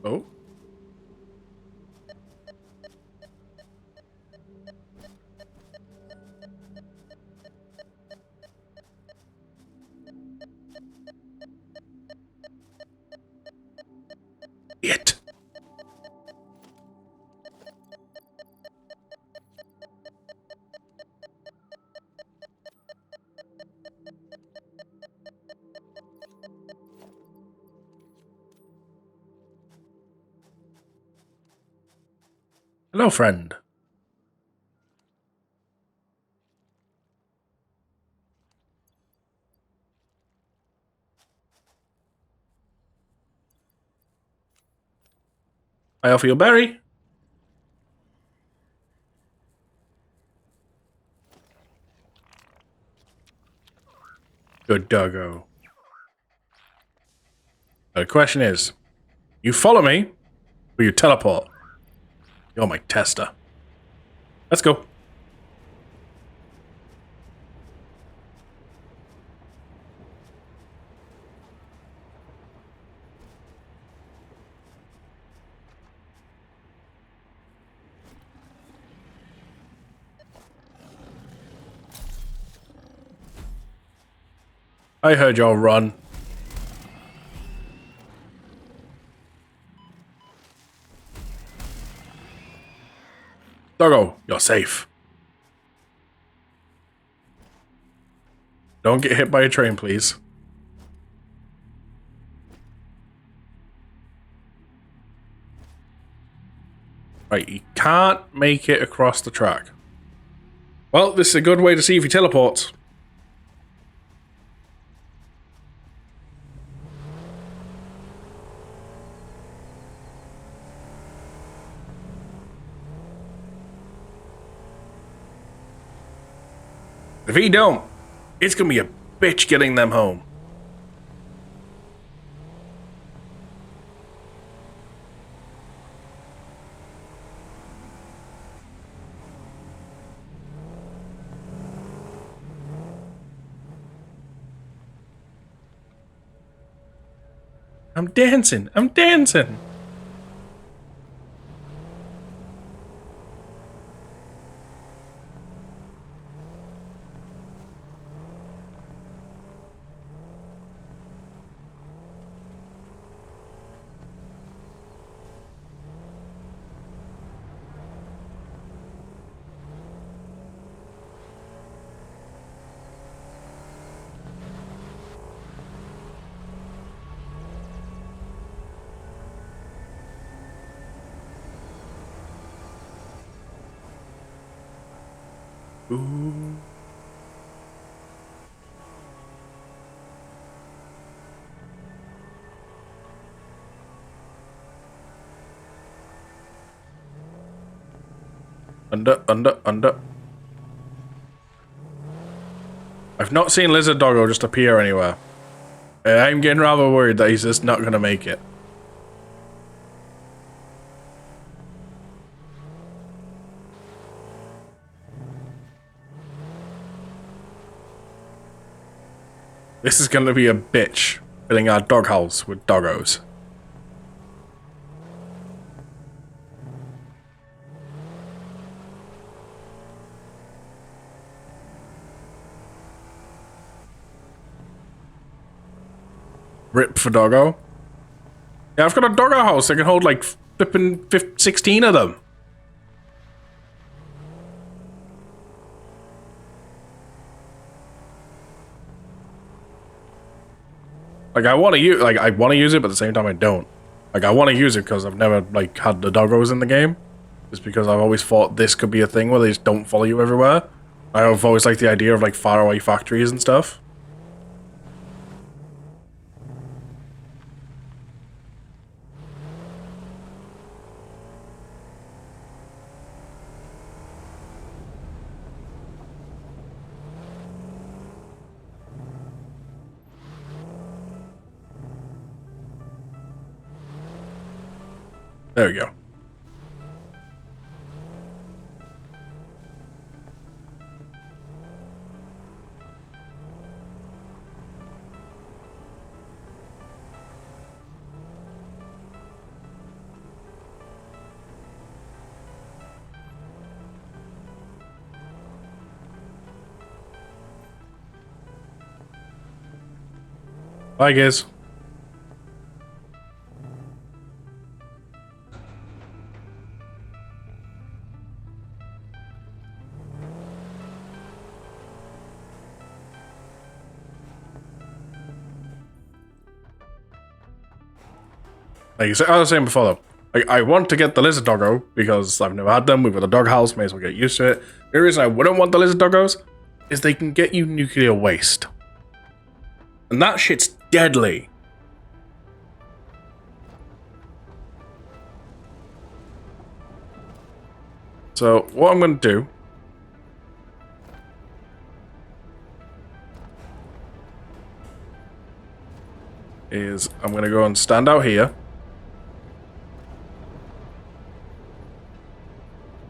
S1: Oh. It. Hello, friend. I offer you a berry. Good doggo. The question is, you follow me, or you teleport? You're my tester. Let's go. I heard y'all run. Doggo, you're safe. Don't get hit by a train, please. Right, he can't make it across the track. Well, this is a good way to see if he teleports. If he don't, it's gonna be a bitch getting them home. I'm dancing. I'm dancing. Ooh. Under. I've not seen Lizard Doggo just appear anywhere. I'm getting rather worried that he's just not gonna make it. This is gonna be a bitch, filling our doghouse with doggos. Rip for doggo. Yeah, I've got a doggo house that can hold like flipping 16 of them. Like I want to use it, but at the same time I don't. Like I want to use it because I've never like had the doggos in the game. Just because I've always thought this could be a thing where they just don't follow you everywhere. I've always liked the idea of like faraway factories and stuff. There we go. Bye, guys. Like I was saying before, though, like, I want to get the lizard doggo because I've never had them. We've got a dog house, may as well get used to it. The reason I wouldn't want the lizard doggos is they can get you nuclear waste. And that shit's deadly. So what I'm going to do is I'm going to go and stand out here.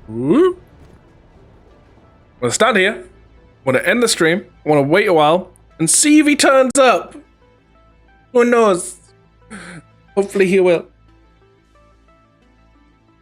S1: Whoop. I'm going to stand here. I'm going to end the stream. I want to wait a while and see if he turns up. Who knows? Hopefully he will.